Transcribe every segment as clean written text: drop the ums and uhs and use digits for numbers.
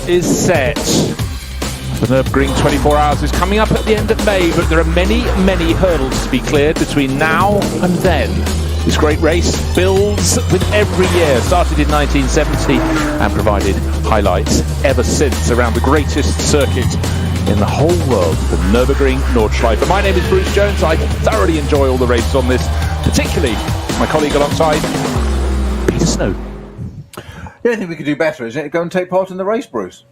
is set. The Nürburgring 24 hours is coming up at the end of May, but there are many, many hurdles to be cleared between now and then. This great race builds with every year, started in 1970 and provided highlights ever since around the greatest circuit in the whole world, the Nürburgring Nordschleife. My name is Bruce Jones. I thoroughly enjoy all the races on this, particularly my colleague alongside, Peter Snow. The only thing we could do better is go and take part in the race, Bruce.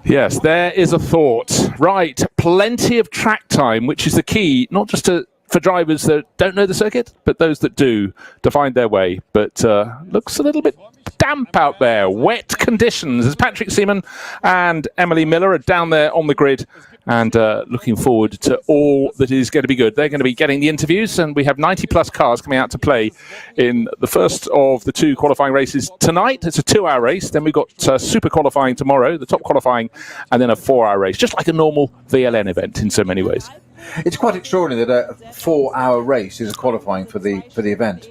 Yes, there is a thought. Right, plenty of track time, which is the key, not just for drivers that don't know the circuit, but those that do, to find their way. But looks a little bit damp out there, wet conditions, as Patrick Seaman and Emily Miller are down there on the grid and looking forward to all that is going to be good. They're going to be getting the interviews, and we have 90 plus cars coming out to play in the first of the two qualifying races tonight. It's a 2-hour race. Then we've got super qualifying tomorrow, the top qualifying, and then a 4-hour race, just like a normal VLN event in so many ways. It's quite extraordinary that a 4-hour race is qualifying for the event.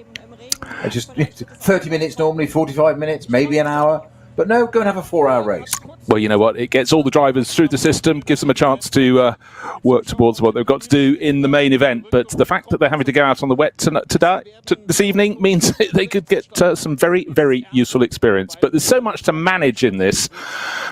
It's just 30 minutes normally, 45 minutes, maybe an hour. But no, go and have a 4-hour race. Well, you know what? It gets all the drivers through the system, gives them a chance to work towards what they've got to do in the main event. But the fact that they're having to go out on the wet this evening means they could get some very, very useful experience. But there's so much to manage in this,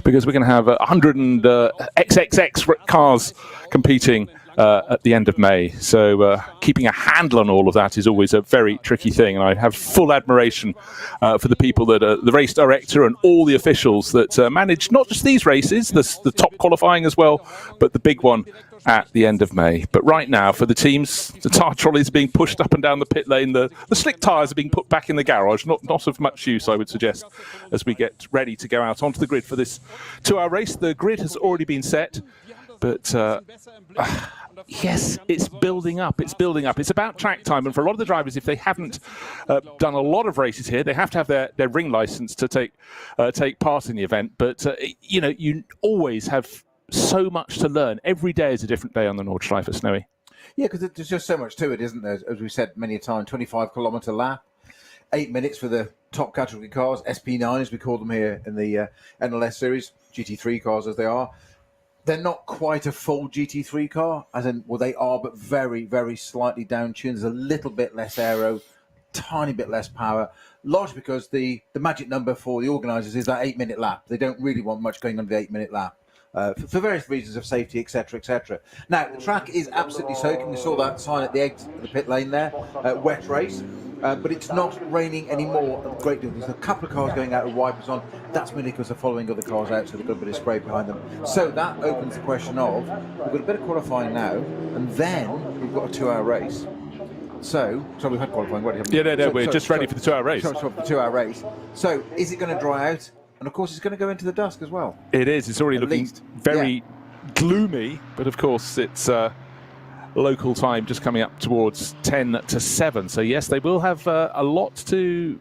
because we're going to have 100 and XXX cars competing at the end of May. So keeping a handle on all of that is always a very tricky thing. And I have full admiration for the people that are the race director and all the officials that manage not just these races, the top qualifying as well, but the big one at the end of May. But right now, for the teams, the tyre trolleys are being pushed up and down the pit lane. The slick tyres are being put back in the garage. Not of much use, I would suggest, as we get ready to go out onto the grid for this 2-hour race. The grid has already been set, but yes, it's building up. It's building up. It's about track time, and for a lot of the drivers, if they haven't done a lot of races here, they have to have their ring license to take part in the event. But you always have so much to learn. Every day is a different day on the Nordschleife, Snowy. Yeah, because there's just so much to it, isn't there? As we said many a time, 25-kilometre lap, 8 minutes for the top category cars, SP9 as we call them here in the NLS series, GT3 cars as they are. They're not quite a full GT3 car, as in, well, they are, but very, very slightly down-tuned. There's a little bit less aero, tiny bit less power, largely because the magic number for the organisers is that 8-minute lap. They don't really want much going on the 8-minute lap. For various reasons of safety, etc., etc. Now, the track is absolutely soaking. We saw that sign at the exit of the pit lane there, wet race. But it's not raining anymore a great deal. There's a couple of cars going out with wipers on. That's mainly because they're following other cars out, so they've got a bit of spray behind them. So that opens the question of, we've got a bit of qualifying now, and then we've got a 2-hour race. So we've had qualifying already, haven't we? Yeah, we're just ready for the 2-hour race. For the 2-hour race. So is it going to dry out? And of course, it's going to go into the dusk as well. It is. It's already looking very gloomy, but of course, it's local time just coming up towards 10 to 7. So yes, they will have a lot to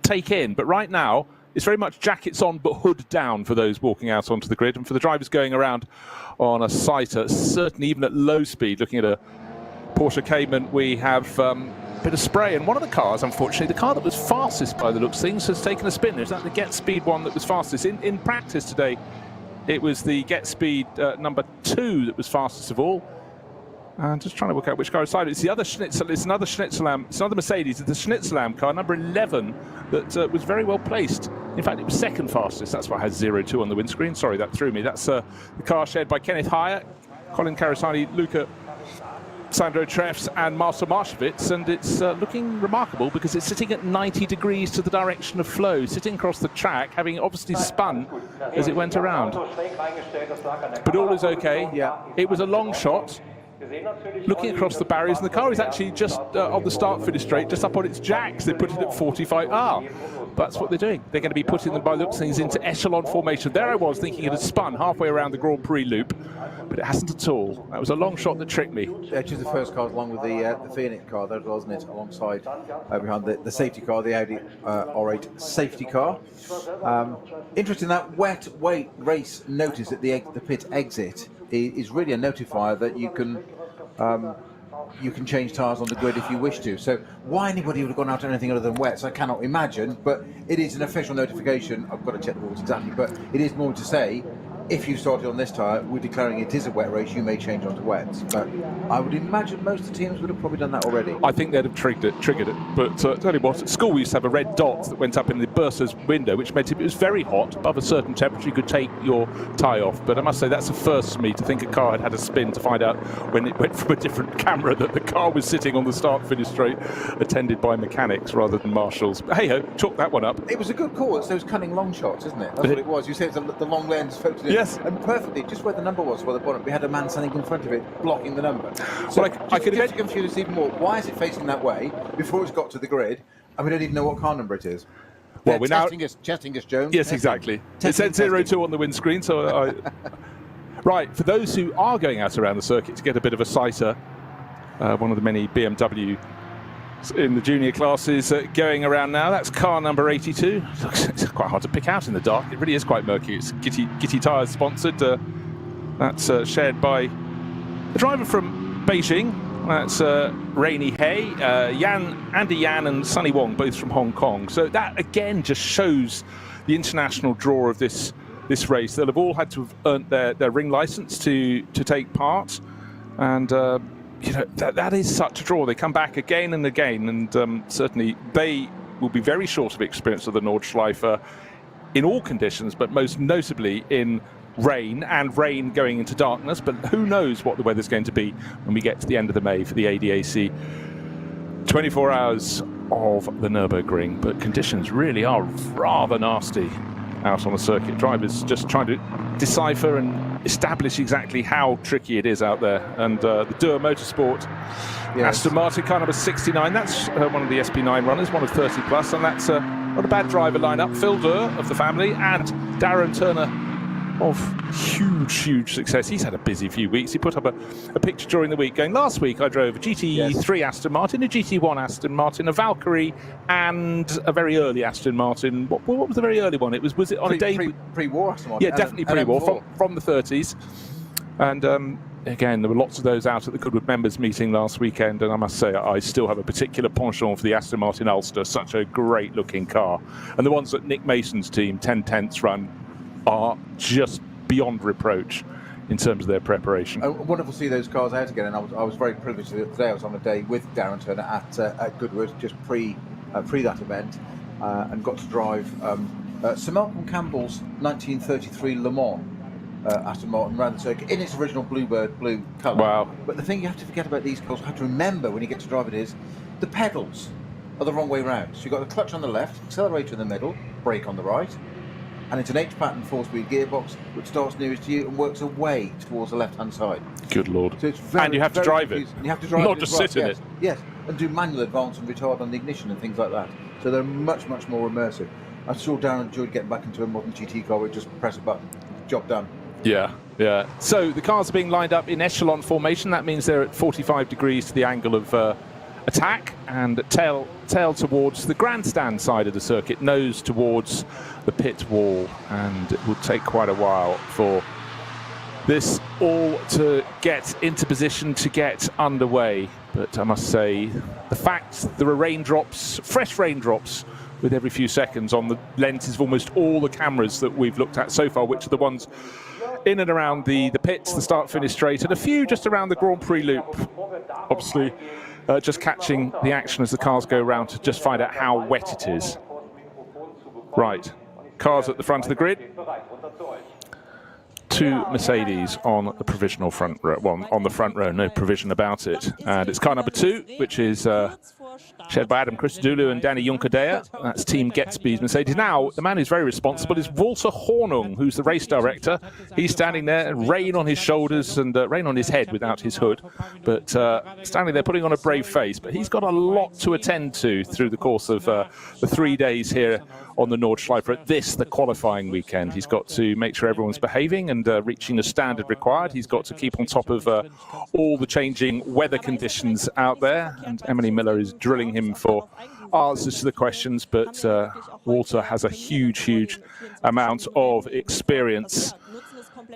take in. But right now, it's very much jackets on but hood down for those walking out onto the grid. And for the drivers going around on a site, certainly even at low speed, looking at a Porsche Cayman, we have bit of spray, and one of the cars, unfortunately, the car that was fastest by the looks of things, has taken a spin. Is that the Get Speed one that was fastest? In practice today, it was the Get Speed number 2 that was fastest of all. And just trying to work out which car is side. It's the other Schnitzel. It's another Schnitzelam. It's another Mercedes. It's the Schnitzelam car, number 11, that was very well placed. In fact, it was second fastest. That's why it has 02 on the windscreen. Sorry, that threw me. That's the car shared by Kenneth Heyer, Colin Carasani, Luca Sandro Treffs and Marcel Marshevitz, and it's looking remarkable because it's sitting at 90 degrees to the direction of flow, sitting across the track, having obviously spun as it went around. But all is okay. Yeah. It was a long shot. Looking across the barriers, and the car is actually just on the start-finish straight, just up on its jacks. They put it at 45R. That's what they're doing. They're going to be putting them, by the looks of things, into echelon formation. There I was thinking it had spun halfway around the Grand Prix loop, but it hasn't at all. That was a long shot that tricked me. Which is the first car along with the Phoenix car, there, wasn't it? Alongside behind the safety car, the Audi R8 safety car. Interesting, that wet race notice at the pit exit is really a notifier that you can you can change tyres on the grid if you wish to. So why anybody would have gone out to anything other than wets, I cannot imagine. But it is an official notification. I've got to check the rules exactly, but it is more to say, if you started on this tyre, we're declaring it is a wet race, you may change onto wets. But I would imagine most of the teams would have probably done that already. I think they'd have triggered it. But tell you what, at school we used to have a red dot that went up in the bursar's window, which meant if it was very hot, above a certain temperature, you could take your tyre off. But I must say, that's the first for me to think a car had a spin, to find out when it went from a different camera that the car was sitting on the start-finish straight, attended by mechanics rather than marshals. But hey-ho, chalk that one up. It was a good call. It's those cunning long shots, isn't it? That's what it was. You said it's the long lens focused in. Yes. And perfectly, just where the number was, where the bottom, we had a man standing in front of it, blocking the number. So well, I could just to confuse us even more, why is it facing that way before it's got to the grid, and we don't even know what car number it is? Well, we're now testing us, Jones. Yes, exactly. It said 02 on the windscreen, so right, for those who are going out around the circuit to get a bit of a sighter, one of the many BMW in the junior classes going around now. That's car number 82. It's quite hard to pick out in the dark. It really is quite murky. It's Gitty Tyres sponsored. That's shared by the driver from Beijing. That's Rainy Hay, Andy Yan and Sunny Wong, both from Hong Kong. So that again just shows the international draw of this race. They'll have all had to have earned their ring license to take part, and you know, that is such a draw. They come back again and again, and certainly they will be very short of experience of the Nordschleife in all conditions, but most notably in rain, and rain going into darkness. But who knows what the weather's going to be when we get to the end of the May for the ADAC 24 hours of the Nürburgring. But conditions really are rather nasty out on the circuit. Drivers just trying to decipher and establish exactly how tricky it is out there. And the Dürr Motorsport, yes. Aston Martin car number 69, that's one of the SP9 runners, one of 30 plus, and that's not a bad driver lineup. Phil Dürr of the family and Darren Turner of huge success. He's had a busy few weeks. He put up a picture during the week going, last week I drove a GT3 yes. Aston Martin, a GT1 Aston Martin, a Valkyrie, and a very early Aston Martin. What was the very early one? Was it on a day? Pre-war Aston Martin. Yeah, definitely pre-war, from the 30s. And again, there were lots of those out at the Goodwood members meeting last weekend, and I must say I still have a particular penchant for the Aston Martin Ulster. Such a great looking car. And the ones that Nick Mason's team 10 tenths run are just beyond reproach in terms of their preparation. Wonderful to see those cars out again, and I was very privileged today. I was on a day with Darren Turner at Goodwood just pre that event, and got to drive Sir Malcolm Campbell's 1933 Le Mans Aston Martin around the circuit in its original bluebird blue colour. Wow! But the thing you have to forget about these cars, you have to remember when you get to drive it, is the pedals are the wrong way round. So you've got the clutch on the left, accelerator in the middle, brake on the right. And it's an H-pattern 4-speed gearbox which starts nearest to you and works away towards the left-hand side. Good Lord. So it's very, and you have to drive it. And you have to drive Not it just well. sit in Yes. it. Yes, and do manual advance and retard on the ignition and things like that. So they're much more immersive. I saw Darren enjoyed getting back into a modern GT car where you just press a button, job done. Yeah. So the cars are being lined up in echelon formation. That means they're at 45 degrees to the angle of attack, and tail towards the grandstand side of the circuit, nose towards the pit wall, and it will take quite a while for this all to get into position to get underway. But I must say, the fact there are raindrops, fresh raindrops with every few seconds on the lenses of almost all the cameras that we've looked at so far, which are the ones in and around the pits, the start-finish straight, and a few just around the Grand Prix loop, obviously. Just catching the action as the cars go around to just find out how wet it is. Right, cars at the front of the grid. Two Mercedes on the provisional front row. Well, on the front row, no provision about it. And it's car number 2, which is shared by Adam Christodoulou and Danny Junkerdea. That's Team Gatsby's Mercedes. Now, the man who's very responsible is Walter Hornung, who's the race director. He's standing there, rain on his shoulders and rain on his head without his hood. But standing there putting on a brave face. But he's got a lot to attend to through the course of the 3 days here on the Nordschleife at the qualifying weekend. He's got to make sure everyone's behaving and reaching the standard required. He's got to keep on top of all the changing weather conditions out there. And Emily Miller is drilling him for answers to the questions, but Walter has a huge amount of experience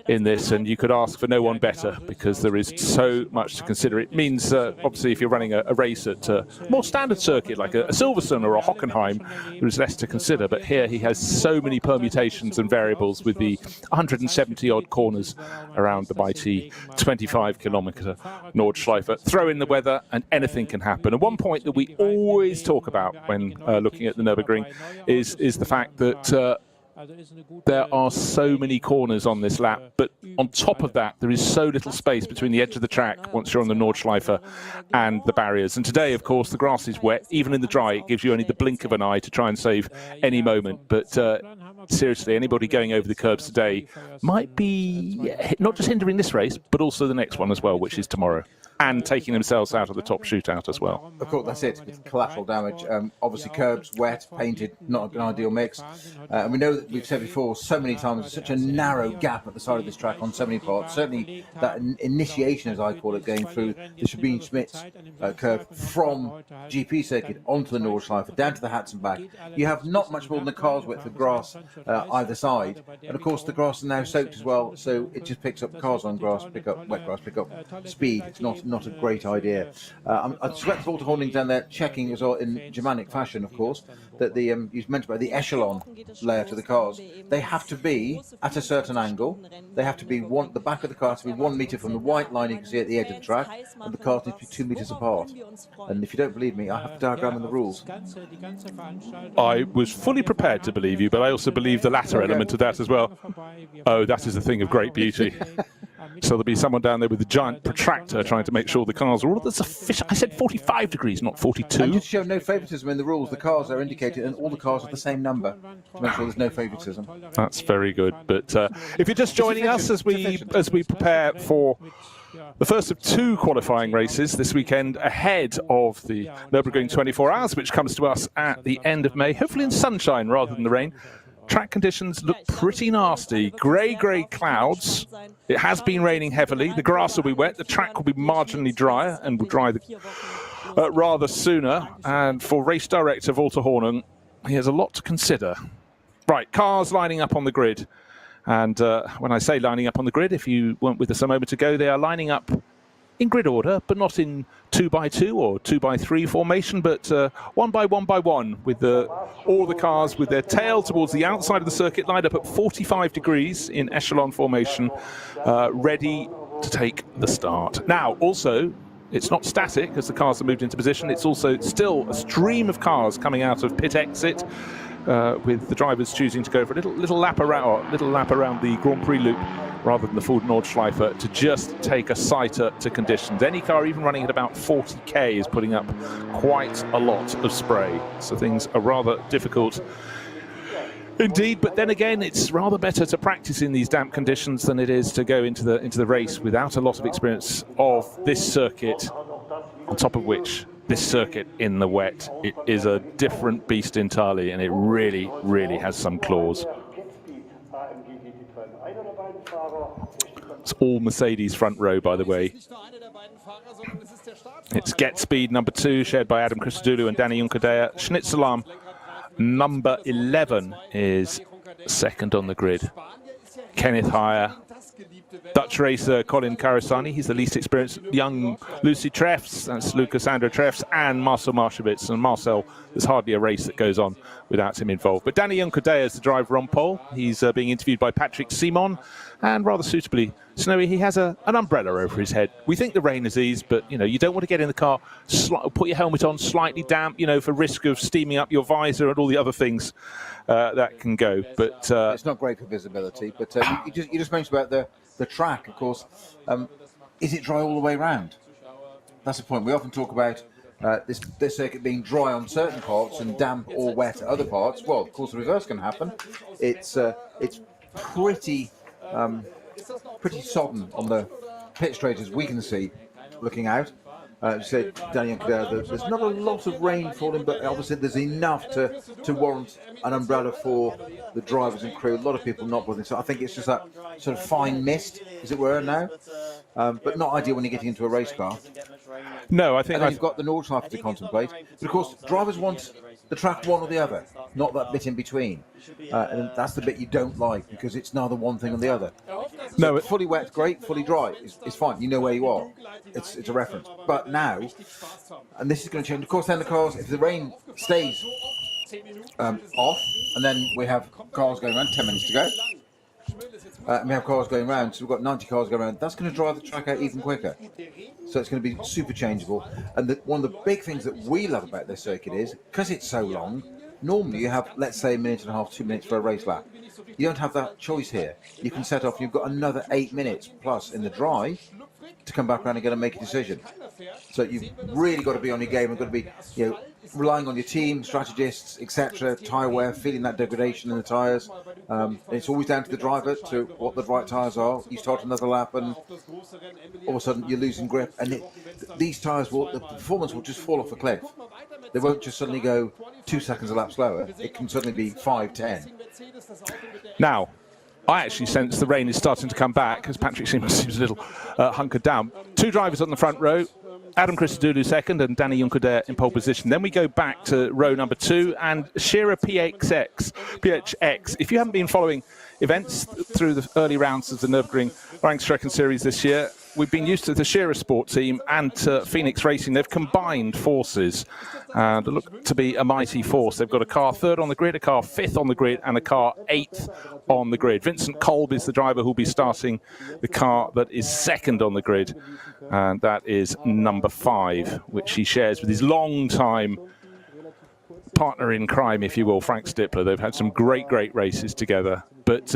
in this, and you could ask for no one better because there is so much to consider. It means, obviously, if you're running a race at a more standard circuit like a Silverstone or a Hockenheim, there is less to consider. But here he has so many permutations and variables with the 170 odd corners around the mighty 25-kilometer Nordschleife. Throw in the weather and anything can happen. And one point that we always talk about when looking at the Nürburgring is the fact that there are so many corners on this lap, but on top of that, there is so little space between the edge of the track once you're on the Nordschleife and the barriers. And today, of course, the grass is wet. Even in the dry, it gives you only the blink of an eye to try and save any moment. But seriously, anybody going over the curbs today might be not just hindering this race, but also the next one as well, which is tomorrow, and taking themselves out of the top shootout as well. Of course, that's it. It's collateral damage. Obviously, curbs, wet, painted, not an ideal mix. And we know that we've said before so many times, there's such a narrow gap at the side of this track on so many parts. Certainly, that initiation, as I call it, going through the Sabine-Schmitz curve from GP circuit onto the Nordschleife, down to the Hats and back. You have not much more than a car's width of grass either side. And of course, the grass is now soaked as well, so it just picks up cars on grass, wet grass, pick up speed. It's not a great idea. I swept Walter Horning down there, checking as well in Germanic fashion, of course, that the you mentioned about the echelon layout of the cars. They have to be at a certain angle. They have to be the back of the car to be 1 meter from the white line you can see at the edge of the track, and the cars need to be 2 meters apart. And if you don't believe me, I have a diagram in the rules. I was fully prepared to believe you, but I also believe the latter element of that as well. Oh, that is a thing of great beauty. So there'll be someone down there with a giant protractor trying to make sure the cars are all sufficient. I said 45 degrees, not 42. And just to show no favouritism in the rules, the cars are indicated and all the cars are the same number to make sure there's no favouritism. That's very good. But if you're just joining us as we prepare for the first of 2 qualifying races this weekend ahead of the Nürburgring 24 hours, which comes to us at the end of May, hopefully in sunshine rather than the rain. Track conditions look pretty nasty. Grey clouds. It has been raining heavily. The grass will be wet. The track will be marginally drier and will dry rather sooner. And for race director Walter Horning, he has a lot to consider. Right, cars lining up on the grid. And when I say lining up on the grid, if you weren't with us a moment ago, they are lining up in grid order, but not in 2x2 or 2x3 formation, but 1x1x1, with all the cars with their tail towards the outside of the circuit, lined up at 45 degrees in echelon formation, ready to take the start. Now, also, it's not static as the cars are moved into position. It's also still a stream of cars coming out of pit exit, with the drivers choosing to go for a little lap around the Grand Prix loop rather than the full Nordschleife to just take a sighter to conditions. Any car even running at about 40k is putting up quite a lot of spray, so things are rather difficult indeed. But then again, it's rather better to practice in these damp conditions than it is to go into the race without a lot of experience of this circuit, on top of which this circuit in the wet, it is a different beast entirely, and it really, really has some claws. It's all Mercedes front row, by the way. It's Get Speed number 2, shared by Adam Christodoulou and Danny Juncadella. Schnitzelarm number 11 is second on the grid. Kenneth Heyer. Dutch racer Colin Karasani, he's the least experienced. Young Lucy Treffs, that's Lucas Andrew Treffs, and Marcel Marshevitz. And Marcel, there's hardly a race that goes on without him involved. But Danny Juncadella is the driver on pole. He's being interviewed by Patrick Simon, and rather suitably, Snowy, he has an umbrella over his head. We think the rain has eased, but you don't want to get in the car, put your helmet on slightly damp, for risk of steaming up your visor and all the other things that can go. But it's not great for visibility. But you just mentioned about the track, of course. Is it dry all the way around? That's the point. We often talk about this circuit being dry on certain parts and damp or wet at other parts. Well, of course, the reverse can happen. It's pretty sodden on the pit straight as we can see looking out. Said Danny Juncadella, there's not a lot of rain falling, but obviously there's enough to warrant an umbrella for the drivers and crew. A lot of people not bothering, so I think it's just that sort of fine mist, as it were, now. But not ideal when you're getting into a race car. No, I think. And then you've got the Nordschleife to contemplate. But of course, drivers want the track one or the other, not that bit in between. And that's the bit you don't like, because it's neither one thing or the other. So No, fully wet, great. Fully dry, it's fine. You know where you are. It's a reference. But now, and this is going to change. Of course, then the cars, if the rain stays off, and then we have cars going around, 10 minutes to go. And we have cars going around, so we've got 90 cars going around. That's going to drive the track out even quicker. So it's going to be super changeable. And one of the big things that we love about this circuit is, because it's so long, normally you have, let's say, 1.5 minutes, 2 minutes for a race lap. You don't have that choice here. You can set off, you've got another 8 minutes plus in the dry to come back around and get to make a decision. So you've really got to be on your game and got to be, relying on your team, strategists, etc., tyre wear, feeling that degradation in the tyres. It's always down to the driver to what the right tyres are. You start another lap and all of a sudden you're losing grip, and these tyres the performance will just fall off a cliff. They won't just suddenly go 2 seconds a lap slower. It can suddenly be 5, 10. Now, I actually sense the rain is starting to come back as Patrick seems a little hunkered down. 2 drivers on the front row. Adam Christodoulou second and Danny Juncker in pole position. Then we go back to row number 2 and Shearer PHX. If you haven't been following events through the early rounds of the Nürburgring Rangstrecken series this year, we've been used to the Shearer Sport team and to Phoenix Racing. They've combined forces and look to be a mighty force. They've got a car 3rd on the grid, a car 5th on the grid, and a car 8th on the grid. Vincent Kolb is the driver who'll be starting the car that is 2nd on the grid, and that is number 5, which he shares with his long-time partner in crime, if you will, Frank Stippler. They've had some great races together. But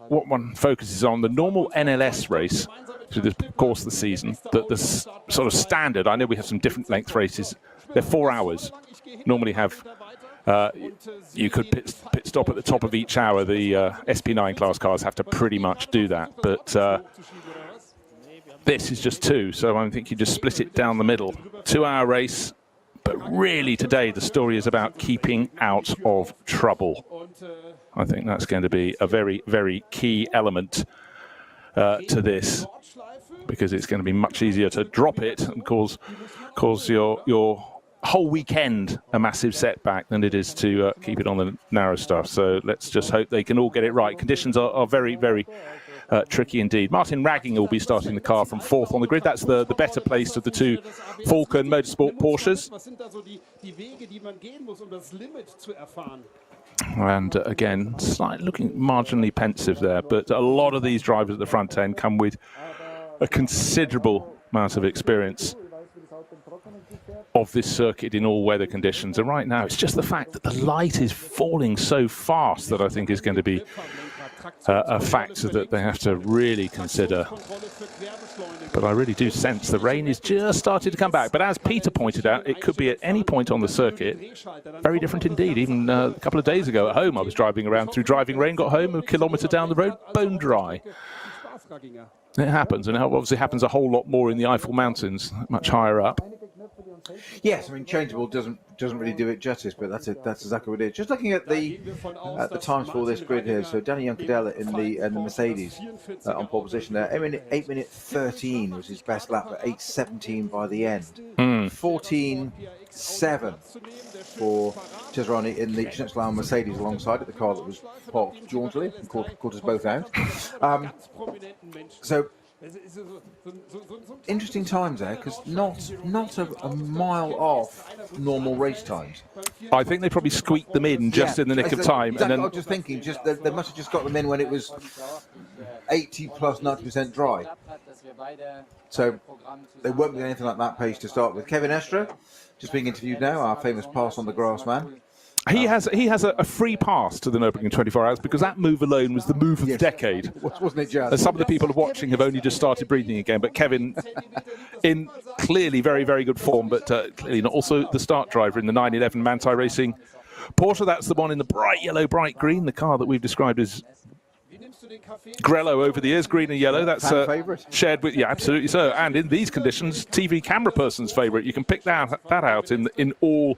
what one focuses on, the normal NLS race through the course of the season, the sort of standard, I know we have some different length races, they're 4 hours. Normally have, you could pit stop at the top of each hour. The SP9 class cars have to pretty much do that. But this is just 2, so I think you just split it down the middle. 2-hour race, but really today the story is about keeping out of trouble. I think that's going to be a very, very key element to this, because it's going to be much easier to drop it and cause your whole weekend a massive setback than it is to keep it on the narrow stuff. So let's just hope they can all get it right. Conditions are very, very tricky indeed. Martin Ragging will be starting the car from 4th on the grid. That's the better placed of the 2 Falcon Motorsport Porsches. And again, slightly looking marginally pensive there, but a lot of these drivers at the front end come with a considerable amount of experience of this circuit in all weather conditions. And right now, it's just the fact that the light is falling so fast that I think is going to be a factor that they have to really consider. But I really do sense the rain is just starting to come back. But as Peter pointed out, it could be at any point on the circuit. Very different indeed. Even a couple of days ago at home, I was driving around through driving rain, got home a kilometre down the road, bone dry. It happens, and it obviously happens a whole lot more in the Eifel Mountains, much higher up. Yes, I mean, changeable doesn't really do it justice, but that's exactly what it is. Just looking at the times for this grid here, so Danny Juncker in the Mercedes on pole position there, 8 minute 13 was his best lap, at 8:17 by the end. 14:7 for Cesarani in the Schnitzelauer Mercedes alongside it, the car that was parked jauntily and caught us both out. So interesting times there, because not a mile off normal race times. I think they probably squeaked them in just in the nick of time. Exactly, and then I was just thinking, they must have just got them in when it was 80 plus 90% dry. So they won't be anything like that pace to start with. Kevin Estra, just being interviewed now, our famous pass on the grass man. He has a free pass to the Nürburgring 24 hours, because that move alone was the move of the decade. Wasn't it just? Some of the people watching have only just started breathing again, but Kevin in clearly very, very good form, but clearly not also the start driver in the 911 Manthey Racing Porsche. That's the one in the bright yellow, bright green, the car that we've described as Grello over the years, green and yellow. That's shared with, yeah, absolutely so. And in these conditions, TV camera person's favourite. You can pick that out in all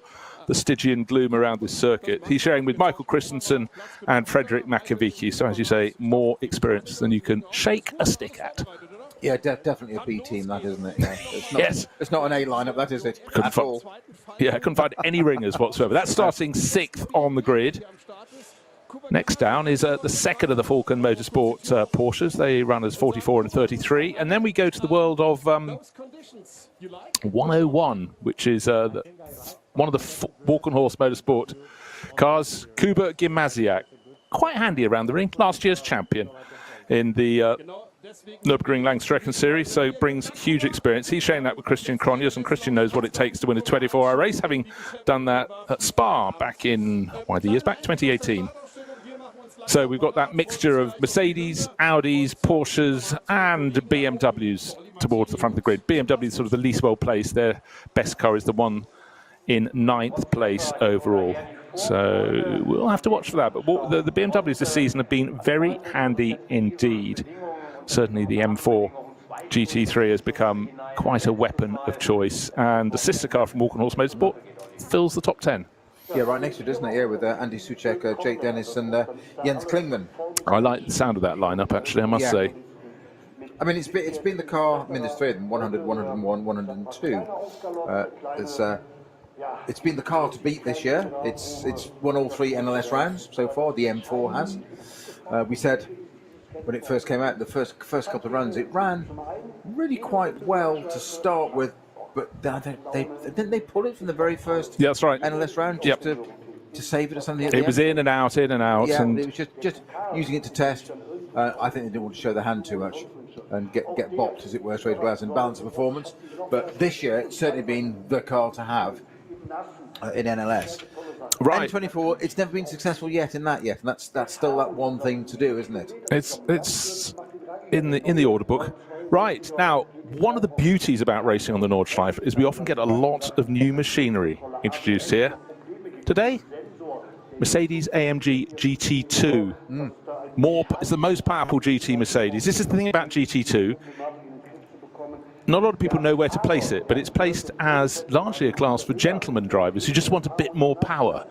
the Stygian gloom around this circuit. He's sharing with Michael Christensen and Frederick Makovici. So, as you say, more experience than you can shake a stick at. Yeah, definitely a B team, that, isn't it? Yeah. It's not, yes. It's not an A lineup, that is it? Couldn't find any ringers whatsoever. That's starting 6th on the grid. Next down is the second of the Falcon Motorsport Porsches. They run as 44 and 33. And then we go to the world of 101, which is one of the Falcon Horse Motorsport cars. Kuba Gimnaziak, quite handy around the ring. Last year's champion in the Nurburgring Langstrecken series, so brings huge experience. He's sharing that with Christian Cronjes, and Christian knows what it takes to win a 24-hour race, having done that at Spa back in, the years back, 2018. So we've got that mixture of Mercedes, Audis, Porsches, and BMWs towards the front of the grid. BMW is sort of the least well placed. Their best car is the one in 9th place overall. So we'll have to watch for that. But the BMWs this season have been very handy indeed. Certainly the M4 GT3 has become quite a weapon of choice. And the sister car from Falcon Horse Motorsport fills the top 10. Yeah, right next to it, doesn't it? Yeah, with Andy Soucek, Jake Dennis, and Jens Klingman. I like the sound of that lineup, actually, I must say. I mean, it's been the car. I mean, there's 3 of them: 100, 101, 102. It's been the car to beat this year. It's won all 3 NLS rounds so far. The M4 has. We said when it first came out, the first couple of runs, it ran really quite well to start with. But didn't they pull it from the very first that's right. NLS round just to save it or something? It was in and out, in and out. Yeah, and it was just using it to test. I think they didn't want to show their hand too much and get bopped, as it were, straight away and balance the performance. But this year, it's certainly been the car to have in NLS. Right. N24, it's never been successful yet in that yet, and that's still that one thing to do, isn't it? It's in the order book. Right, now, one of the beauties about racing on the Nordschleife is we often get a lot of new machinery introduced here. Today, Mercedes AMG GT2. It's the most powerful GT Mercedes. This is the thing about GT2. Not a lot of people know where to place it, but it's placed as largely a class for gentleman drivers who just want a bit more power.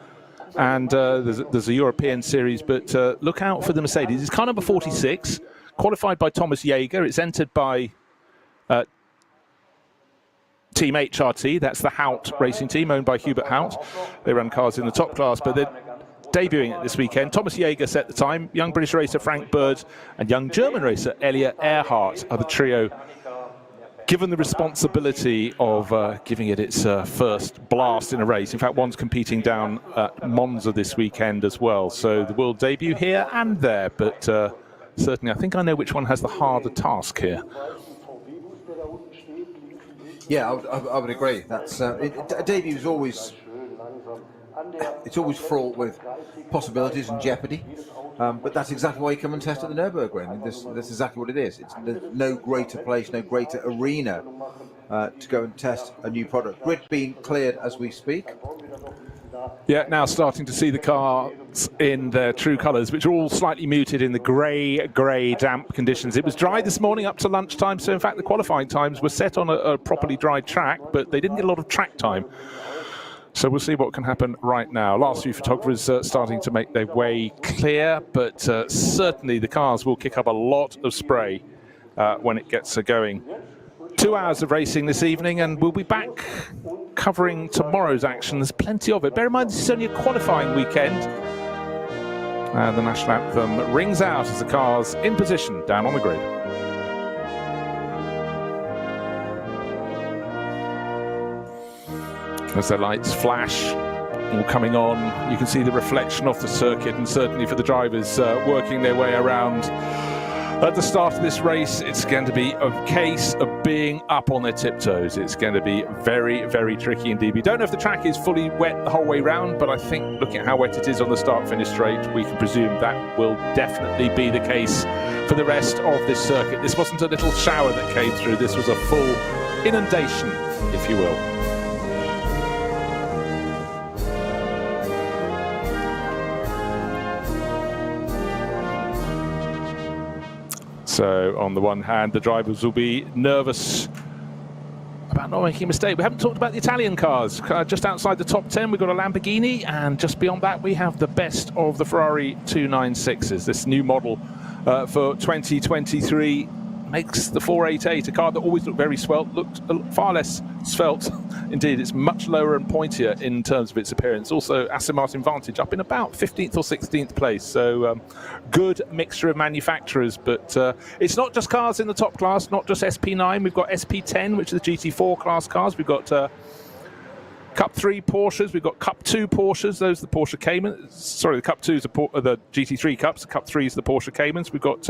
And there's a European series, but look out for the Mercedes. It's car number 46. Qualified by Thomas Jaeger. It's entered by Team HRT. That's the Hout racing team owned by Hubert Hout. They run cars in the top class, but they're debuting it this weekend. Thomas Jaeger set the time. Young British racer Frank Bird and young German racer Elia Earhart are the trio given the responsibility of giving it its first blast in a race. In fact, one's competing down at Monza this weekend as well. So the world debut here and there, but certainly I think I know which one has the harder task here. Yeah, I would agree. That's a debut is always fraught with possibilities and jeopardy. But that's exactly why you come and test at the Nürburgring. That's exactly what it is. There's no greater place, no greater arena to go and test a new product. Grid being cleared as we speak. Yeah, now starting to see the cars in their true colours, which are all slightly muted in the grey, damp conditions. It was dry this morning up to lunchtime, so in fact the qualifying times were set on a properly dry track, but they didn't get a lot of track time. So we'll see what can happen right now. Last few photographers starting to make their way clear, but certainly the cars will kick up a lot of spray when it gets going. 2 hours of racing this evening, and we'll be back covering tomorrow's action. There's plenty of it. Bear in mind, this is only a qualifying weekend. And the national anthem rings out as the car's in position down on the grid. As the lights flash, all coming on, you can see the reflection off the circuit, and certainly for the drivers working their way around at the start of this race, it's going to be a case of being up on their tiptoes. It's going to be very, very tricky indeed. We don't know if the track is fully wet the whole way round, but I think looking at how wet it is on the start-finish straight, we can presume that will definitely be the case for the rest of this circuit. This wasn't a little shower that came through. This was a full inundation, if you will. So, on the one hand, the drivers will be nervous about not making a mistake. We haven't talked about the Italian cars. Just outside the top 10, we've got a Lamborghini, and just beyond that, we have the best of the Ferrari 296s, this new model for 2023. makes the 488 a car that always looked very svelte, looked far less svelte. Indeed, it's much lower and pointier in terms of its appearance. Also, Aston Martin Vantage up in about 15th or 16th place. So good mixture of manufacturers, but it's not just cars in the top class, not just SP9. We've got SP10, which is the GT4 class cars. We've got Cup 3 Porsches, we've got Cup 2 Porsches, those are the Porsche Caymans. Sorry, the Cup 2s are the GT3 Cups, the Cup 3s are the Porsche Caymans. We've got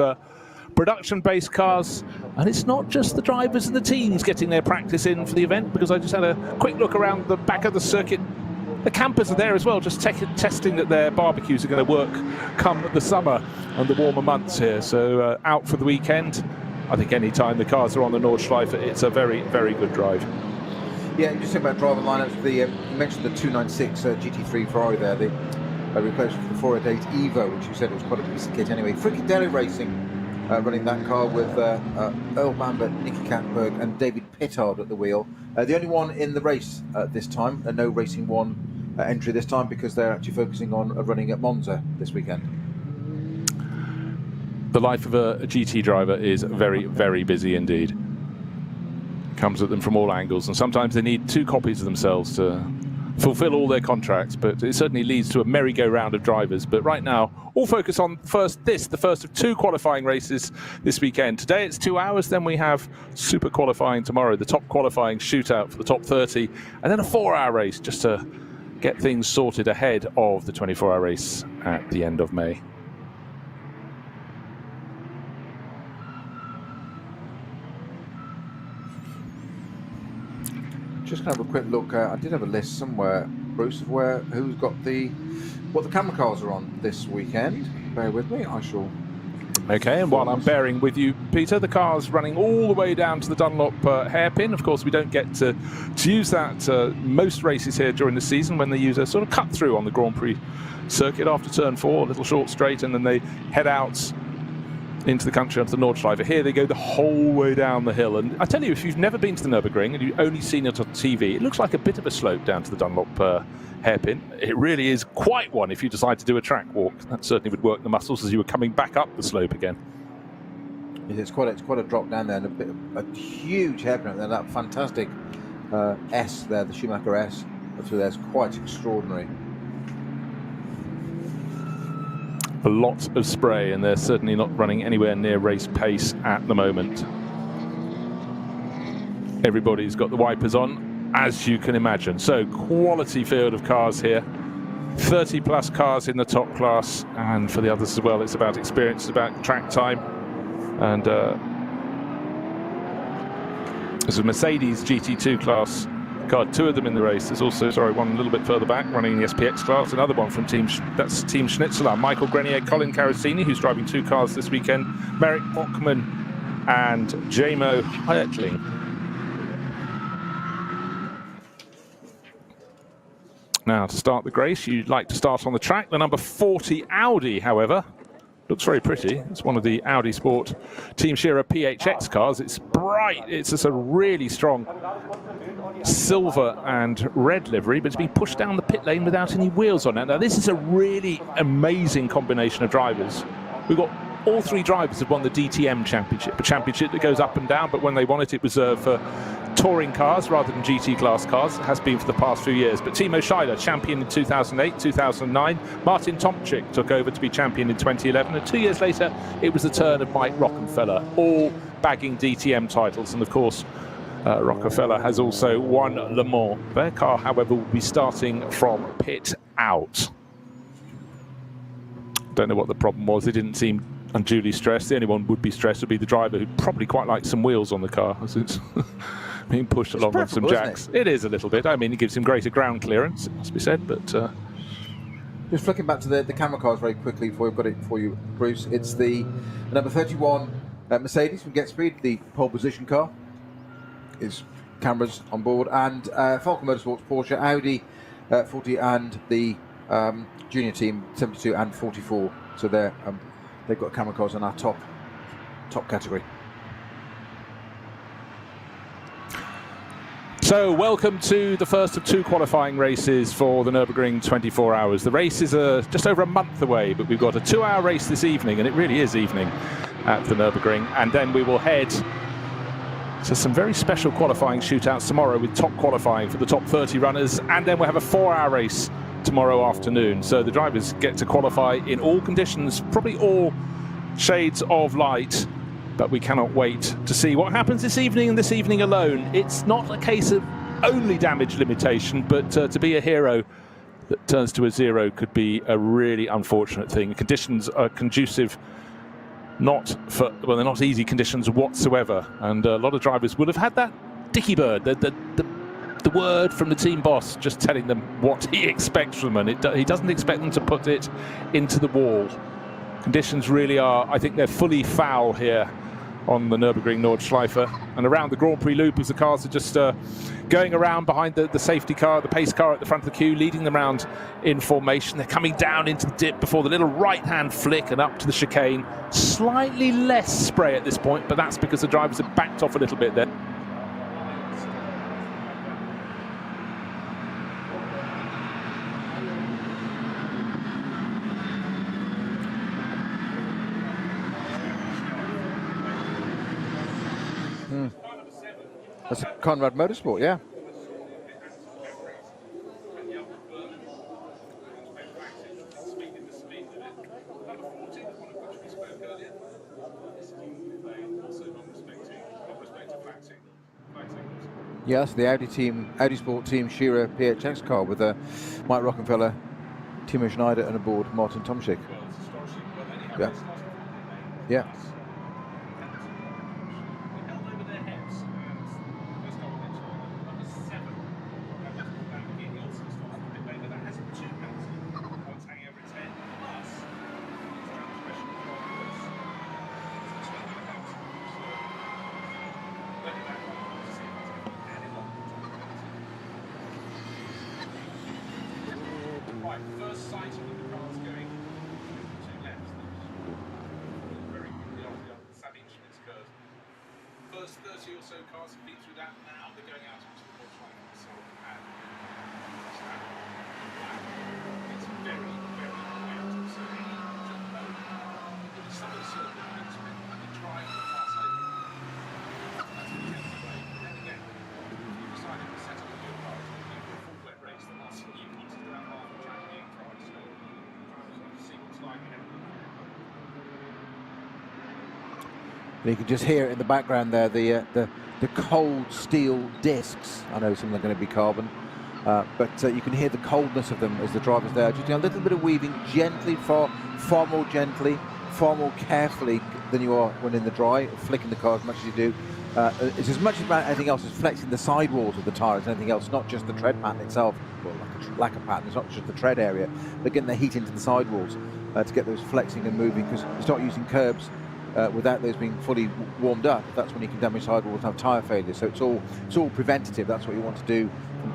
production-based cars, and it's not just the drivers and the teams getting their practice in for the event, because I just had a quick look around the back of the circuit. The campers are there as well, just testing that their barbecues are going to work come the summer and the warmer months here. So out for the weekend. I think any time the cars are on the Nordschleife, it's a very, very good drive. Yeah, just about driver lineups. You mentioned the 296 GT3 Ferrari there, the replacement for the 488 Evo, which you said was quite a piece of kit anyway. Fricadelli Racing running that car with Earl Bamber, Nicky Katberg and David Pittard at the wheel. The only one in the race this time, no Racing One entry this time, because they're actually focusing on running at Monza this weekend. The life of a GT driver is very, very busy indeed. Comes at them from all angles, and sometimes they need 2 copies of themselves to fulfill all their contracts, but it certainly leads to a merry-go-round of drivers. But right now, all focus on the first of 2 qualifying races this weekend. Today it's 2 hours, then we have super qualifying tomorrow, the top qualifying shootout for the top 30, and then a 4-hour race just to get things sorted ahead of the 24-hour race at the end of May. Just gonna have a quick look. I did have a list somewhere, Bruce, of who's got what the camera cars are on this weekend. Bear with me, I shall. Okay, and while I'm bearing with you, Peter, the car's running all the way down to the Dunlop hairpin. Of course, we don't get to use that most races here during the season, when they use a sort of cut through on the Grand Prix circuit after turn 4, a little short straight, and then they head out into the country onto the Nordschleife. Here they go the whole way down the hill, and I tell you, if you've never been to the Nürburgring and you've only seen it on TV, it looks like a bit of a slope down to the Dunlop hairpin. It really is quite one if you decide to do a track walk. That certainly would work the muscles as you were coming back up the slope again. It's quite a drop down there, and a huge hairpin there. That fantastic S there, the Schumacher S, so that's quite extraordinary. A lot of spray, and they're certainly not running anywhere near race pace at the moment. Everybody's got the wipers on, as you can imagine. So quality field of cars here. 30 plus cars in the top class, and for the others as well, it's about experience, it's about track time. And there's a Mercedes GT2 class car, 2 of them in the race. There's also, one a little bit further back running the SPX class, another one from Team Schnitzeler, Michael Grenier, Colin Carosini, who's driving 2 cars this weekend, Merrick Bockman and Jamo Hertling. Now, to start the race, you'd like to start on the track. The number 40 Audi, however, looks very pretty. It's one of the Audi Sport Team Shearer PHX cars. It's bright. It's just a really strong silver and red livery, but it's been pushed down the pit lane without any wheels on it. Now, this is a really amazing combination of drivers. We've got all 3 drivers have won the DTM Championship, a championship that goes up and down, but when they won it, it was for touring cars rather than GT class cars. It has been for the past few years. But Timo Scheider, champion in 2008, 2009. Martin Tomczyk took over to be champion in 2011. And 2 years later, it was the turn of Mike Rockenfeller, all bagging DTM titles. And of course, Rockefeller has also won Le Mans. Their car, however, will be starting from pit out. Don't know what the problem was. They didn't seem unduly stressed. The only one would be stressed would be the driver, who'd probably quite like some wheels on the car, as it's being pushed along with some jacks. It is a little bit. I mean, it gives him greater ground clearance, it must be said, but... Just flicking back to the camera cars very quickly before we've got it for you, Bruce. It's the number 31 Mercedes from Get Speed, the pole position car. Is cameras on board, and Falcon Motorsports Porsche, Audi 40, and the junior team 72 and 44. So they've got camera cars on our top category. So welcome to the first of 2 qualifying races for the Nürburgring 24 hours. The race is just over a month away, but we've got a 2-hour race this evening, and it really is evening. at the Nürburgring, and then we will head to some very special qualifying shootouts tomorrow with top qualifying for the top 30 runners, and then we'll have a 4-hour race tomorrow afternoon. So the drivers get to qualify in all conditions, probably all shades of light, but we cannot wait to see what happens this evening and this evening alone. It's not a case of only damage limitation, but to be a hero that turns to a zero could be a really unfortunate thing. Conditions are conducive, they're not easy conditions whatsoever, and a lot of drivers would have had that dicky bird, the word from the team boss just telling them what he expects from them. He doesn't expect them to put it into the wall. Conditions really are, I think they're fully foul here on the Nürburgring Nordschleife, and around the Grand Prix loop as the cars are just going around behind the safety car, the pace car at the front of the queue, leading them around in formation. They're coming down into the dip before the little right-hand flick and up to the chicane. Slightly less spray at this point, but that's because the drivers have backed off a little bit there. That's a Conrad Motorsport, yeah. Yes, the Audi Sport Team Shearer PHX car with Mike Rockenfeller, Timo Schneider, and aboard Martin Tomczyk. Yeah. Yeah. First sighting of the cars going to left, very quickly off the Sabine Schmitz curve. First 30 or so cars have been through that. Now they're going out onto the Nordschleife. So it's very, very wet. So some of the circuits when you try on the far side, then again, you decided to set up a new car to do a full wet race. The last thing you want is to have half a track being tried. So drivers want to see what's like ahead of them. You can just hear it in the background there, the cold steel discs. I know some are going to be carbon, but you can hear the coldness of them as the driver's there. Just a little bit of weaving, gently, far more gently, far more carefully than you are when in the dry, flicking the car as much as you do. It's as much about anything else as flexing the sidewalls of the tyre as anything else, not just the tread pattern itself, well, like a lacquer pattern, it's not just the tread area, but getting the heat into the sidewalls to get those flexing and moving, because you start using curbs without those being fully warmed up, that's when you can damage sidewalls and have tyre failure. So it's all preventative. That's what you want to do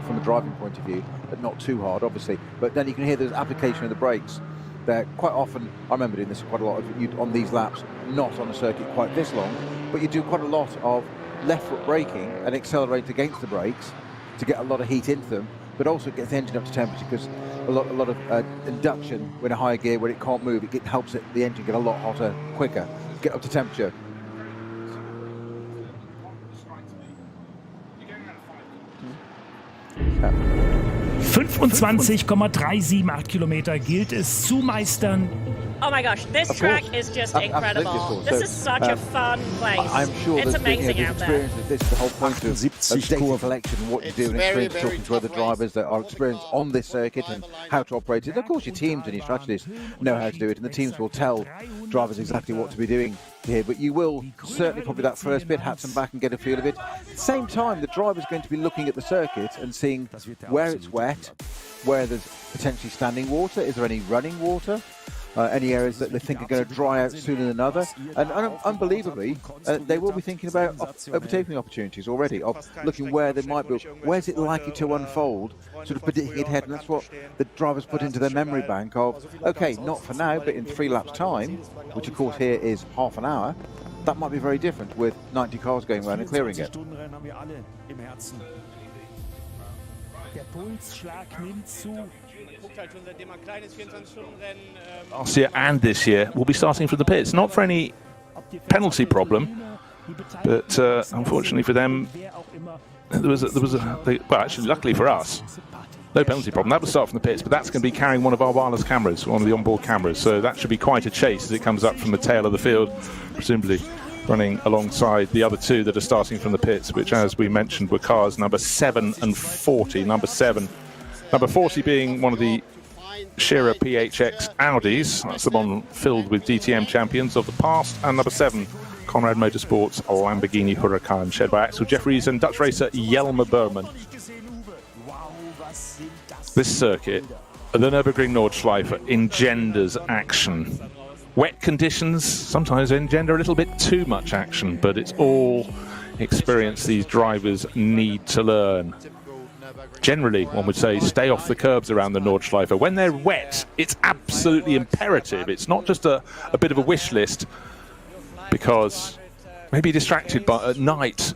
from a driving point of view, but not too hard, obviously. But then you can hear the application of the brakes. They're quite often, I remember doing this quite a lot on these laps, not on a circuit quite this long, but you do quite a lot of left foot braking and accelerate against the brakes to get a lot of heat into them, but also get the engine up to temperature, because a lot of induction in a higher gear where it can't move, it helps the engine get a lot hotter quicker, get up to temperature. 25,378 Kilometer gilt es zu meistern. Oh my gosh, this track is just incredible. This is such a fun place. I'm sure it's amazing out there. This is the whole point of data collection and what you do, and experience talking to other drivers that are experienced on this circuit and how to operate it. And of course, your teams and your strategists know how to do it, and the teams will tell drivers exactly what to be doing here. But you will certainly probably that first bit, hats and back, and get a feel of it. At the same time, the driver's going to be looking at the circuit and seeing where it's wet, where there's potentially standing water, is there any running water? Any areas that they think are going to dry out sooner than others, and unbelievably, they will be thinking about overtaking opportunities already, of looking where they might be, where's it likely to unfold, sort of predicting it ahead, and that's what the drivers put into their memory bank of, okay, not for now, but in 3 laps time, which of course here is half an hour, that might be very different with 90 cars going around and clearing it. Last year and this year, we'll be starting from the pits, not for any penalty problem, but unfortunately for them, well, actually, luckily for us, no penalty problem. That will start from the pits, but that's going to be carrying one of our wireless cameras, one of the onboard cameras. So that should be quite a chase as it comes up from the tail of the field, presumably running alongside the other two that are starting from the pits, which, as we mentioned, were cars number 7 and 40. Number 40 being one of the Shearer PHX Audis. That's the one filled with DTM champions of the past. And number 7, Conrad Motorsports Lamborghini Huracan, shared by Axel Jeffries and Dutch racer Jelmer Berman. This circuit, the Nürburgring Nordschleife, engenders action. Wet conditions sometimes engender a little bit too much action, but it's all experience these drivers need to learn. Generally, one would say, stay off the curbs around the Nordschleife. When they're wet, it's absolutely imperative. It's not just a bit of a wish list, because maybe distracted at night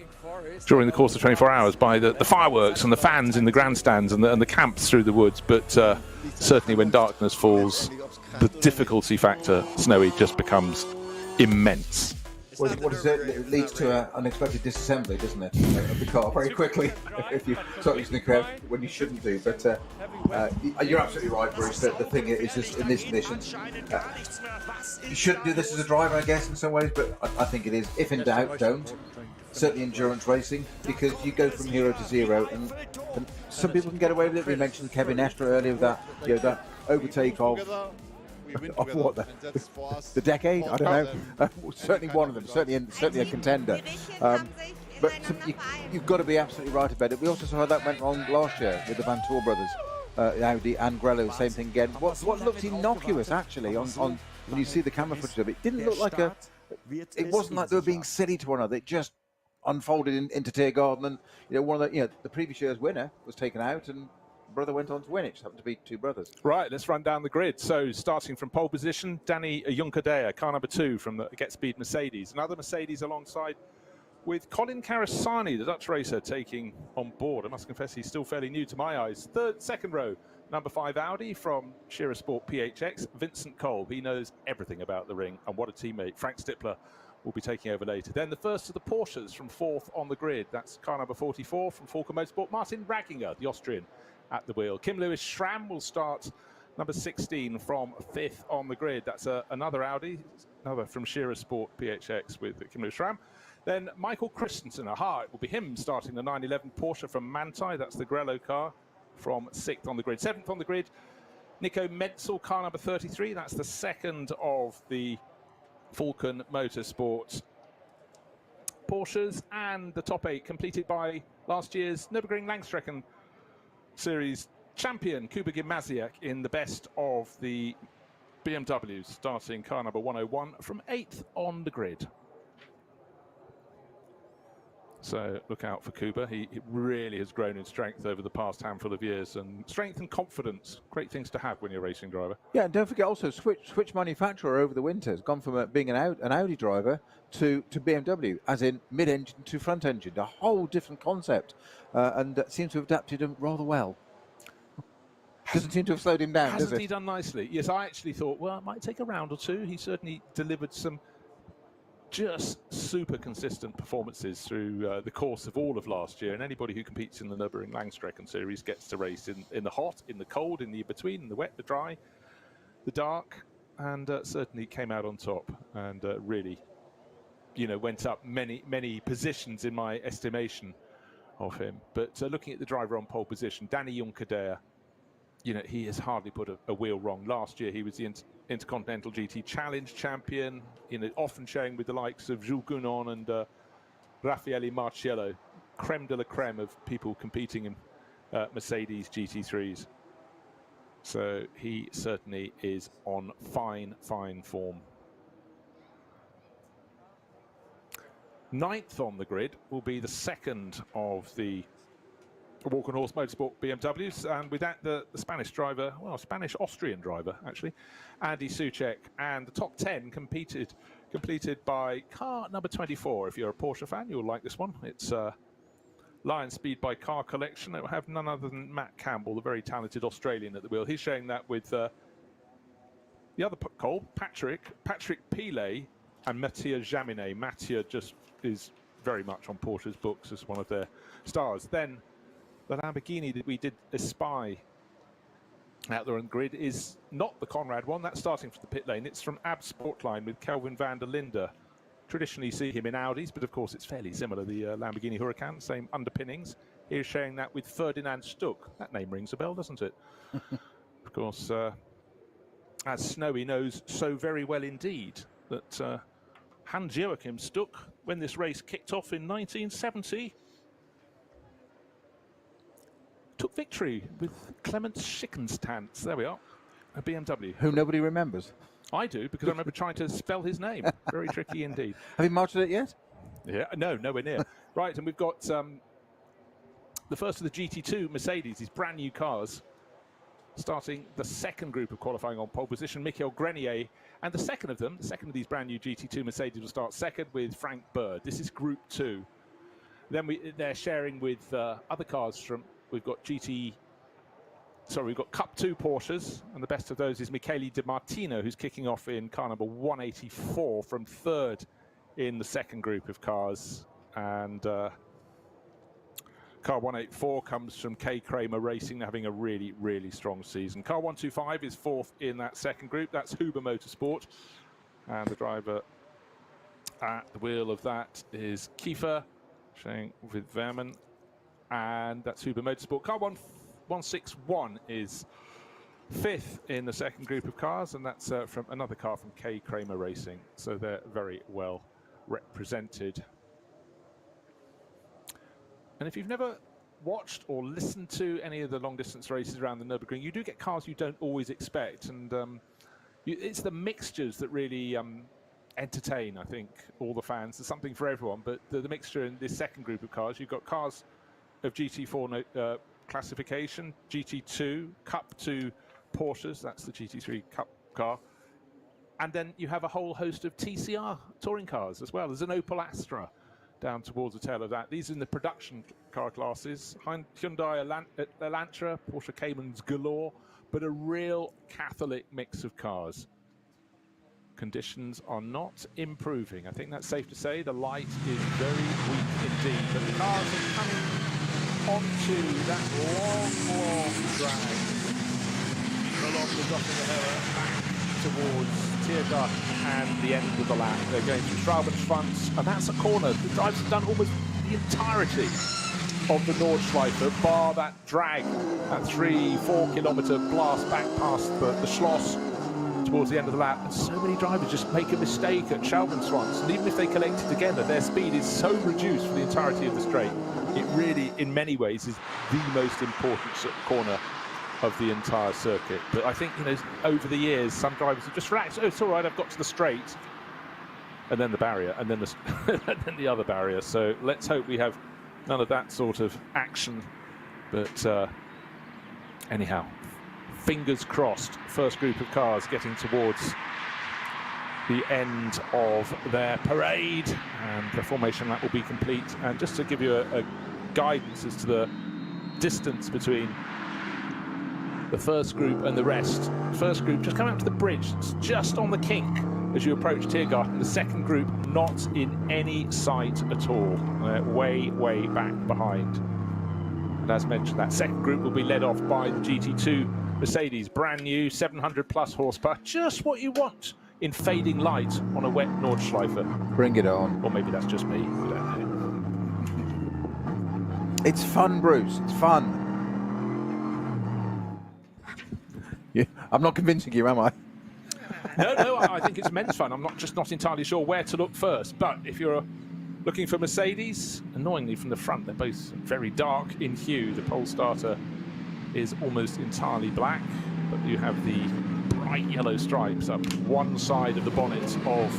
during the course of 24 hours by the fireworks and the fans in the grandstands and the camps through the woods, but certainly when darkness falls, the difficulty factor, Snowy, just becomes immense. What is it? It leads to an unexpected disassembly, doesn't it, of the car very quickly if you start using the curve when you shouldn't do. But you're absolutely right, Bruce. That the thing is, just in this condition, you shouldn't do this as a driver, I guess, in some ways. But I think it is. If in doubt, don't. Certainly endurance racing, because you go from 0 to 0, and some people can get away with it. We mentioned Kevin Estre earlier with that, that overtake of what, the decade? I don't know. Certainly one of them. Certainly a contender. But you've got to be absolutely right about it. We also saw how that went wrong last year with the Van Toor brothers, Audi and Grello. Same thing again. What looked innocuous actually on when you see the camera footage of it, didn't look like it wasn't like they were being silly to one another. It just unfolded into Tiergarten, and one of the previous year's winner was taken out, and brother went on to win. It just happened to be two brothers. Right, let's run down the grid. So starting from pole position, Danny Junkerdea, car number 2 from the Get Speed Mercedes. Another Mercedes alongside with Colin Carasani, the Dutch racer, taking on board. I must confess he's still fairly new to my eyes. Second row, number 5 Audi from Shearer Sport PHX, Vincent Kolb. He knows everything about the ring, and what a teammate. Frank Stippler will be taking over later. Then the first of the Porsches from 4th on the grid. That's car number 44 from Falken Motorsport, Martin Ragginger, the Austrian, at the wheel. Kim Lewis Schramm will start number 16 from 5th on the grid. That's another Audi, another from Shearer Sport PHX with Kim Lewis Schramm. Then Michael Christensen, it will be him starting the 911 Porsche from Manthey. That's the Grello car from 6th on the grid. 7th on the grid, Nico Menzel, car number 33. That's the second of the Falken Motorsport Porsches, and the top 8 completed by last year's Nürburgring Langstrecken Series champion Kuba Gimasiak in the best of the BMWs, starting car number 101 from 8th on the grid. So look out for Kuba. He really has grown in strength over the past handful of years, and strength and confidence, great things to have when you're a racing driver. Yeah, and don't forget also switch manufacturer over the winter. Has gone from being an Audi driver to BMW, as in mid-engine to front engine, a whole different concept, and seems to have adapted him rather well. Doesn't seem to have slowed him down, does it? Hasn't he done nicely? Yes, I actually thought, well, it might take a round or two. He certainly delivered some just super consistent performances through the course of all of last year, and anybody who competes in the Nürburgring Langstrecken Series gets to race in the hot, in the cold, in the in-between, in the wet, the dry, the dark, and certainly came out on top, and really, went up many positions in my estimation of him. But looking at the driver on pole position, Danny Junkerdea, he has hardly put a wheel wrong. Last year, he was the Intercontinental GT Challenge champion, often showing with the likes of Jules Gounon and Raffaele Marciello, creme de la creme of people competing in Mercedes GT3s. So he certainly is on fine form. 9th on the grid will be the second of the Walk on Horse Motorsport BMWs, and with that the Spanish driver, Spanish-Austrian driver actually, Andy Soucek, and the top 10 completed by car number 24. If you're a Porsche fan, you'll like this one. It's Lion Speed by Car Collection. It will have none other than Matt Campbell, the very talented Australian, at the wheel. He's showing that with the other Cole, Patrick Pile, and Mathieu Jaminet. Mathieu just is very much on Porsche's books as one of their stars. Then the Lamborghini that we did espy out there on grid is not the Conrad one. That's starting from the pit lane. It's from AB Sportline with Kelvin van der Linde. Traditionally see him in Audis, but of course it's fairly similar. The Lamborghini Huracan, same underpinnings. Here's sharing that with Ferdinand Stuck. That name rings a bell, doesn't it? Of course, as Snowy knows so very well indeed, that Hans-Joachim Stuck, when this race kicked off in 1970, took victory with Clemens Schickenstantz. There we are, a BMW. Who nobody remembers. I do, because I remember trying to spell his name. Very tricky indeed. Have you marked it yet? Yeah, no, nowhere near. Right, and we've got the first of the GT2 Mercedes, these brand new cars, starting the second group of qualifying on pole position, Michael Grenier. And the second of them, the second of these brand new GT2 Mercedes will start second with Frank Bird. This is Group 2. Then they're sharing with other cars from, we've got Cup 2 Porsches, and the best of those is Michele Di Martino, who's kicking off in car number 184 from third in the second group of cars. And car 184 comes from Kay Kramer Racing, having a really, really strong season. Car 125 is fourth in that second group. That's Huber Motorsport. And the driver at the wheel of that is Kiefer, showing with Verman. And that's Huber Motorsport. Car 161 is fifth in the second group of cars, and that's from another car from Kay Kramer Racing. So they're very well represented. And if you've never watched or listened to any of the long-distance races around the Nürburgring, you do get cars you don't always expect. And it's the mixtures that really entertain, I think, all the fans. There's something for everyone, but the mixture in this second group of cars, you've got cars of GT4 classification, GT2, Cup 2 Porsches, that's the GT3 Cup car. And then you have a whole host of TCR touring cars as well. There's an Opel Astra down towards the tail of that. These are in the production car classes. Hyundai Elantra, Porsche Caymans galore, but a real Catholic mix of cars. Conditions are not improving. I think that's safe to say. The light is very weak indeed, but the cars are coming onto that long drag along the Dotterhöhe back towards Tiergarten and the end of the lap. They're going through Schwalbenschwanz, and that's a corner. The drivers have done almost the entirety of the Nordschleife, bar that drag, that 3-4 kilometre blast back past the Schloss towards the end of the lap. And so many drivers just make a mistake at Schwalbenschwanz, and even if they collect it together, their speed is so reduced for the entirety of the straight. It really, in many ways, is the most important corner of the entire circuit. But I think, you know, over the years, some drivers have just relaxed. Oh, it's all right, I've got to the straight. And then the barrier, and then then the other barrier. So let's hope we have none of that sort of action. But anyhow, fingers crossed. First group of cars getting towards the end of their parade, and the formation lap will be complete. And just to give you a guidance as to the distance between the first group and the rest. First group just come out to the bridge. It's just on the kink as you approach Tiergarten. The second group not in any sight at all. Way, way back behind. And as mentioned, that second group will be led off by the GT2 Mercedes. Brand new, 700 plus horsepower. Just what you want in fading light on a wet Nordschleife. Bring it on. Or maybe that's just me. I don't know. It's fun, Bruce. It's fun. Yeah, I'm not convincing you, am I? No, I think it's immense fun. I'm not entirely sure where to look first. But if you're looking for Mercedes, annoyingly from the front, they're both very dark in hue. The pole starter is almost entirely black, but you have the bright yellow stripes up one side of the bonnet of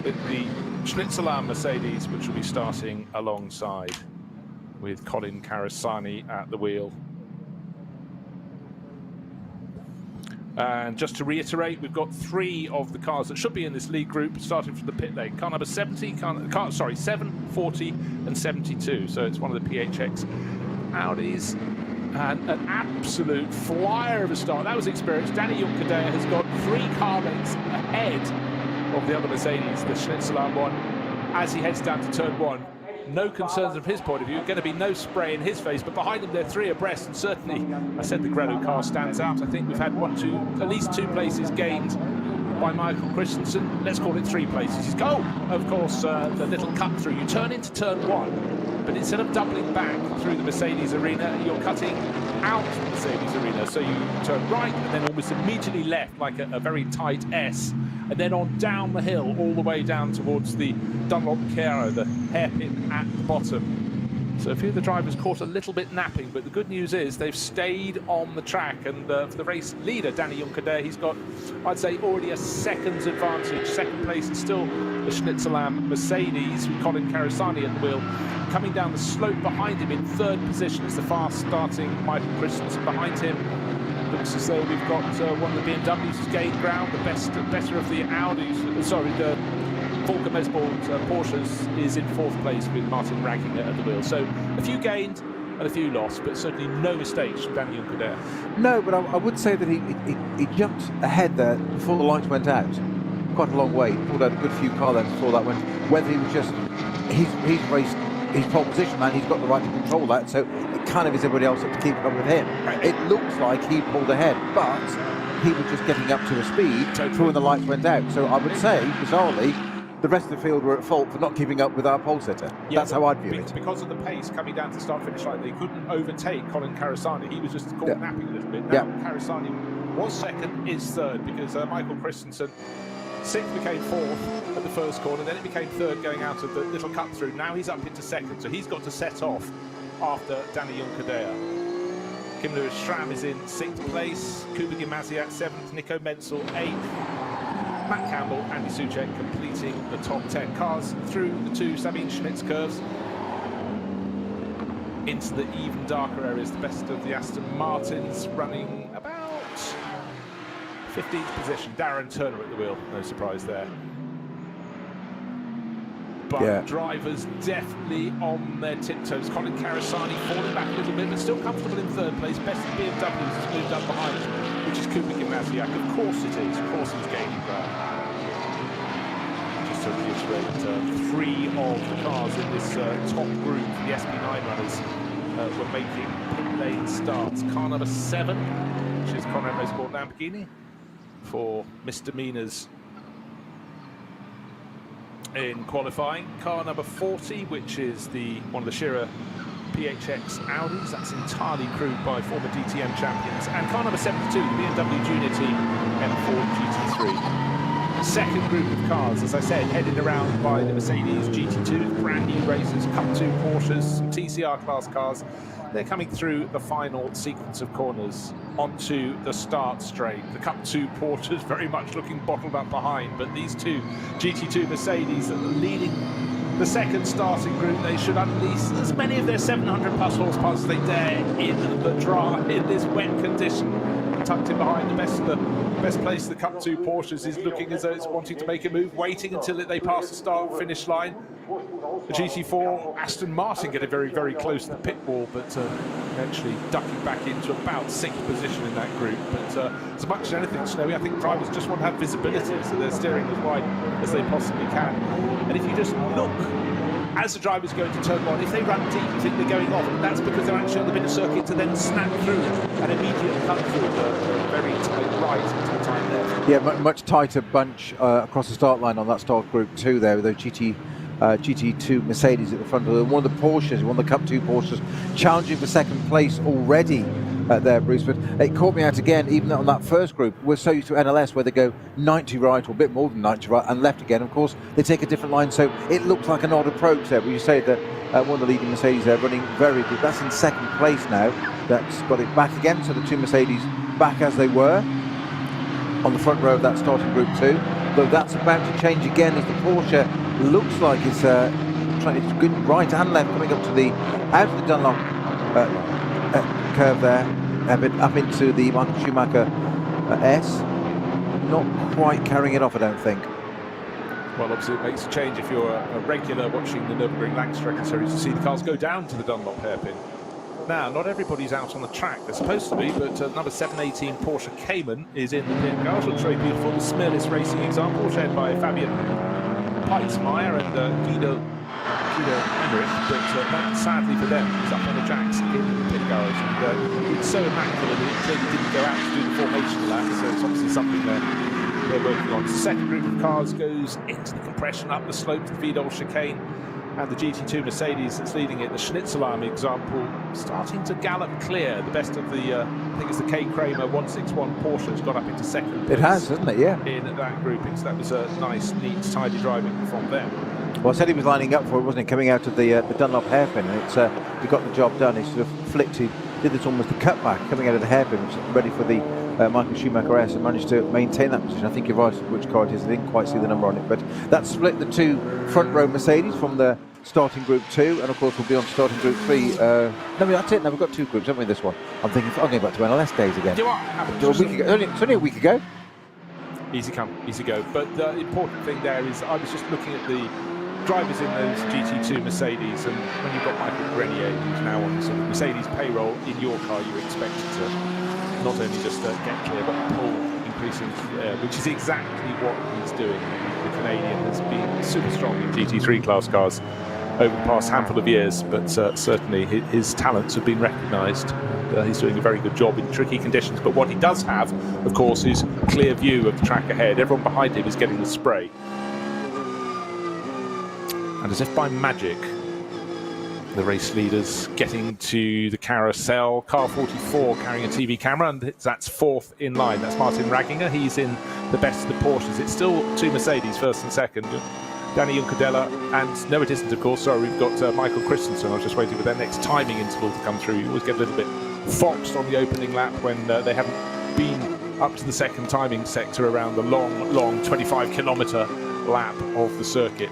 the Schnitzelar Mercedes, which will be starting alongside with Colin Carasani at the wheel. And just to reiterate, we've got three of the cars that should be in this lead group, starting from the pit lane. Car number 7, 40, and 72. So it's one of the PHX Audis. And an absolute flyer of a start. That was experienced. Danny Juncadea has got 3 car lengths ahead of the other Mercedes, the Schnitzelarm one, as he heads down to turn 1. No concerns from his point of view. Going to be no spray in his face, but behind him they're 3 abreast, and certainly, I said the Grello car stands out. I think we've had at least 2 places gained by Michael Christensen. Let's call it 3 places. He's got, of course, the little cut through. You turn into turn 1, but instead of doubling back through the Mercedes arena, you're cutting out of the Mercedes arena. So you turn right and then almost immediately left, like a very tight S, and then on down the hill, all the way down towards the Dunlop Chiaro, the hairpin at the bottom. So a few of the drivers caught a little bit napping, but the good news is they've stayed on the track. And for the race leader, Danny Juncker there, he's got, I'd say, already a second's advantage. Second place is still the Schnitzelarm Mercedes with Colin Carasani at the wheel. Coming down the slope behind him in 3rd position is the fast-starting Michael Christensen. Behind him, looks as though we've got one of the BMWs who's gained ground. The better of the Audis, sorry, the Volker Mesbold Porsches is in 4th place with Martin Ragginger at the wheel. So a few gained and a few lost, but certainly no mistakes from Danny Juncker there. No, but I would say that he jumped ahead there before the lights went out. Quite a long way. He pulled out a good few car lengths before that went. Whether he was just, he's raced his pole position, man, he's got the right to control that, so it kind of is everybody else up to keep up with him. Right. It looks like he pulled ahead, but he was just getting up to a speed when the lights went out. So I would say, bizarrely, the rest of the field were at fault for not keeping up with our pole sitter. Yeah, that's how I'd view it. Because of the pace coming down to start-finish line, they couldn't overtake Colin Carasani. He was just caught napping a little bit. Now Carasani was second, is third, because Michael Christensen, 6th, became 4th at the first corner, then it became 3rd going out of the little cut through. Now he's up into 2nd, so he's got to set off after Danny Juncker there. Kim Lewis Schramm is in 6th place, Kuba Gimasiak 7th, Nico Menzel 8th, Matt Campbell, Andy Suchek completing the top 10 cars through the 2 Sabine Schmitz curves into the even darker areas. The best of the Aston Martins running about 15th position. Darren Turner at the wheel, no surprise there. But drivers definitely on their tiptoes. Colin Carasani falling back a little bit, but still comfortable in 3rd place. Best of BMWs has moved up behind, which is Kuba Gimasiak. Of course it is. Of course he's gaining ground. Just to reiterate, 3 of the cars in this top group, the SP9 runners, were making pit lane starts. Car number 7, which is Conrad Motorsport Lamborghini, for misdemeanors in qualifying. Car number 40, which is one of the Scherer PHX Audis, that's entirely crewed by former DTM champions. And car number 72, the BMW Junior Team M4 GT3. Second group of cars, as I said, headed around by the Mercedes GT2, brand new racers, Cup 2 Porsches, some TCR class cars. They're coming through the final sequence of corners onto the start straight. The Cup 2 Porsches very much looking bottled up behind, but these 2 GT2 Mercedes are leading the second starting group. They should unleash as many of their 700 plus horsepower as they dare in the dry, in this wet condition. Tucked in behind the best place, the Cup 2 Porsches is looking as though it's wanting to make a move, waiting until they pass the start finish line. The GT4 Aston Martin getting very, very close to the pit wall, but actually ducking back into about 6th position in that group. But as much as anything, Snowy, I think drivers just want to have visibility, so they're steering as wide as they possibly can. And if you just look as the drivers go into turn 1, if they run deep, you think they're going off, and that's because they're actually on the bit of circuit to then snap through an immediate cut through the very tight right into the time there. Yeah, much tighter bunch across the start line on that start group 2 there, with those GT2 Mercedes at the front of them. One of the Porsches, one of the Cup 2 Porsches, challenging for 2nd place already there, Bruce. But it caught me out again, even on that first group. We're so used to NLS where they go 90 right, or a bit more than 90 right, and left again. Of course, they take a different line, so it looks like an odd approach there. But you say that one of the leading Mercedes there running very good. That's in 2nd place now. That's got it back again, so the 2 Mercedes back as they were on the front row of that starting group 2. Though that's about to change again as the Porsche looks like it's trying to good right and left, coming up to the out of the Dunlop curve there, up into the Michael Schumacher S. Not quite carrying it off, I don't think. Well, obviously it makes a change if you're a regular watching the Nürburgring Langstrecke series to see the cars go down to the Dunlop hairpin. Now, not everybody's out on the track. They're supposed to be, but number 718 Porsche Cayman is in the pit garage. Looks very beautiful. The Smirlis Racing example, shared by Fabian Peitzmeier and Guido Emmerich, but that, sadly for them, is up on the tracks in the pit garage. And it's so immaculate that it clearly didn't go out to do the formation lap, so it's obviously something they're working on. The second group of cars goes into the compression up the slope to the Vidal chicane, and the GT2 Mercedes that's leading it, the Schnitzelarm example, starting to gallop clear. The best of the, I think it's the K. Kramer 161 Porsche has got up into second. It has, hasn't it? Yeah. In that grouping, so that was a nice, neat, tidy driving from them. Well, I said he was lining up for it, wasn't he? Coming out of the Dunlop hairpin, and it's he got the job done. He sort of flicked, he did this almost a cutback coming out of the hairpin, which is ready for the Michael Schumacher S, and managed to maintain that position. I think you're right which car it is. I didn't quite see the number on it, but that split the two front row Mercedes from the starting group 2, and of course we'll be on starting group 3. No, that's it. No, we've got 2 groups, haven't we? This one. I'm thinking, I'm going back to NLS days again. Do It's only a week ago. Easy come, easy go. But the important thing there is, I was just looking at the drivers in those GT2 Mercedes, and when you've got Michael Grenier, who's now on sort of Mercedes payroll, in your car, you're expected to not only just get clear, but pull increasing, which is exactly what he's doing. The Canadian has been super strong in GT3 class cars over the past handful of years, but certainly his talents have been recognised. He's doing a very good job in tricky conditions, but what he does have, of course, is a clear view of the track ahead. Everyone behind him is getting the spray. And as if by magic, the race leaders getting to the carousel. Car 44 carrying a TV camera, and that's 4th in line. That's Martin Ragginger. He's in the best of the Porsches. It's still 2 Mercedes, 1st and 2nd. Danny Juncadella, and no, it isn't, of course. Sorry, we've got Michael Christensen. I was just waiting for their next timing interval to come through. You always get a little bit foxed on the opening lap when they haven't been up to the second timing sector around the long 25-kilometre lap of the circuit.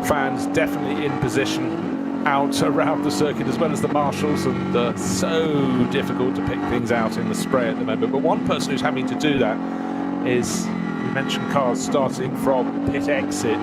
Fans definitely in position out around the circuit, as well as the marshals, and so difficult to pick things out in the spray at the moment. But one person who's having to do that is, we mentioned cars starting from pit exit,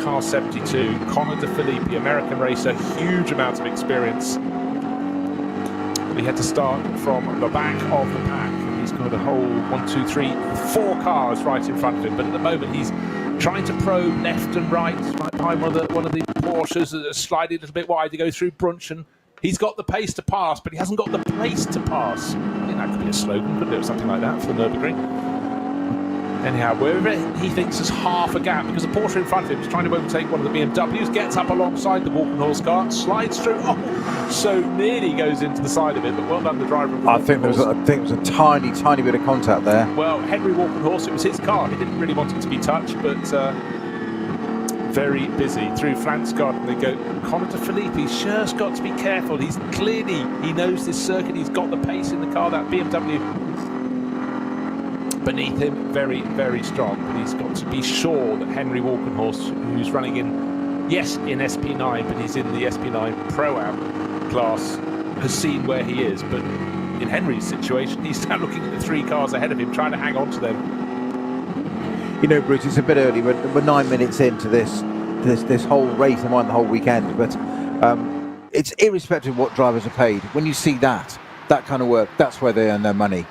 car 72, Connor De Filippi, American racer, huge amount of experience. But he had to start from the back of the pack, and he's got a whole 1, 2, 3, 4 cars right in front of him. But at the moment he's trying to probe left and right behind one of the Porsches, sliding a little bit wide to go through Brunchen. He's got the pace to pass, but he hasn't got the place to pass. I think that could be a slogan, couldn't it, or something like that for the Nürburgring. Anyhow, wherever he thinks there's half a gap, because the Porsche in front of him is trying to overtake one of the BMWs, gets up alongside the Walkenhorst car, slides through, so nearly goes into the side of it, but well done the driver. I think there was a tiny bit of contact there. Well, Henry Walkenhorst, it was his car. He didn't really want it to be touched, but very busy through Flansgard, and they go. Connor De Filippi's just got to be careful. He knows this circuit. He's got the pace in the car. That BMW beneath him, very, very strong. But he's got to be sure that Henry Walkenhorst, who's running in SP9, but he's in the SP9 Pro-Am class, has seen where he is. But in Henry's situation, he's now looking at the 3 cars ahead of him, trying to hang on to them. You know, Bruce, it's a bit early. We're 9 minutes into this whole race and the whole weekend. But it's irrespective of what drivers are paid. When you see that kind of work, that's where they earn their money.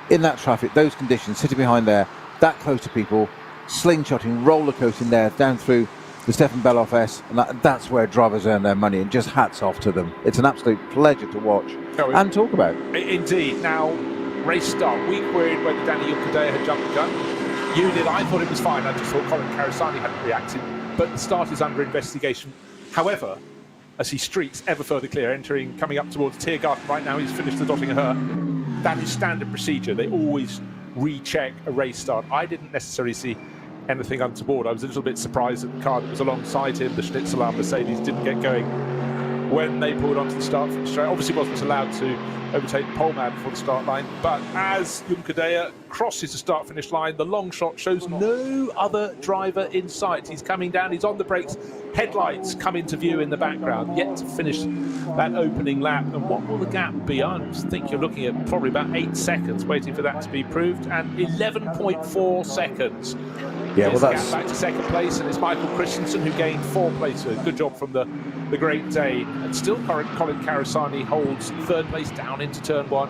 In that traffic, those conditions, sitting behind there, that close to people, slingshotting, roller coasting there, down through the Stefan Beloff S, and that's where drivers earn their money, and just hats off to them. It's an absolute pleasure to watch and talk about. Indeed. Now, race start. We queried whether Danny Juncadella had jumped the gun. You did. I thought it was fine. I just thought Colin Carasani hadn't reacted, but the start is under investigation. However, as he streaks ever further clear, coming up towards Tiergarten right now, he's finished the Dottinger. That is standard procedure. They always recheck a race start. I didn't necessarily see anything untoward. I was a little bit surprised that the car that was alongside him, the Schnitzelarm Mercedes, didn't get going when they pulled onto the start from the straight. Obviously wasn't allowed to overtake the pole man before the start line, but as Juncadella crosses the start-finish line. The long shot shows no other driver in sight. He's coming down, he's on the brakes. Headlights come into view in the background, yet to finish that opening lap. And what will the gap be? I think you're looking at probably about 8 seconds, waiting for that to be proved, and 11.4 seconds. Yeah, well, that's back to second place, and it's Michael Christensen who gained 4 places. Good job from the Great Dane. And still Colin Carasani holds 3rd place down into turn 1.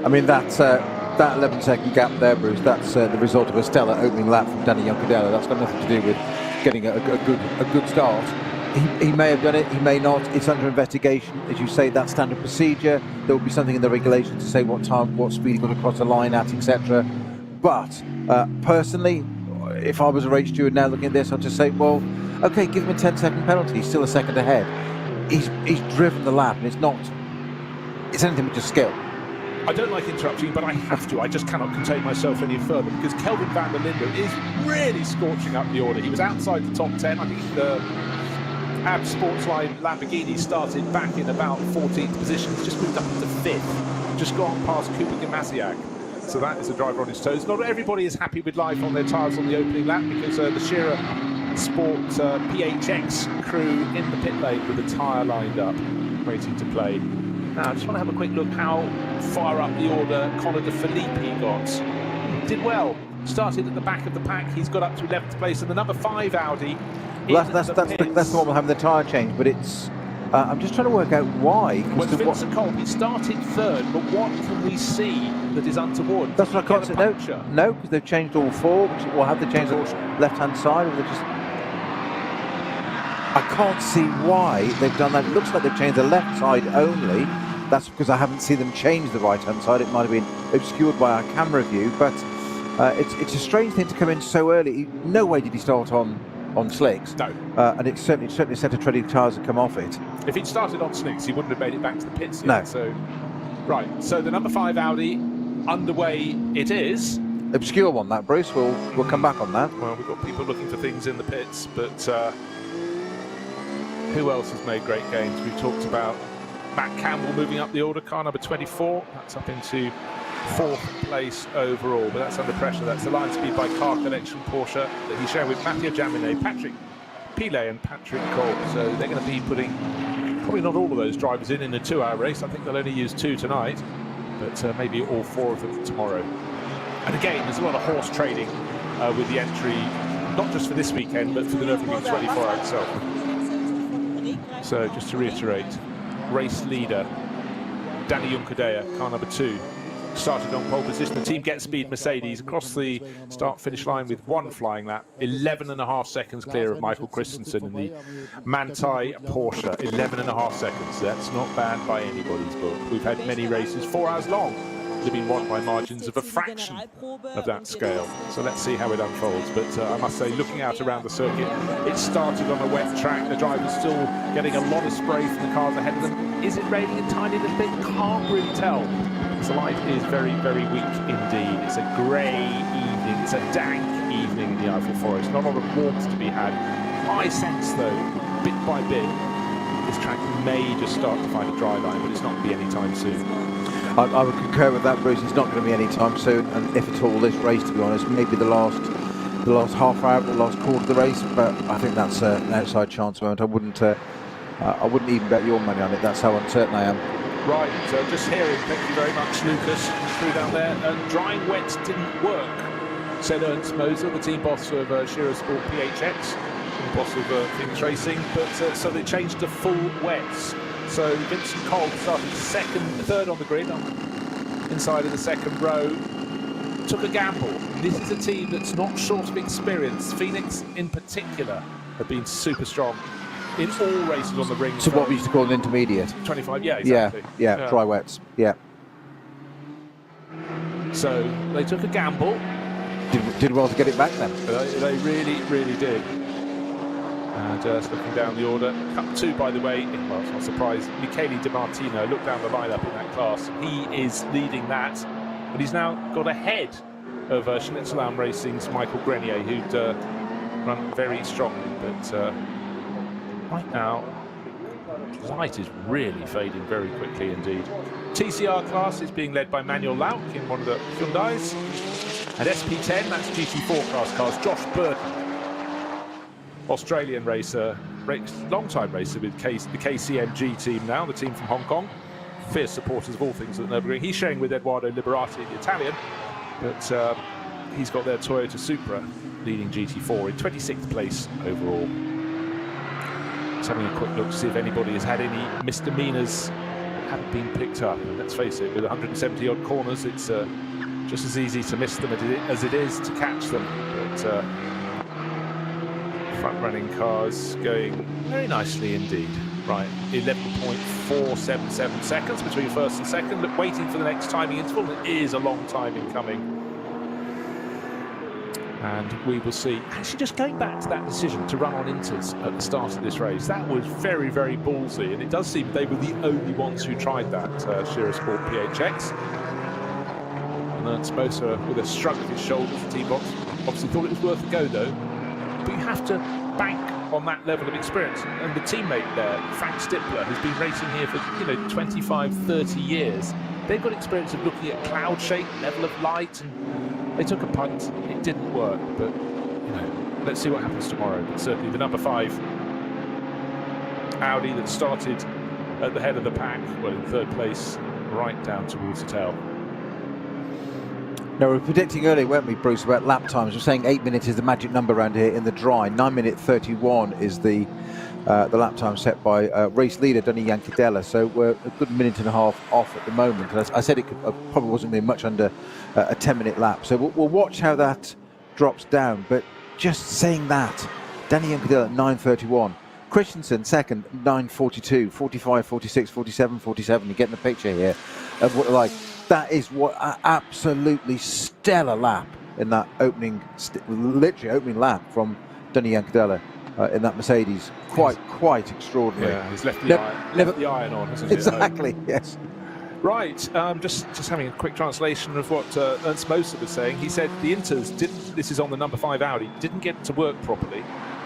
I mean, that 11-second gap there, Bruce, that's the result of a stellar opening lap from Danny Juncadella. That's got nothing to do with getting a good start. He may have done it, he may not. It's under investigation. As you say, that's standard procedure. There will be something in the regulations to say what time, what speed he got across the line at, etc. But personally, if I was a race steward now looking at this, I'd just say, well, okay, give him a 10-second penalty. He's still a second ahead. He's driven the lap, and it's anything but just skill. I don't like interrupting, but I have to. I just cannot contain myself any further because Kelvin van der Linde is really scorching up the order. He was outside the top 10. I think the AB Sportsline Lamborghini started back in about 14th position. He's just moved up into 5th. Just gone past Cooper Gamasiak. So that is a driver on his toes. Not everybody is happy with life on their tyres on the opening lap because the Shearer Sport PHX crew in the pit lane with the tyre lined up, waiting to play. Now, I just want to have a quick look how far up the order Conor de Filippi got. Did well. Started at the back of the pack. He's got up to 11th place, and the number 5 Audi. Well, that's the one having the tyre change, but it's. I'm just trying to work out why. Well, Vincent Kolb, he started 3rd, but what can we see that is untoward? That's what I can't say. No, because they've changed all 4. Or have they changed the left-hand side, or they just? I can't see why they've done that. It looks like they've changed the left side only. That's because I haven't seen them change the right-hand side. It might have been obscured by our camera view, but it's a strange thing to come in so early. No way did he start on slicks. No. And it certainly set of treading tyres had come off it. If he'd started on slicks, he wouldn't have made it back to the pits yet. No. So, right. So the number 5 Audi underway it is. Obscure one, that, Bruce. We'll come back on that. Well, we've got people looking for things in the pits, but who else has made great gains? We've talked about Matt Campbell moving up the order, car number 24. That's up into 4th place overall, but that's under pressure. That's the line speed by Car Collection Porsche that he's sharing with Mathieu Jaminet, Patrick Pilet and Patrick Kolb. So they're going to be putting probably not all of those drivers in a 2-hour race. I think they'll only use 2 tonight, but maybe all 4 of them tomorrow. And again, there's a lot of horse trading with the entry, not just for this weekend, but for the Nürburgring 24h itself. So just to reiterate, race leader Danny Juncadella, car number 2, started on pole position. The team Get Speed Mercedes across the start-finish line with 1 flying lap, 11.5 seconds clear of Michael Christensen in the Manthey Porsche. 11.5 seconds. That's not bad by anybody's book. We've had many races 4 hours long that have been won by margins of a fraction of that scale. So let's see how it unfolds. But I must say, looking out around the circuit, it started on a wet track. The drivers still getting a lot of spray from the cars ahead of them. Is it raining a tiny little bit? Can't really tell. The light is very, very weak indeed. It's a grey evening. It's a dank evening in the Eiffel Forest. Not a lot of warmth to be had. I sense, though, bit by bit, this track may just start to find a dry line, but it's not going to be any time soon. I would concur with that, Bruce. It's not going to be any time soon, and if at all, this race, to be honest, maybe the last half hour, the last quarter of the race. But I think that's an outside chance moment. I wouldn't even bet your money on it. That's how uncertain I am. Right, so just hearing, thank you very much, Lucas, through down there. Drying wets didn't work, said Ernst Moser, the team boss of Shearer Sport PHX, and boss of Phoenix Racing, but so they changed to full wets. So Vincent Kolb started 3rd on the grid, inside of the 2nd row, took a gamble. This is a team that's not short of experience. Phoenix, in particular, have been super strong in all races on the ring. So what we used to call an intermediate. 25, yeah, exactly. Yeah, dry wets, yeah. So they took a gamble. Did well to get it back then. They really, really did. And just looking down the order, Cup 2, by the way, well, it's not a surprise, Michele Di Martino, look down the lineup in that class. He is leading that, but he's now got ahead of Schnitzelam Racing's Michael Grenier, who'd run very strongly, but right now, light is really fading very quickly indeed. TCR class is being led by Manuel Lauk in one of the Hyundais. And SP10, that's GT4 class cars, Josh Burton, Australian racer, long-time racer with the KCMG team now, the team from Hong Kong. Fierce supporters of all things at the Nürburgring. He's sharing with Edoardo Liberati, the Italian, but he's got their Toyota Supra leading GT4 in 26th place overall. Just having a quick look to see if anybody has had any misdemeanors that haven't been picked up. And let's face it, with 170 odd corners, it's just as easy to miss them as it is to catch them. But front-running cars going very nicely indeed. Right, 11.477 seconds between first and second. Look, waiting for the next timing interval. It is a long time in coming. And we will see. Actually, just going back to that decision to run on inters at the start of this race, that was very, very ballsy. And it does seem they were the only ones who tried that, Shearer Sport PHX. And Ernst Moser, with a shrug of his shoulders, the T-box, obviously thought it was worth a go, though. But you have to bank on that level of experience. And the teammate there, Frank Stippler, who's been racing here for 25, 30 years, they've got experience of looking at cloud shape, level of light, and they took a punt. It didn't work, but let's see what happens tomorrow. But certainly the number 5 Audi that started at the head of the pack, well, in 3rd place, right down towards the tail. Now, we were predicting earlier, weren't we, Bruce, about lap times? We're saying 8 minutes is the magic number around here in the dry. 9:31 is the lap time set by race leader Danny Yankadella. So we're a good minute and a half off at the moment. And I said it probably wasn't going to be much under a 10-minute lap. So we'll watch how that drops down. But just saying that, Danny Yankadella at 9:31. Christensen second, 9:42, 45, 46, 47, 47. You're getting the picture here of what like. That is what an absolutely stellar lap in that literally opening lap from Danny Yankadella in that Mercedes. Quite extraordinary. Yeah, he's left the iron on, hasn't he? Exactly, yes. Right, just having a quick translation of what Ernst Moser was saying. He said the inters this is on the number 5 Audi, didn't get to work properly.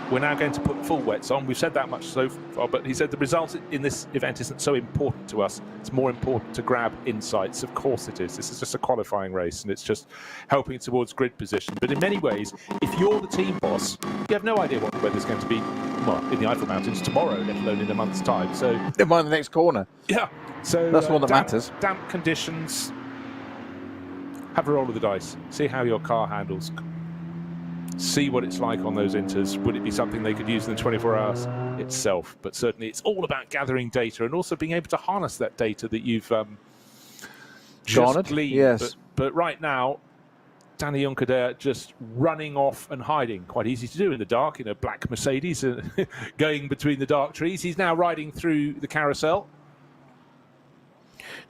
We're now going to put full wets on. We've said that much so far, but he said the result in this event isn't so important to us. It's more important to grab insights. Of course it is. This is just a qualifying race, and it's just helping towards grid position. But in many ways, if you're the team boss, you have no idea what the weather's going to be, well, in the Eifel Mountains tomorrow, let alone in a month's time. So never mind the next corner. Yeah. So that's the one that matters. Damp conditions. Have a roll of the dice. See how your car handles. See what it's like on those inters. Would it be something they could use in the 24 hours itself? But certainly it's all about gathering data and also being able to harness that data that you've just gleaned. Yes. But right now, Danny Yankadella just running off and hiding. Quite easy to do in the dark in a black Mercedes, going between the dark trees. He's now riding through the carousel.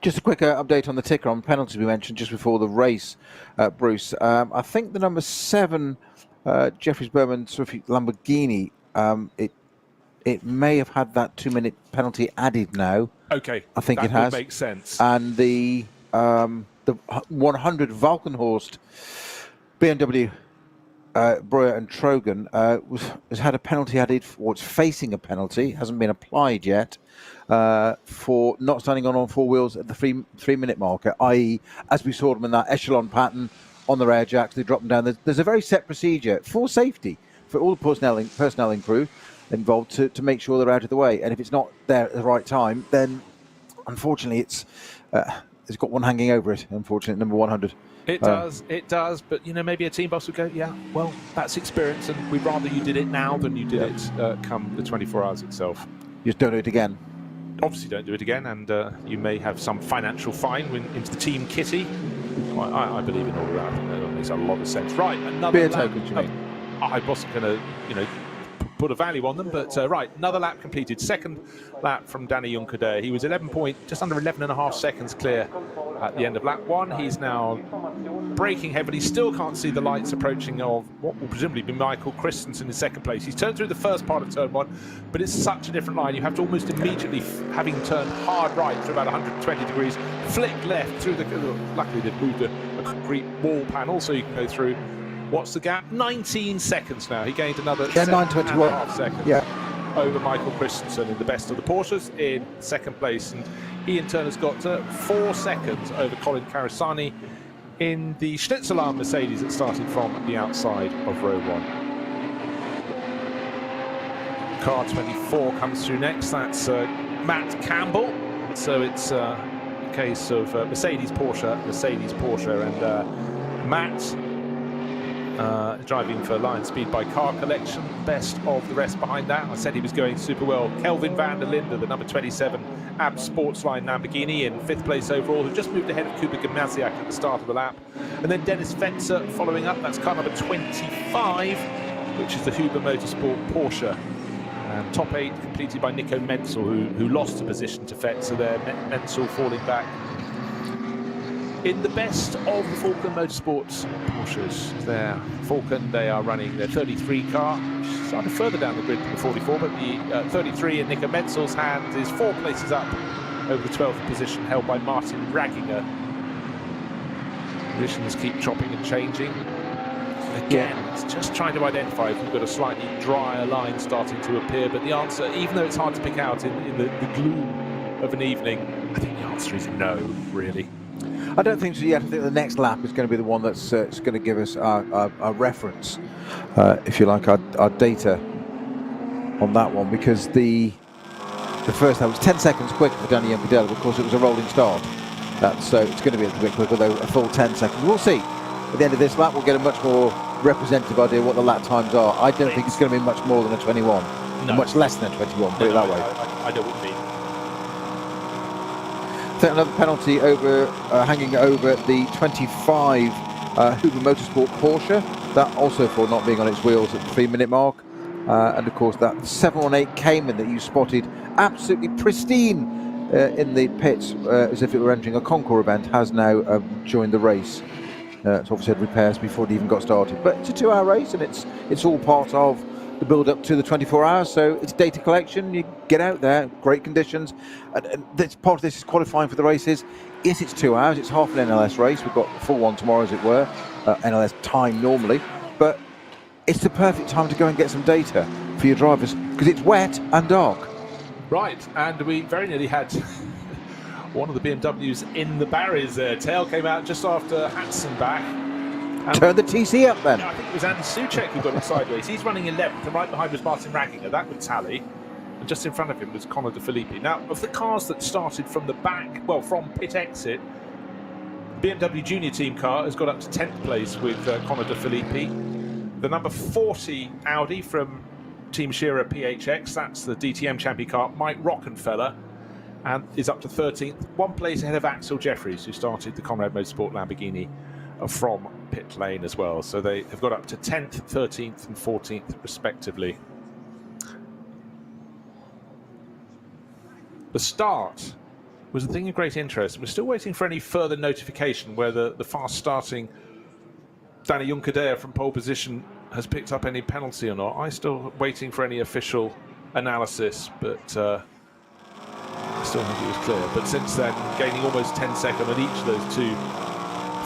Just a quick update on the ticker on penalties we mentioned just before the race, Bruce. I think the number 7... Jeffries Berman Swift Lamborghini, it may have had that 2-minute penalty added now. Okay, I think it has. That makes sense. And the 100 Valkenhorst BMW Breuer and Trogan has had a penalty added, or it's facing a penalty, hasn't been applied yet, for not standing on all 4 wheels at the 3-minute marker, i.e., as we saw them in that echelon pattern, on the rear jacks, they drop them down. There's a very set procedure for safety for all the personnel and crew involved to make sure they're out of the way. And if it's not there at the right time, then unfortunately it's got one hanging over it. Unfortunately, number 100. It does. But maybe a team boss would go, yeah, well, that's experience, and we'd rather you did it now than you did it come the 24 hours itself. You just don't do it again. Obviously, don't do it again, and you may have some financial fine into the team kitty. I believe in all of that. I think that makes a lot of sense. Right, another beer lap. tokens, you mean? I wasn't going to, put a value on them, but right, another lap completed. Second lap from Danny Yankadella. He was just under 11.5 seconds clear at the end of lap 1. He's now braking heavily. Still can't see the lights approaching of what will presumably be Michael Christensen in second place. He's turned through the first part of turn 1, but it's such a different line. You have to almost immediately, having turned hard right through about 120 degrees, flick left through the... Luckily, they've moved a concrete wall panel so you can go through. What's the gap? 19 seconds now. He gained another 9:21 seconds. Yeah. over Michael Christensen in the best of the Porsches in second place. And he in turn has got 4 seconds over Colin Carasani in the Schnitzelarm Mercedes that started from the outside of row 1. Car 24 comes through next. That's Matt Campbell. So it's a case of Mercedes, Porsche, and Matt driving for Lion Speed by Car Collection. Best of the rest behind that. I said he was going super well. Kelvin van der Linde, the number 27 AB Sportsline Lamborghini, in 5th place overall, who just moved ahead of Kuba Gimnaziak at the start of the lap. And then Dennis Fetzer following up. That's car number 25, which is the Huber Motorsport Porsche. And top 8 completed by Nico Menzel, who lost a position to Fetzer there. Menzel falling back. In the best of the Falcon Motorsports Porsches, there, Falcon, they are running their 33 car, which started further down the grid than the 44, but the 33 in Nico Menzel's hands is 4 places up over the 12th position, held by Martin Ragginger. Positions keep chopping and changing. Again, it's just trying to identify if we've got a slightly drier line starting to appear, but the answer, even though it's hard to pick out in the gloom of an evening, I think the answer is no, really. I don't think so yet. I think the next lap is going to be the one that's going to give us our reference, if you like, our data on that one, because the first lap was 10 seconds quicker for Danny Young-Cadell. Of course, it was a rolling start. So it's going to be a little bit quicker, though a full 10 seconds. We'll see. At the end of this lap, we'll get a much more representative idea of what the lap times are. I don't think it's going to be much more than a 21. No. Much less than a 21, put it that way. I know what you mean. Another penalty over hanging over the 25 Huber Motorsport Porsche. That also for not being on its wheels at the 3-minute mark. And of course that 718 Cayman that you spotted absolutely pristine in the pits as if it were entering a Concours event has now joined the race. It's obviously had repairs before it even got started. But it's a 2-hour race, and it's all part of the build up to the 24 hours. So it's data collection. You get out there, great conditions. And this, part of this is qualifying for the races. Yes, it's 2 hours. It's half an NLS race. We've got the full one tomorrow, as it were. NLS time normally. But it's the perfect time to go and get some data for your drivers because it's wet and dark. Right, and we very nearly had one of the BMWs in the barriers there. Tail came out just after Hatzenbach. Turn the TC up then. I think it was Andy Soucek who got it sideways. He's running 11th, and right behind was Martin Ragginger. That would tally. And just in front of him was Conor De Filippi. Now, of the cars that started from the back, well, from pit exit, the BMW Junior Team car has got up to 10th place with Conor De Filippi. The number 40 Audi from Team Shearer PHX, that's the DTM champion car, Mike Rockenfeller, and is up to 13th, 1 place ahead of Axel Jeffries, who started the Conrad Motorsport Lamborghini from pit lane as well. So they have got up to 10th, 13th and 14th respectively. The start was a thing of great interest. We're still waiting for any further notification whether the fast starting Danny Juncadea from pole position has picked up any penalty or not. I'm still waiting for any official analysis, but I still think it was clear. But since then, gaining almost 10 seconds on each of those 2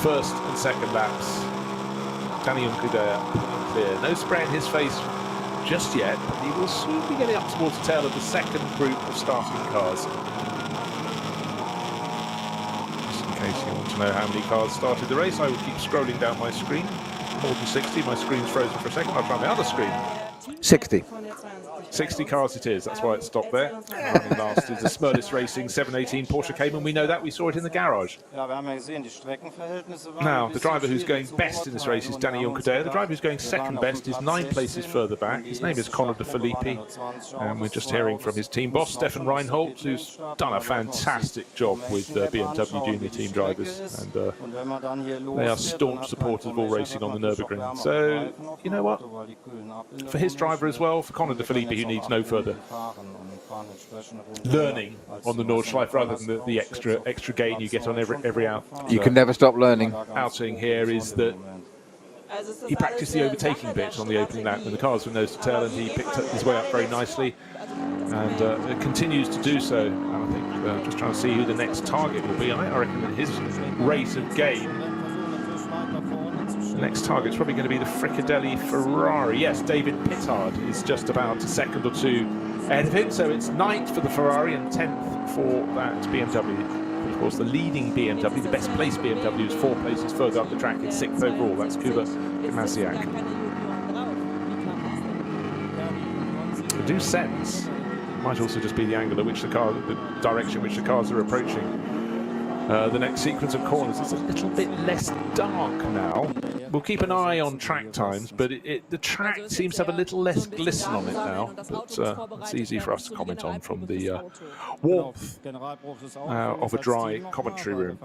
first and second laps, Danny Juncadea clear. No spray in his face just yet, but he will soon be getting up towards the tail of the second group of starting cars. Just in case you want to know how many cars started the race, I will keep scrolling down my screen. More than 60, my screen's frozen for a second. I'll try my other screen. 60. 60 cars it is, that's why it stopped there. Running last is the Smurlis Racing 718 Porsche Cayman. We know that, we saw it in the garage. Now, the driver who's going best in this race is Danny Juncadea. The driver who's going second best is 9 places further back. His name is Conor De Filippi, and we're just hearing from his team boss, Stefan Reinholdt, who's done a fantastic job with BMW Junior Team drivers, and they are staunch supporters of all racing on the Nürburgring. So, you know what? For his driver as well, for Conor De Filippi, who needs no further learning on the Nordschleife rather than the extra gain you get on every out. You can never stop learning. Outing here is that he practiced the overtaking bit on the opening lap when the cars were nose to tail, and he picked his way up very nicely, and continues to do so. And I think just trying to see who the next target will be. I reckon that his rate of gain, the next target's probably going to be the Fricadelli Ferrari. Yes, David Pittard is just about a second or 2 ahead of him. So it's 9th for the Ferrari and 10th for that BMW. Of course, the leading BMW, the best placed BMW, is 4 places further up the track. It's 6th overall. That's Kuba Gimasiak. I do sense, might also just be the angle at which the direction which the cars are approaching. The next sequence of corners is a little bit less dark now. We'll keep an eye on track times, but the track seems to have a little less glisten on it now. But it's easy for us to comment on from the warmth of a dry commentary room.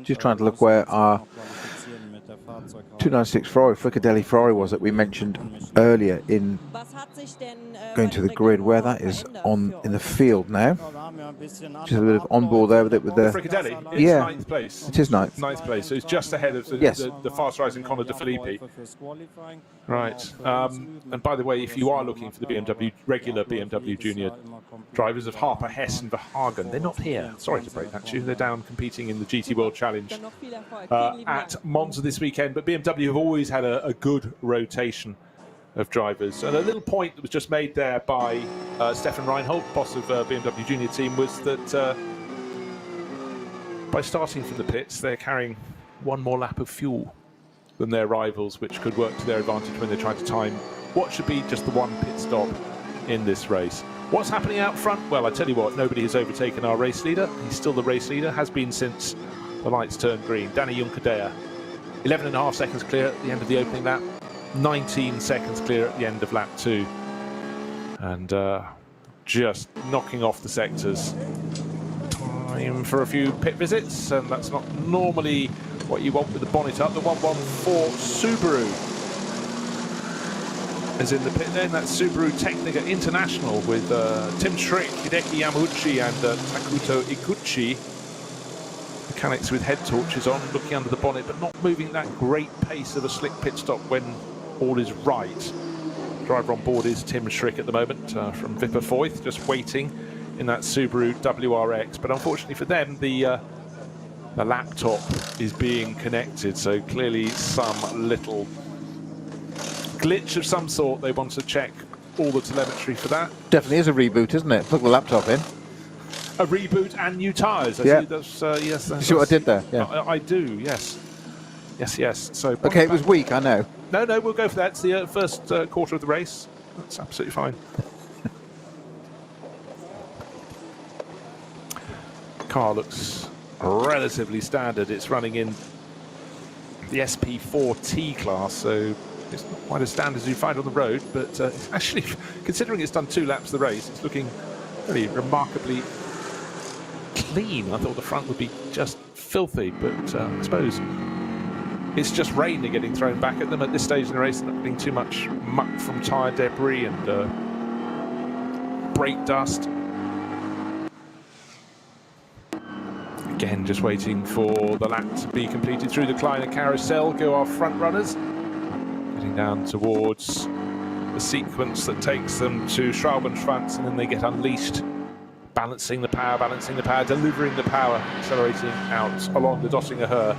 Just trying to look where our 296 Ferrari, Fricadelli Ferrari was that we mentioned earlier in going to the grid, where that is in the field now. Just a bit of onboard there with the Fricadelli, it's yeah, 9th place. It is 9th. 9th place, so it's just ahead of the fast rising Conor De Filippi. Right, and by the way, if you are looking for the regular BMW Junior drivers of Harper, Hess and Verhagen, they're not here. Sorry to break that to you. They're down competing in the GT World Challenge at Monza this weekend, but BMW have always had a good rotation of drivers. And a little point that was just made there by Stefan Reinhold, boss of BMW Junior team, was that by starting from the pits, they're carrying 1 more lap of fuel than their rivals, which could work to their advantage when they try to time what should be just the 1 pit stop in this race. What's happening out front? Well, I tell you what, nobody has overtaken our race leader. He's still the race leader, has been since the lights turned green. Danny Juncadea, 11.5 seconds clear at the end of the opening lap, 19 seconds clear at the end of lap 2. And just knocking off the sectors. Time for a few pit visits, and that's not normally what you want with the bonnet up. The 114 Subaru is in the pit then. That's Subaru Technica International with Tim Schrick, Hideki Yamauchi and Takuto Iguchi. Mechanics with head torches on, looking under the bonnet, but not moving at that great pace of a slick pit stop when all is right. Driver on board is Tim Schrick at the moment from Vipper Foyth, just waiting in that Subaru WRX. But unfortunately for them, the laptop is being connected, so clearly some little glitch of some sort. They want to check all the telemetry for that. Definitely is a reboot, isn't it? Plug the laptop in. A reboot and new tyres. Yeah. Yes. You see what I did there? Yeah. I do. Yes. Yes. So. Okay, it was weak. I know. No, we'll go for that. It's the first quarter of the race. That's absolutely fine. Car looks relatively standard. It's running in the SP4T class, so it's not quite as standard as you find on the road, but it's actually, considering it's done 2 laps of the race, it's looking really remarkably clean. I thought the front would be just filthy, but I suppose it's just rain they're getting thrown back at them at this stage in the race. They're not getting too much muck from tyre debris and brake dust. Again, just waiting for the lap to be completed through the Kleiner Carousel. Go our front runners, getting down towards the sequence that takes them to Schraubenschwanz, and then they get unleashed, balancing the power, delivering the power, accelerating out along the Dottinger Höhe.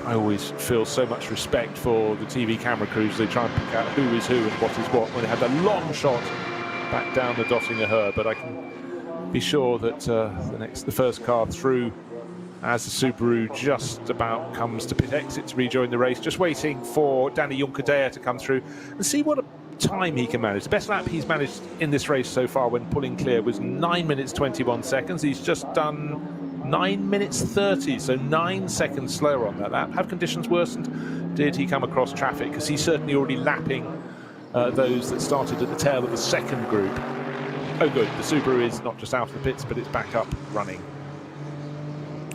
I always feel so much respect for the TV camera crews. They try and pick out who is who and what is what when they had a long shot back down the Dottinger Höhe, but I can be sure that the first car through, as the Subaru just about comes to pit exit to rejoin the race, just waiting for Danny Juncadea to come through and see what time he can manage. The best lap he's managed in this race so far when pulling clear was 9 minutes 21 seconds. He's just done 9 minutes 30, so 9 seconds slower on that lap. Have conditions worsened? Did he come across traffic? Because he's certainly already lapping those that started at the tail of the second group. Oh good, the Subaru is not just out of the pits, but it's back up running.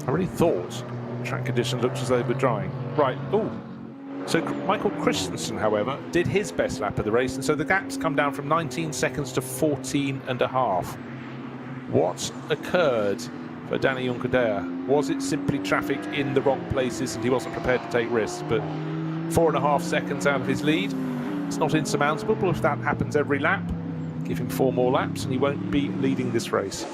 I really thought track conditions looked as though they were drying. Right, so Michael Christensen, however, did his best lap of the race, and so the gap's come down from 19 seconds to 14.5. What occurred for Danny Juncadea? Was it simply traffic in the wrong places and he wasn't prepared to take risks? But 4.5 seconds out of his lead, it's not insurmountable, but if that happens every lap, give him 4 more laps and he won't be leading this race.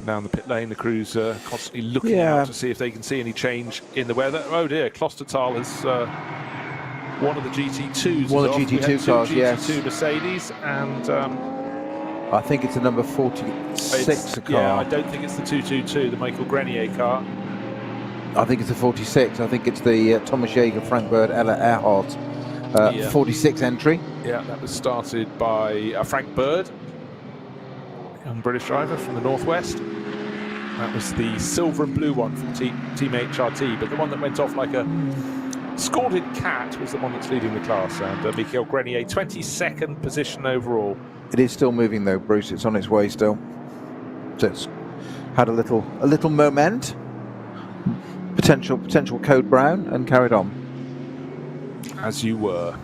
and down the pit lane, the crew's constantly looking out to see if they can see any change in the weather. Oh dear, Klostertal has one of the GT2s. One of the GT2 cars, GT2 Mercedes, and I think it's the number 46 car. Yeah, I don't think it's the 222, the Michael Grenier car. I think it's the 46. I think it's the Thomas Jaeger, Frank Bird, Ella Earhart 46 entry. Yeah, that was started by Frank Bird, young British driver from the Northwest. That was the silver and blue one from Team HRT, but the one that went off like a scalded cat was the one that's leading the class. And Michael Grenier, 22nd position overall. It is still moving though, Bruce. It's on its way still. So it's had a little moment, potential code brown, and carried on. As you were.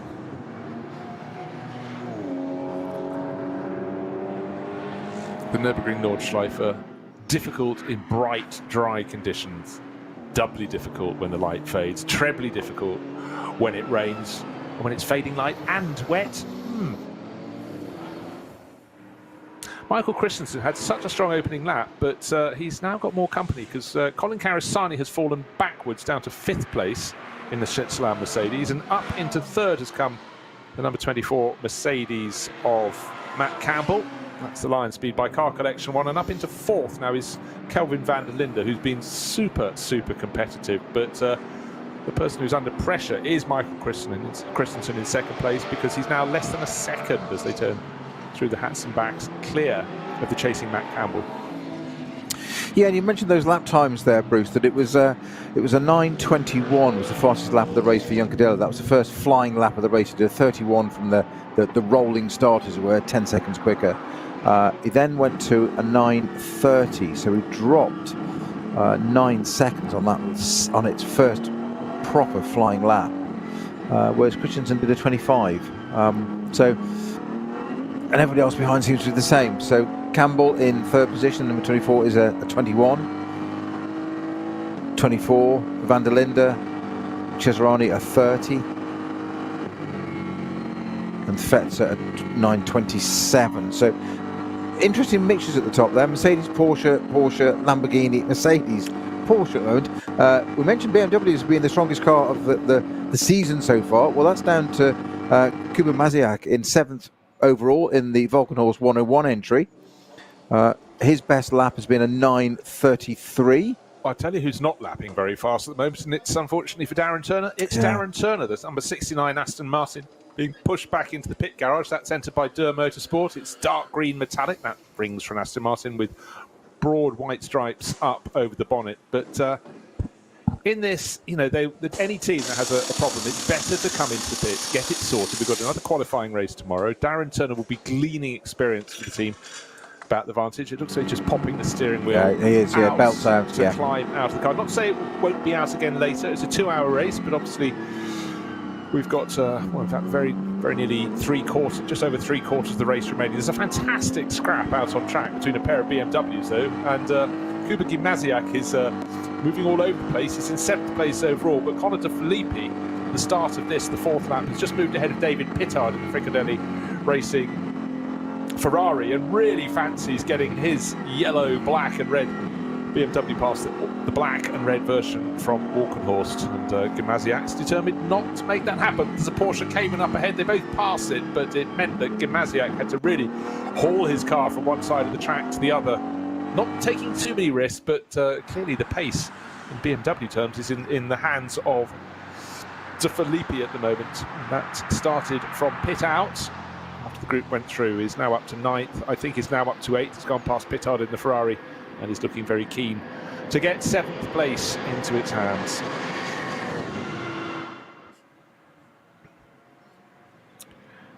The Nürburgring Nordschleife, difficult in bright, dry conditions. Doubly difficult when the light fades. Trebly difficult when it rains. And when it's fading light and wet. Michael Christensen had such a strong opening lap, but he's now got more company because Colin Carissani has fallen backwards down to 5th place in the Switzerland Mercedes, and up into 3rd has come the number 24 Mercedes of Matt Campbell. That's the Lion Speed by Car Collection 1, and up into 4th now is Kelvin van der Linde, who's been super competitive, but the person who's under pressure is Michael Christensen in 2nd place, because he's now less than a second as they turn through the hats and backs, clear of the chasing Matt Campbell. Yeah, and you mentioned those lap times there, Bruce, that it was a 9:21 was the fastest lap of the race for Juncadella. That was the first flying lap of the race. He did a 31 from the rolling start, as it were, 10 seconds quicker. He then went to a 9:30, so he dropped 9 seconds on its first proper flying lap, whereas Christensen did a 25. And everybody else behind seems to do the same. So Campbell in 3rd position, number 24 is a 21. 24, van der Linde, Cesarani a 30. And Fetzer at 9:27. So interesting mixtures at the top there. Mercedes, Porsche, Lamborghini, Mercedes, Porsche at the moment. We mentioned BMW as being the strongest car of the season so far. Well, that's down to Kuba Maziak in 7th overall in the Volkenhorst 101 entry. His best lap has been a 9:33. I'll tell you who's not lapping very fast at the moment, and it's unfortunately for Darren Turner. It's Darren Turner, that's number 69 Aston Martin, being pushed back into the pit garage. That's entered by Durr Motorsport. It's dark green metallic. That rings from Aston Martin with broad white stripes up over the bonnet. But in this, you know, any team that has a problem, it's better to come into the pits, get it sorted. We've got another qualifying race tomorrow. Darren Turner will be gleaning experience for the team about the Vantage. It looks like he's just popping the steering wheel. Yeah, he is. Yeah, belts out. To climb out of the car. Not to say it won't be out again later. It's a 2-hour race, but obviously we've got, well, in fact, very nearly just over three quarters of the race remaining. There's a fantastic scrap out on track between a pair of BMWs, though, and Kuba Gimnaziak is moving all over the place. He's in 7th place overall, but Connor De Filippi, the start of this, the 4th lap, has just moved ahead of David Pittard in the Fricadelli Racing Ferrari, and really fancies getting his yellow, black and red BMW past the black and red version from Walkenhorst, and Gimnaziak's determined not to make that happen. There's a Porsche Cayman up ahead. They both passed it, but it meant that Gimnaziak had to really haul his car from one side of the track to the other, not taking too many risks, but clearly the pace in BMW terms is in the hands of De Filippi at the moment. That started from pit out after the group went through. Is now up to 9th. I think is now up to 8th. He's gone past Pittard in the Ferrari and is looking very keen to get 7th place into its hands.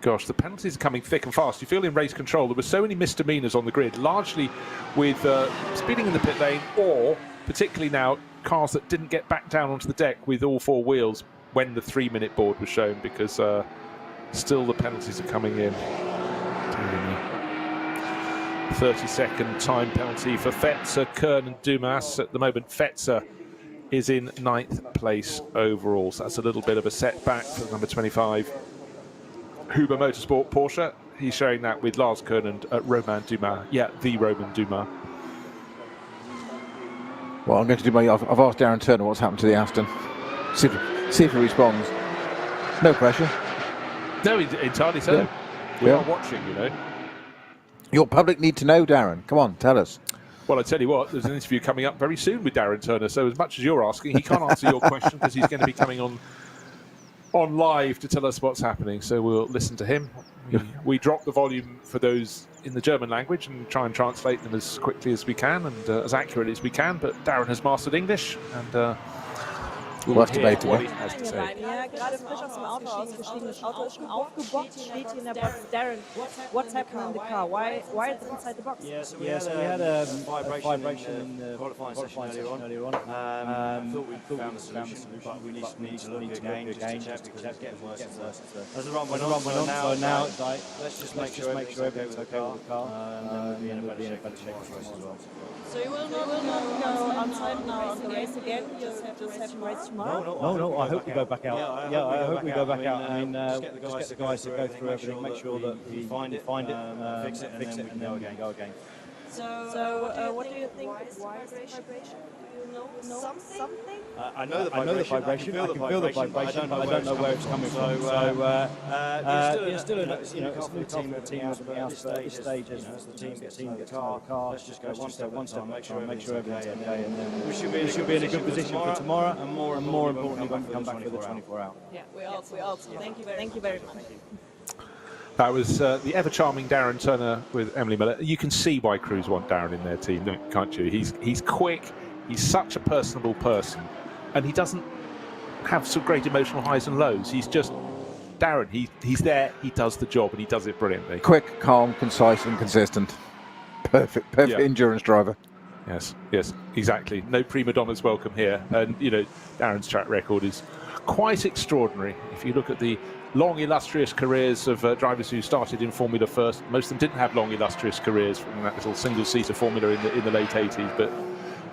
Gosh, the penalties are coming thick and fast. You feel in race control there were so many misdemeanors on the grid, largely with speeding in the pit lane, or particularly now cars that didn't get back down onto the deck with all 4 wheels when the 3-minute board was shown, because still the penalties are coming in. 30-second time penalty for Fetzer, Kern and Dumas. At the moment, Fetzer is in 9th place overall, so that's a little bit of a setback for number 25 Huber Motorsport Porsche. He's showing that with Lars Kern and Romain Dumas. Yeah, the Romain Dumas. Well, I'm going to do my. I've asked Darren Turner what's happened to the Aston. See if he responds. No pressure. No, entirely so. Yeah. We Yeah. are watching, you know. Your public need to know, Darren. Come on, tell us. Well, I tell you what, there's an interview coming up very soon with Darren Turner. So as much as you're asking, he can't answer your question because he's going to be coming on live to tell us what's happening. So we'll listen to him. We drop the volume for those in the German language and try and translate them as quickly as we can and as accurately as we can. But Darren has mastered English, and we'll have to hear debate what it. he has to say. Ja, gerade frisch aus dem Auto ausgestiegen. Das Auto ist schon aufgebockt, steht hier in der Box. Darren, what's happening in the car? Why is it inside the box? Yes, we had a vibration in the qualifying session earlier on. Thought we found the solution, but we need to look again just to check because it's getting worse. As the run went on, so now it's like, let's just make sure everything's okay with the car, and then we'll be in a better shape for the race as well. So you will not go outside now on the race again? You just have to race tomorrow? No, I hope we go back out. Yeah, I hope we go back out. I mean, just get the guys to go through everything, make sure that we find it, fix it, and then we can go again. So what do you think is vibration? Do you know something? I know the vibration. I can feel the vibration. I don't know where it's coming from. So it's still a new team. The team has to be out at this stage as the team gets in the car. Let's just go one step, make sure everything's okay, and then we should be in a good position for tomorrow, and more importantly, when we come back for the 24-hour. Yeah, we also. Thank you very much. That was the ever-charming Darren Turner with Emily Miller. You can see why crews want Darren in their team, can't you? He's quick, he's such a personable person, and he doesn't have some great emotional highs and lows. He's just Darren. He's there, he does the job, and he does it brilliantly. Quick, calm, concise, and consistent. Perfect endurance driver. Yes, exactly. No prima donnas welcome here. And, Darren's track record is quite extraordinary. If you look at the long, illustrious careers of drivers who started in Formula first, most of them didn't have long, illustrious careers from that little single-seater Formula in the late 80s. But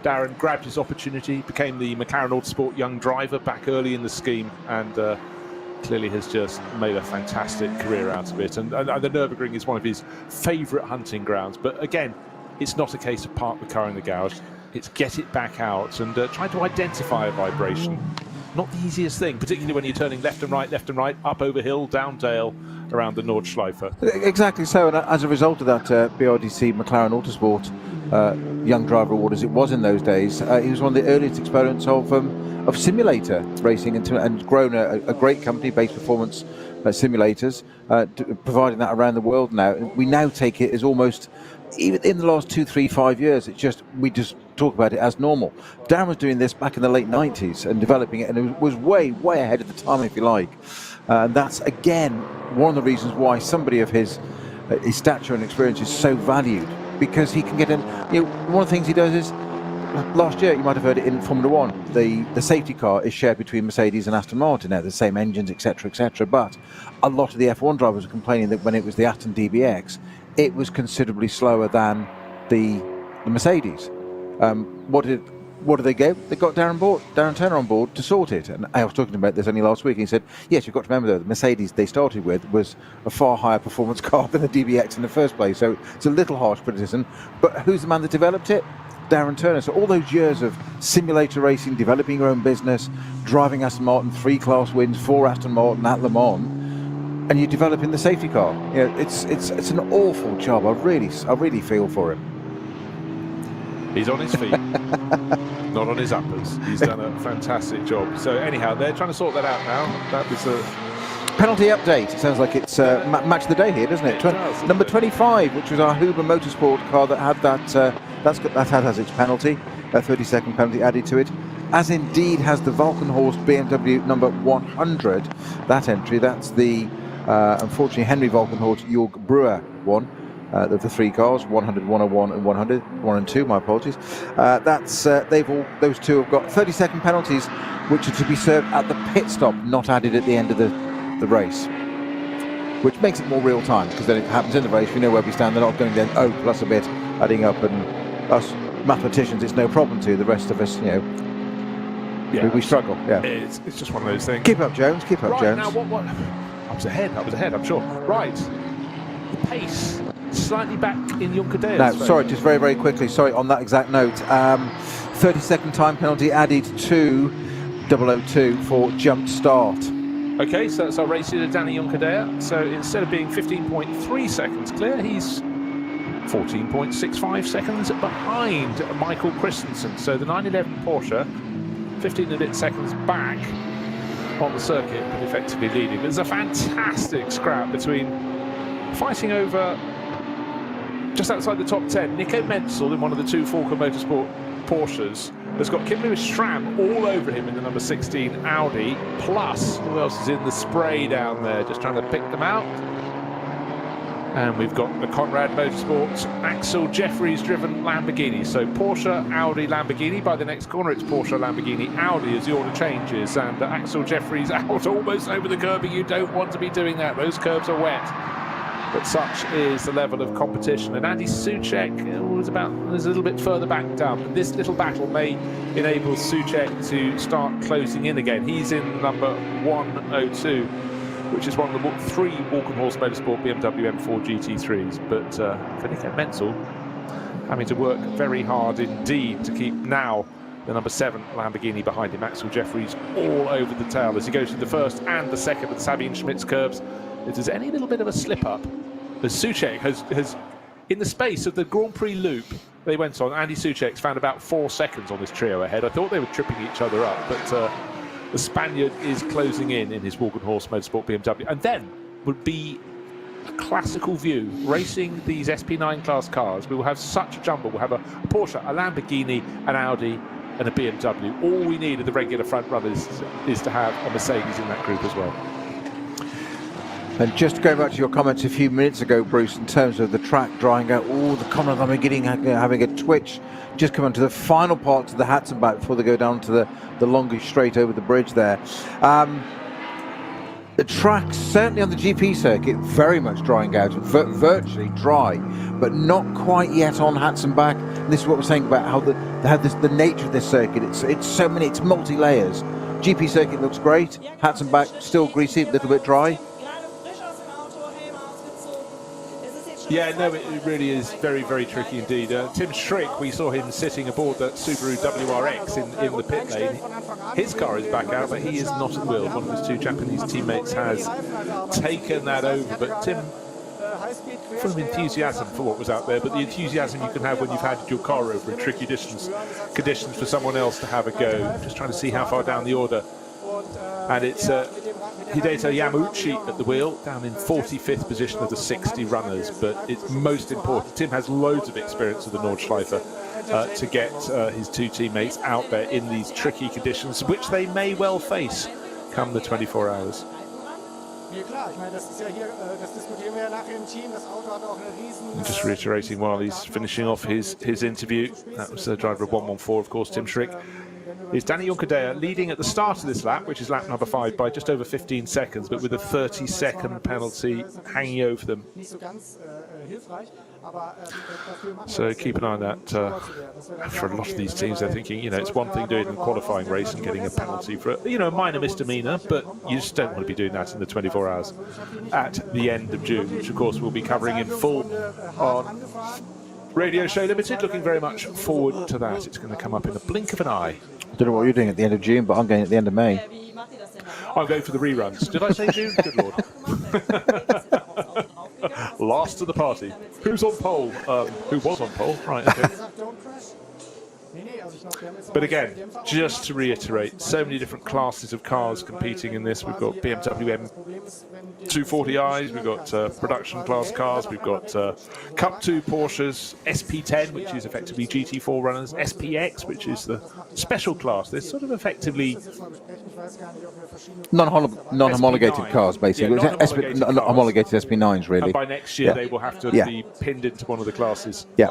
Darren grabbed his opportunity, became the McLaren Autosport young driver back early in the scheme, and clearly has just made a fantastic career out of it. And the Nürburgring is one of his favourite hunting grounds. But again, it's not a case of park the car in the garage. It's get it back out and try to identify a vibration. Not the easiest thing, particularly when you're turning left and right, up over hill, down dale, around the Nordschleife. Exactly so, and as a result of that BRDC McLaren Autosport Young Driver Award, as it was in those days, he was one of the earliest exponents of simulator racing and grown a great company, Base Performance Simulators, providing that around the world now. We now take it as almost, even in the last 2, 3, 5 years, we just talk about it as normal. Darren was doing this back in the late 90s and developing it, and it was way ahead of the time, if you like. And that's again one of the reasons why somebody of his stature and experience is so valued, because he can get in. One of the things he does is, last year you might have heard it in Formula One, the safety car is shared between Mercedes and Aston Martin. Now the same engines, etc., but a lot of the F1 drivers are complaining that when it was the Aston DBX, it was considerably slower than the Mercedes. What did they go? They got Darren Turner on board to sort it. And I was talking about this only last week. And he said, yes, you've got to remember though, the Mercedes they started with was a far higher performance car than the DBX in the first place. So it's a little harsh criticism. But who's the man that developed it? Darren Turner. So all those years of simulator racing, developing your own business, driving Aston Martin, 3 class wins for Aston Martin at Le Mans, and you're developing the safety car. It's an awful job. I really feel for him. He's on his feet, not on his uppers. He's done a fantastic job. So anyhow, they're trying to sort that out now. That was a penalty update. It sounds like it's match of the day here, doesn't it? Number 25, which was our Huber Motorsport car that had that has its penalty, a 30-second penalty added to it, as indeed has the Valkenhorst BMW number 100. That entry, that's the unfortunately Henry Valkenhorst Jörg Brewer one. The 3 cars, 100, 101 and 100, 1 and 2, my apologies. Those two have got 30-second penalties, which are to be served at the pit stop, not added at the end of the race, which makes it more real time, because then it happens in the race, we know where we stand. They're not going then, plus a bit, adding up, and us mathematicians, it's no problem to. The rest of us, we struggle. Yeah, it's just one of those things. Keep up, Jones. Keep up, right, Jones. Now what? I was ahead, I'm sure. Right, the pace slightly back in Juncker No, sorry, just very, very quickly. Sorry, on that exact note. 30-second time penalty added to 002 for jump start. Okay, so that's our race leader, Danny Juncadea. So instead of being 15.3 seconds clear, he's 14.65 seconds behind Michael Christensen. So the 911 Porsche, 15 and a bit seconds back on the circuit, but effectively leading. There's a fantastic scrap between fighting over just outside the top 10. Nico Menzel in one of the two Falcon Motorsport Porsches has got Kim Lewis Schramm all over him in the number 16 Audi, plus who else is in the spray down there, just trying to pick them out. And we've got the Conrad Motorsports Axel Jeffries driven Lamborghini. So Porsche, Audi, Lamborghini. By the next corner it's Porsche, Lamborghini, Audi as the order changes, and Axel Jeffries out almost over the curb. You don't want to be doing that, those curbs are wet. But such is the level of competition. And Andy Soucek is a little bit further back down. But this little battle may enable Soucek to start closing in again. He's in number 102, which is one of the three Walkenhorst Motorsport BMW M4 GT3s. But for Nico Menzel, having to work very hard indeed to keep now the number 7 Lamborghini behind him. Axel Jeffries all over the tail as he goes through the first and the second of the Sabine Schmitz curbs. If there's any little bit of a slip-up, as Soucek has, in the space of the Grand Prix loop they went on, Andy Soucek's found about 4 seconds on this trio ahead. I thought they were tripping each other up, but the Spaniard is closing in his Walkenhorst Motorsport BMW. And then would be a classical view, racing these SP9 class cars. We will have such a jumble. We'll have a Porsche, a Lamborghini, an Audi, and a BMW. All we need of the regular front runners is to have a Mercedes in that group as well. And just going back to your comments a few minutes ago, Bruce, in terms of the track drying out, the Conrad Lamborghini having a twitch, just coming to the final part of the Hatzenbach before they go down to the longest straight over the bridge there. The track, certainly on the GP circuit, very much drying out, virtually dry, but not quite yet on Hatzenbach. And this is what we're saying about how the nature of this circuit. It's multi-layers. GP circuit looks great. Hatzenbach still greasy, a little bit dry. Yeah, no, it really is very, very tricky indeed. Tim Schrick, we saw him sitting aboard that Subaru WRX in the pit lane. His car is back out, but he is not at the wheel. One of his two Japanese teammates has taken that over. But Tim, full of enthusiasm for what was out there, but the enthusiasm you can have when you've handed your car over in tricky conditions for someone else to have a go. Just trying to see how far down the order. And it's Hideto Yamauchi at the wheel, down in 45th position of the 60 runners. But it's most important. Tim has loads of experience with the Nordschleife to get his two teammates out there in these tricky conditions, which they may well face come the 24 hours. And just reiterating while he's finishing off his interview, that was the driver of 114, of course, Tim Schrick. Is Danny Juncadea leading at the start of this lap, which is lap number 5, by just over 15 seconds, but with a 30-second penalty hanging over them. So keep an eye on that. For a lot of these teams, they're thinking, it's one thing doing it in a qualifying race and getting a penalty for, a minor misdemeanor, but you just don't want to be doing that in the 24 hours at the end of June, which of course we'll be covering in full on Radio Show Limited. Looking very much forward to that. It's going to come up in a blink of an eye. I don't know what you're doing at the end of June, but I'm going at the end of May. I'm going for the reruns. Did I say June? Good Lord. Last of the party. Who's on pole? Who was on pole? Right, okay. But again, just to reiterate, so many different classes of cars competing in this. We've got BMW M240i's, we've got production class cars, we've got Cup 2 Porsches, SP10, which is effectively GT4 runners, SPX, which is the special class. They're sort of effectively non-homologated cars, basically. Yeah, homologated SP9s, really. And by next year, they will have to be pinned into one of the classes. Yeah.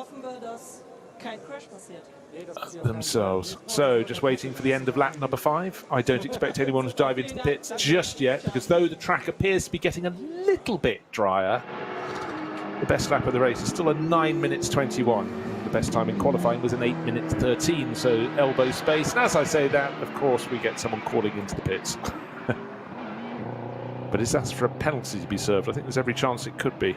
Themselves. So just waiting for the end of lap number 5. I don't expect anyone to dive into the pits just yet, because though the track appears to be getting a little bit drier, the best lap of the race is still a 9 minutes 21. The best time in qualifying was an 8 minutes 13, so elbow space. And as I say that, of course, we get someone calling into the pits. But is that for a penalty to be served? I think there's every chance it could be.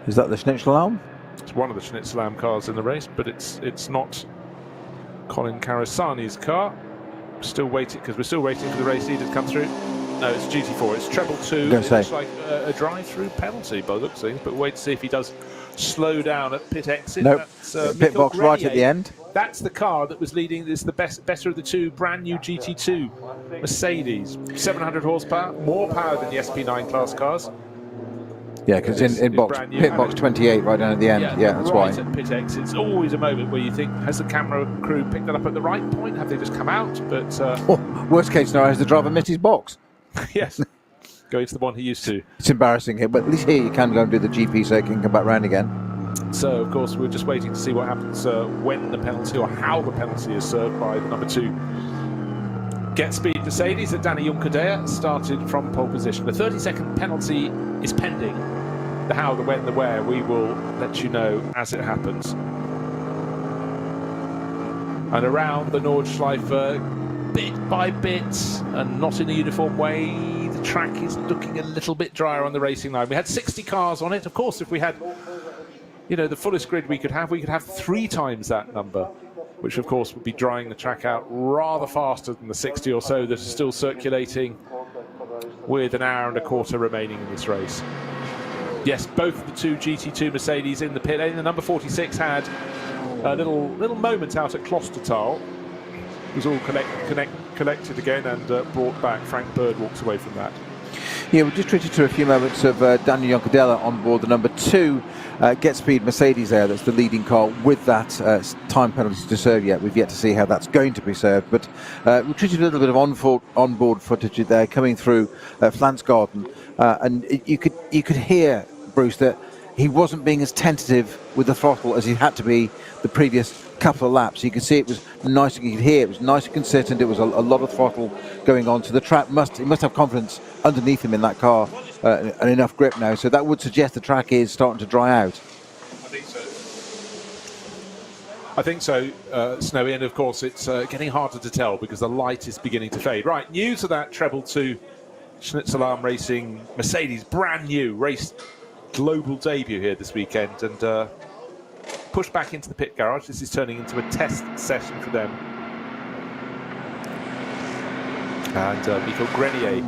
Is that the Schnitzel-Alarm? It's one of the Schnitzel-Alarm cars in the race, but it's not Colin Carasani's car. Still waiting, because we're still waiting for the race leader to come through. No, it's GT4. It's treble 2. It looks like a drive-through penalty by the looks of things, but wait to see if he does slow down at pit exit. Nope. Pit box Grenier. right at the end. That's the car that was leading. This is the better of the two brand new GT2 Mercedes. 700 horsepower, more power than the SP9 class cars. Yeah, because in pit box 28 right down at the end. Yeah, that's right why. At pit exit, it's always a moment where you think, has the camera crew picked that up at the right point? Have they just come out? But worst case scenario is the driver missed his box. Yes, going to the one he used to. It's embarrassing here, but at least here you can go and do the GP circuit and come back round again. So, of course, we're just waiting to see what happens when the penalty or how the penalty is served by the number 2 Get Speed Mercedes that Danny Juncadella started from pole position. A 30-second penalty is pending. The how, the when, the where, we will let you know as it happens. And around the Nordschleife, bit by bit, and not in a uniform way, the track is looking a little bit drier on the racing line. We had 60 cars on it. Of course, if we had, the fullest grid we could have 3 times that number, which of course would be drying the track out rather faster than the 60 or so that are still circulating with an hour and a quarter remaining in this race. Yes, both of the 2 GT2 Mercedes in the pit lane. The number 46 had a little moment out at Klostertal. It was all collected again and brought back. Frank Bird walks away from that. Yeah, we'll just treat you to a few moments of Daniel Juncadella on board the number 2 Get Speed Mercedes there. That's the leading car with that time penalty to serve yet. We've yet to see how that's going to be served. But we'll treat you to a little bit of onboard footage there coming through Flansgarden. And you could hear, Bruce, that he wasn't being as tentative with the throttle as he had to be the previous couple of laps. You can see it was nice, you could hear it was nice and consistent. It was a lot of throttle going on, so the track must have confidence underneath him in that car and enough grip now, so that would suggest the track is starting to dry out. I think so, Snowy, and of course it's getting harder to tell because the light is beginning to fade. Right, news of that treble 2 Schnitzel-Alarm Racing Mercedes, brand new race global debut here this weekend, and pushed back into the pit garage. This is turning into a test session for them. And Michael Grenier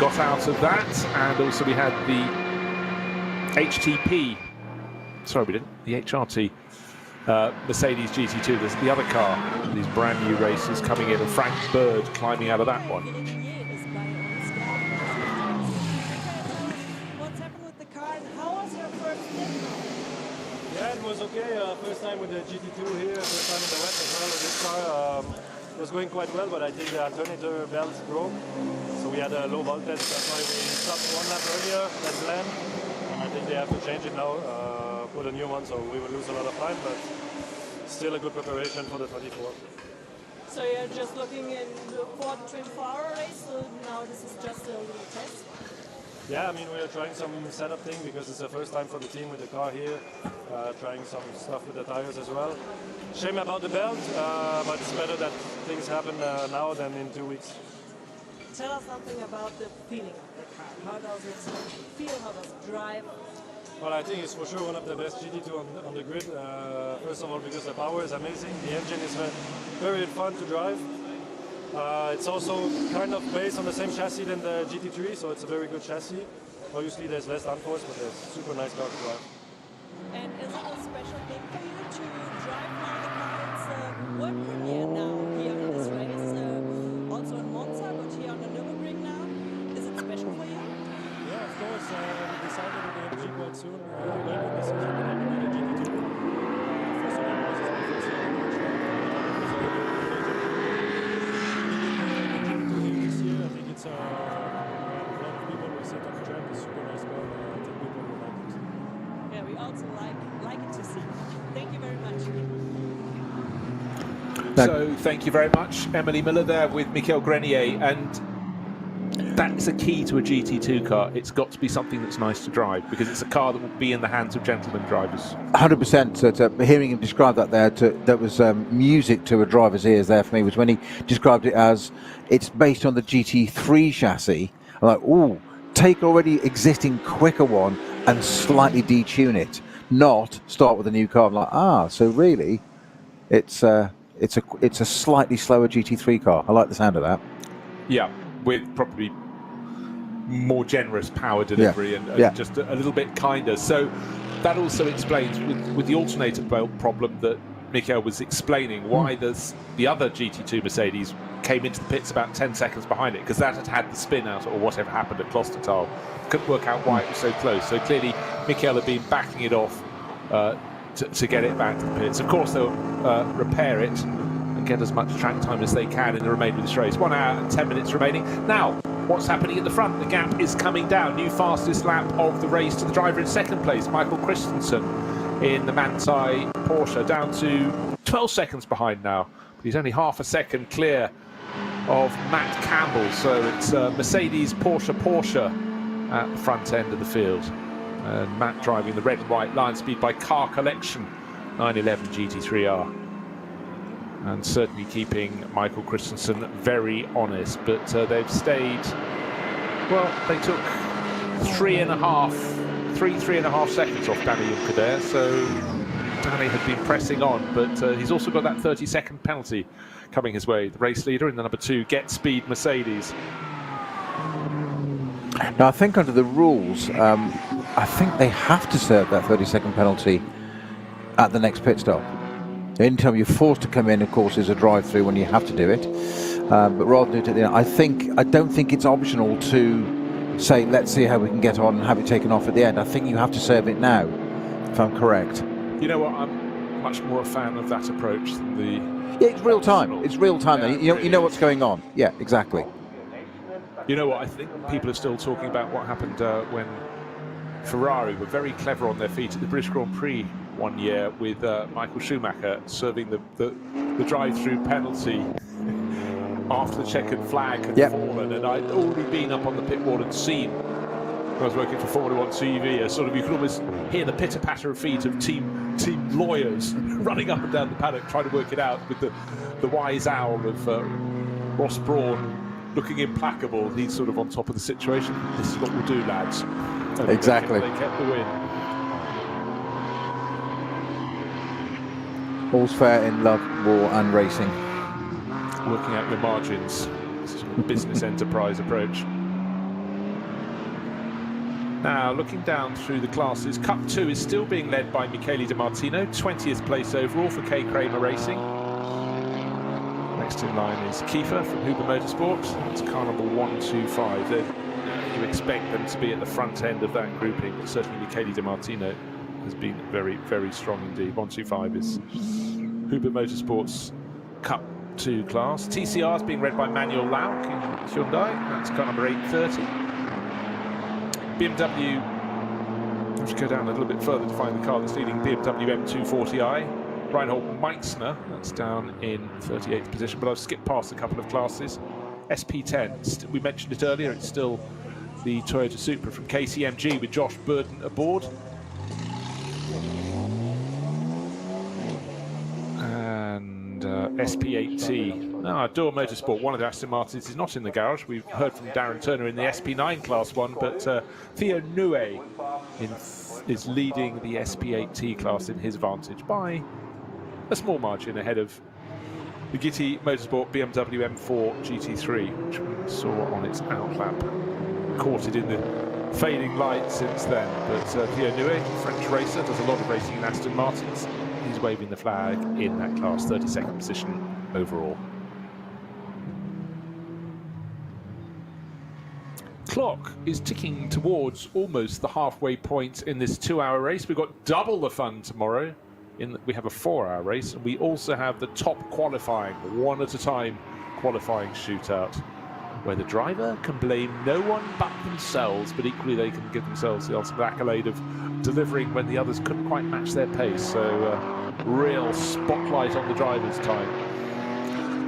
got out of that, and also we had the HTP, sorry we didn't, the HRT Mercedes GT2. There's the other car, these brand new races coming in, and Frank Bird climbing out of that one. Yeah, it was okay. First time with the GT2 here, first time in the wet as well with this car. It was going quite well, but I think the alternator belt broke. So we had a low voltage, that's why we stopped 1 lap earlier than planned. And I think they have to change it now, put a new one, so we will lose a lot of time, but still a good preparation for the 24. So you're just looking for the 24-hour race, so now this is just a little test? Yeah, I mean, we are trying some setup thing because it's the first time for the team with the car here, trying some stuff with the tires as well. Shame about the belt, but it's better that things happen now than in 2 weeks. Tell us something about the feeling of the car. How does it feel? How does it drive? Well, I think it's for sure one of the best GT2 on the grid. First of all, because the power is amazing. The engine is very fun to drive. It's also kind of based on the same chassis than the GT3, so it's a very good chassis. Obviously, there's less downforce, but it's a super nice car to drive. And is it a special thing for you to drive now the car? It's world premiere now here in this race, also in Monza, but here on the Nürburgring now. Is it special for you? Yeah, of course. We decided with the MG quite soon. Making decision that I would need a GT2. First of all, because it's my first year on the track. I think it's a lot of people will sit on the track. It's super nice car. I think people will like it. Yeah, we also like it to see. Thank you very much. So thank you very much, Emily Miller there with Michael Grenier, and that's a key to a GT2 car. It's got to be something that's nice to drive because it's a car that will be in the hands of gentlemen drivers. 100%. Hearing him describe that there, that was music to a driver's ears there for me, was when he described it as it's based on the GT3 chassis. I'm like, ooh, take already existing quicker one and slightly detune it, not start with a new car. I'm like, so really, it's a slightly slower GT3 car. I like the sound of that. Yeah, with probably more generous power delivery and just a little bit kinder. So that also explains with the alternator belt problem that Michael was explaining why the other GT2 Mercedes came into the pits about 10 seconds behind it, because that had the spin out or whatever happened at Klostertal. Couldn't work out why it was so close. So clearly Michael had been backing it off to get it back to the pits. Of course they'll repair it and get as much track time as they can in the remainder of this race. 1 hour and 10 minutes remaining. Now, what's happening at the front? The gap is coming down. New fastest lap of the race to the driver in second place, Michael Christensen in the Manthey Porsche, down to 12 seconds behind now. But he's only half a second clear of Matt Campbell. So it's Mercedes, Porsche at the front end of the field. And Matt driving the red and white line speed by car collection 911 GT3R. And certainly keeping Michael Christensen very honest, but they've stayed, well, they took 3.5 seconds off Danny Juncker there, so Danny had been pressing on, but he's also got that 30-second penalty coming his way. The race leader in the number 2 Get Speed Mercedes. Now, I think under the rules, I think they have to serve that 30-second penalty at the next pit stop. Anytime you're forced to come in, of course, is a drive-through when you have to do it. But rather than do it at the end, I don't think it's optional to say, let's see how we can get on and have it taken off at the end. I think you have to serve it now, if I'm correct. You know what? I'm much more a fan of that approach than the... Yeah, it's real time. It's real time. Yeah, you know what's going on. Yeah, exactly. You know what? I think people are still talking about what happened when Ferrari were very clever on their feet at the British Grand Prix one year with Michael Schumacher serving the drive-through penalty after the checkered flag had fallen, and I'd already been up on the pit wall and seen, when I was working for Formula 1 TV, sort of, you could almost hear the pitter-patter of feet of team lawyers running up and down the paddock trying to work it out, with the wise owl of Ross Brawn looking implacable. He's sort of on top of the situation. This is what we'll do, lads. And exactly. They kept the win. All's fair in love, war and racing. Working out your margins. This is a business enterprise approach. Now, looking down through the classes, Cup 2 is still being led by Michele Di Martino, 20th place overall for K. Kramer Racing. Next in line is Kiefer from Huber Motorsport. That's car number 125. You expect them to be at the front end of that grouping, but certainly Michele Di Martino has been very, very strong indeed. 125 is Huber Motorsport's Cup 2 class. TCR is being read by Manuel Lauk in Hyundai. That's car number 830. BMW, let's go down a little bit further to find the car that's leading, BMW M240i. Reinhold Meitzner, that's down in 38th position, but I've skipped past a couple of classes. SP10, we mentioned it earlier, it's still the Toyota Supra from KCMG with Josh Burden aboard. And SP8T. Door Motorsport, one of the Aston Martins, is not in the garage. We've heard from Darren Turner in the SP9 Class 1, but Theo Nue is leading the SP8T class in his Vantage by a small margin ahead of the Gitti Motorsport BMW M4 GT3, which we saw on its outlap. Caught it in the fading light since then, but Theo Nue, French racer, does a lot of racing in Aston Martins. He's waving the flag in that class, 32nd position overall. Clock is ticking towards almost the halfway point in this 2-hour race. We've got double the fun tomorrow. We have a 4-hour race, and we also have the top qualifying, one at a time qualifying shootout, where the driver can blame no one but themselves, but equally they can give themselves the ultimate accolade of delivering when the others couldn't quite match their pace. So real spotlight on the driver's time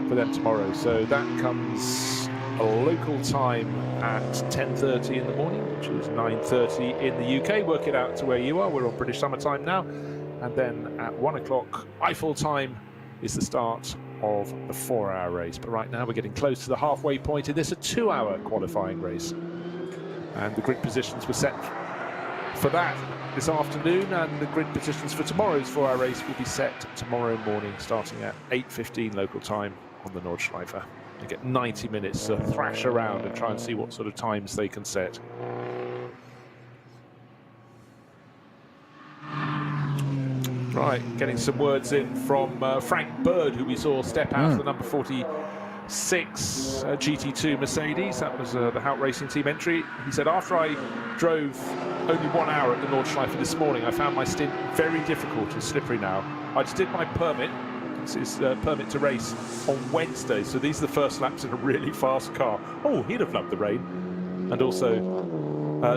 for them tomorrow. So that comes a local time at 10:30 in the morning, which is 9:30 in the UK. Work it out to where you are. We're on British summer time now. And then at 1 o'clock Eiffel time is the start of the 4-hour race. But right now we're getting close to the halfway point in this, a 2-hour qualifying race. And the grid positions were set for that this afternoon, and the grid positions for tomorrow's 4-hour race will be set tomorrow morning, starting at 8:15 local time on the Nordschleife. They get 90 minutes to thrash around and try and see what sort of times they can set. Right, getting some words in from Frank Bird, who we saw step out of the number 46 GT2 Mercedes. That was the Hout Racing Team entry. He said, after I drove only 1 hour at the Nordschleife this morning, I found my stint very difficult and slippery now. I just did my permit. This is permit to race on Wednesday, so these are the first laps in a really fast car. Oh, he'd have loved the rain. And also,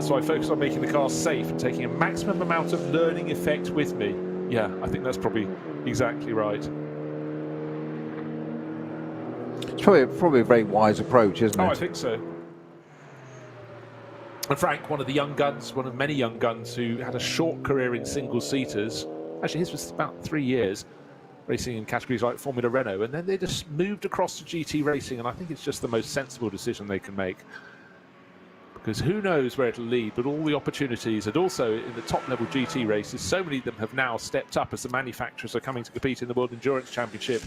so I focused on making the car safe and taking a maximum amount of learning effect with me. Yeah, I think that's probably exactly right. It's probably a very wise approach, isn't it? Oh, I think so. And Frank, one of the young guns, one of many young guns who had a short career in single-seaters. Actually, his was about 3 years, racing in categories like Formula Renault, and then they just moved across to GT racing, and I think it's just the most sensible decision they can make. Because who knows where it'll lead, but all the opportunities, and also in the top-level GT races, so many of them have now stepped up as the manufacturers are coming to compete in the World Endurance Championship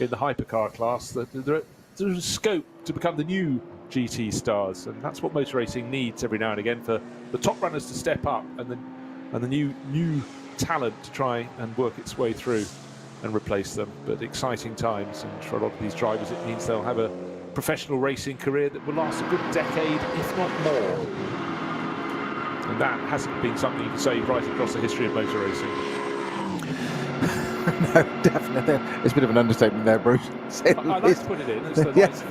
in the hypercar class. There's scope to become the new GT stars, and that's what motor racing needs every now and again, for the top runners to step up and the new talent to try and work its way through and replace them. But exciting times, and for a lot of these drivers it means they'll have a professional racing career that will last a good decade, if not more. And that hasn't been something you can say right across the history of motor racing. No, definitely. It's a bit of an understatement there, Bruce. I like to put it in. It's the Yeah, lights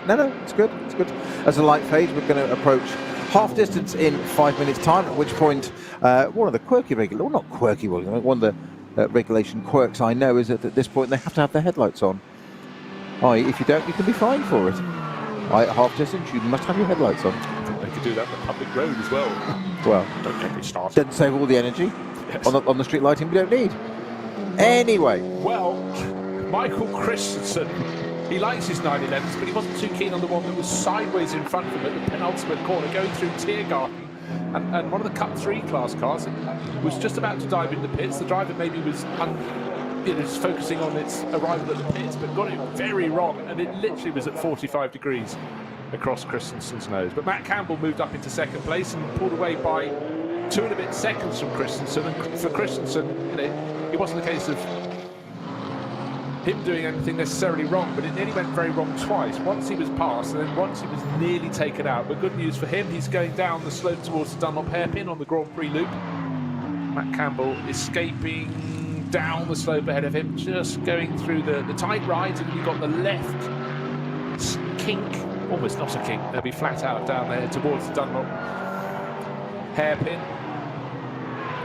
no, it's good. It's good. As the light fades, we're going to approach half distance in 5 minutes' time. At which point, one of the quirky regulations, well, not quirky, one of the regulation quirks I know is that at this point they have to have their headlights on. If you don't, you can be fined for it. At half distance, you must have your headlights on. I think they could do that on the public road as well. Well, Don't get me started. doesn't save all the energy Yes. on the street lighting we don't need. Anyway, Well, Michael Christensen, he likes his 911s, but he wasn't too keen on the one that was sideways in front of him at the penultimate corner, going through Tiergarten. And one of the Cup 3 class cars was just about to dive into pits. The driver maybe was just focusing on its arrival at the pits, but got it very wrong, and it literally was at 45 degrees across Christensen's nose. But Matt Campbell moved up into second place and pulled away by 2 and a bit seconds from Christensen. And for Christensen, it wasn't a case of him doing anything necessarily wrong, but it nearly went very wrong twice. Once he was passed, and then once he was nearly taken out. But good news for him, he's going down the slope towards the Dunlop hairpin on the Grand Prix loop. Matt Campbell escaping down the slope ahead of him, just going through the tight right, and you've got the left kink, almost not a kink, they'll be flat out down there towards the Dunlop hairpin.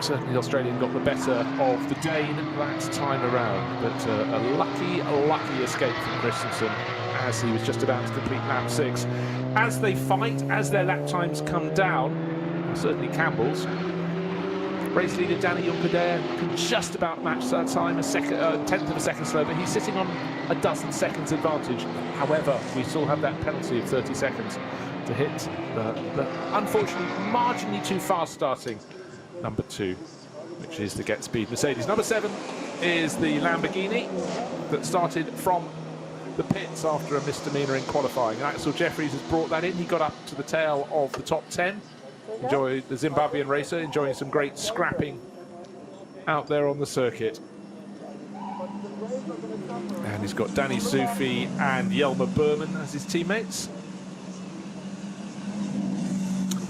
Certainly the Australian got the better of the Dane that time around, but a lucky escape from Christensen as he was just about to complete lap 6. As they fight, as their lap times come down, certainly Campbell's, race leader Danny Juncadere can just about match that time, a tenth of a second slower, but he's sitting on a dozen seconds advantage. However, we still have that penalty of 30 seconds to hit the unfortunately marginally too fast starting number 2, which is the Get Speed Mercedes. Number 7 is the Lamborghini that started from the pits after a misdemeanor in qualifying. And Axel Jeffries has brought that in. He got up to the tail of the top 10. Enjoyed the Zimbabwean racer, enjoying some great scrapping out there on the circuit. And he's got Danny Sufi and Jelmer Berman as his teammates.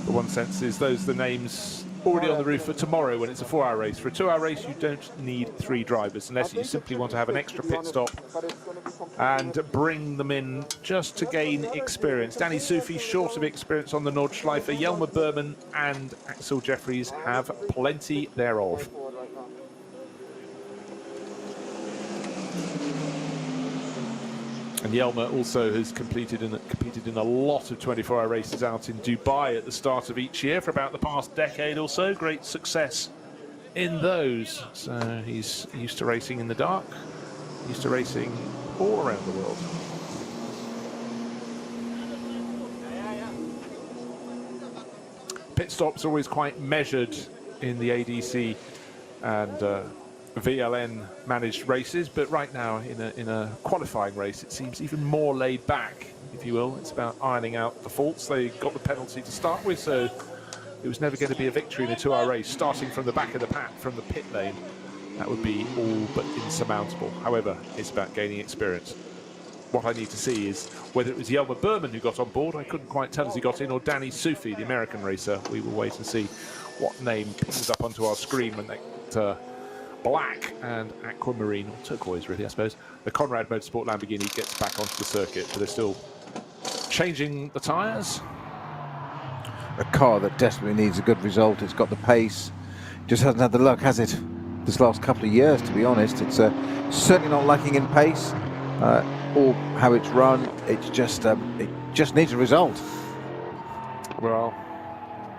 The one sense is those are the names already on the roof for tomorrow when it's a 4-hour race. For a 2-hour race, you don't need 3 drivers unless you simply want to have an extra pit stop and bring them in just to gain experience. Danny Sufi short of experience on the Nordschleife. Jelmer Berman and Axel Jeffries have plenty thereof. And Jelmer also has competed in a lot of 24-hour races out in Dubai at the start of each year for about the past decade or so. Great success in those. So he's used to racing in the dark, used to racing all around the world. Pit stops are always quite measured in the ADC and VLN managed races, but right now in a qualifying race, it seems even more laid back, if you will. It's about ironing out the faults. They got the penalty to start with, so it was never going to be a victory in a 2-hour race. Starting from the back of the pack, from the pit lane, that would be all but insurmountable. However, it's about gaining experience. What I need to see is whether it was Yelmer Berman who got on board, I couldn't quite tell as he got in, or Danny Sufi, the American racer. We will wait and see what name pings up onto our screen when that black and aquamarine, or turquoise really, I suppose, the Conrad Motorsport Lamborghini gets back onto the circuit, but they're still changing the tyres. A car that desperately needs a good result. It's got the pace, just hasn't had the luck, has it? This last couple of years, to be honest. It's certainly not lacking in pace or how it's run. It's just it just needs a result. Well,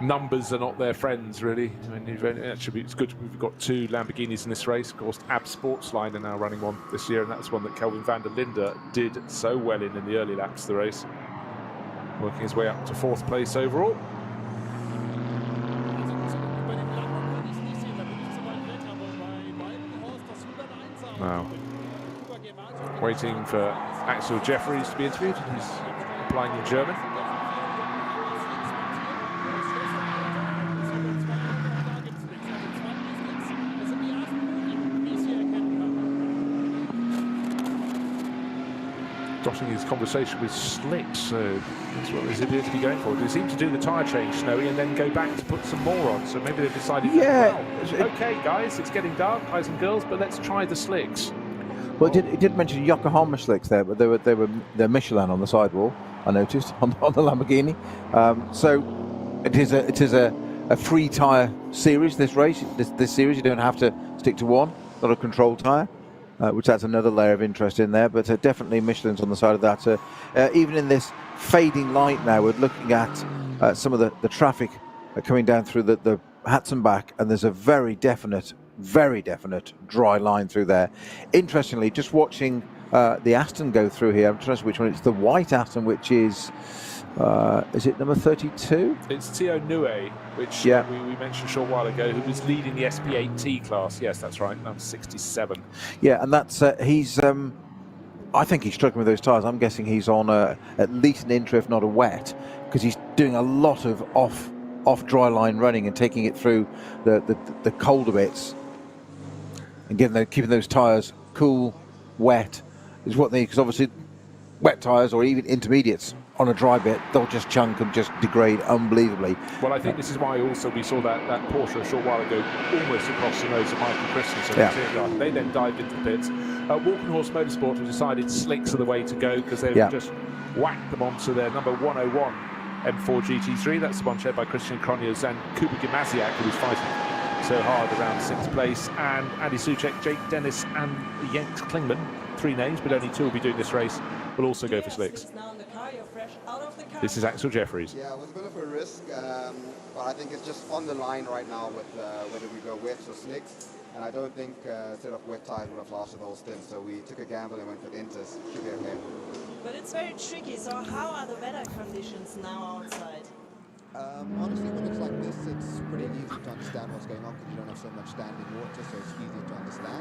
numbers are not their friends, really. I mean, actually, it's good we've got 2 Lamborghinis in this race. Of course, AB Sportsline are now running one this year, and that's one that Kelvin van der Linde did so well in the early laps of the race, working his way up to 4th place overall. Now, waiting for Axel Jeffries to be interviewed. He's applying in German. Dotting his conversation with Slick, so that's what they appear to be going for. They seem to do the tyre change, Snowy, and then go back to put some more on. So maybe they've decided, yeah, well, okay, guys, it's getting dark, guys and girls, but let's try the slicks. Well, it did mention Yokohama slicks there, but they're Michelin on the sidewall, I noticed, on the Lamborghini. So it is a free tyre series, this race. This series, you don't have to stick to one, not a control tyre. Which adds another layer of interest in there, but definitely Michelin's on the side of that. Even in this fading light now, we're looking at some of the traffic coming down through the Hatzenbach, and there's a very definite dry line through there. Interestingly, just watching the Aston go through here, I'm trying to see which one. It's the white Aston, which is it number 32? It's Theo Nue, which yeah. we mentioned a short while ago, who was leading the SP8T class. Yes, that's right, number 67. Yeah, and that's he's I think he's struggling with those tyres. I'm guessing he's on at least an intra, if not a wet, because he's doing a lot of off dry line running and taking it through the colder bits and keeping those tyres cool, wet is what they, because obviously wet tyres or even intermediates on a dry bit, they'll just chunk and just degrade unbelievably. Well, I think this is why also we saw that Porsche a short while ago almost across the nose of Michael Christensen. Yeah. They then dived into the pits. Walkenhorst Motorsport have decided slicks are the way to go, because they've just whacked them onto their number 101 M4 GT3. That's the one shared by Christian Cronjes and Kuba Gimasiak, who was fighting so hard around 6th place, and Andy Soucek, Jake Dennis and Jens Klingman. 3 names, but only 2 will be doing this race, will also go for slicks. This is Axel Jeffries. Yeah, it was a bit of a risk, but I think it's just on the line right now with whether we go wets or slicks. And I don't think set of wet tyres would have lasted the whole stint, so we took a gamble and went with inters. Should be okay. But it's very tricky, so how are the weather conditions now outside? Honestly, when it's like this, it's pretty easy to understand what's going on because you don't have so much standing water, so it's easy to understand.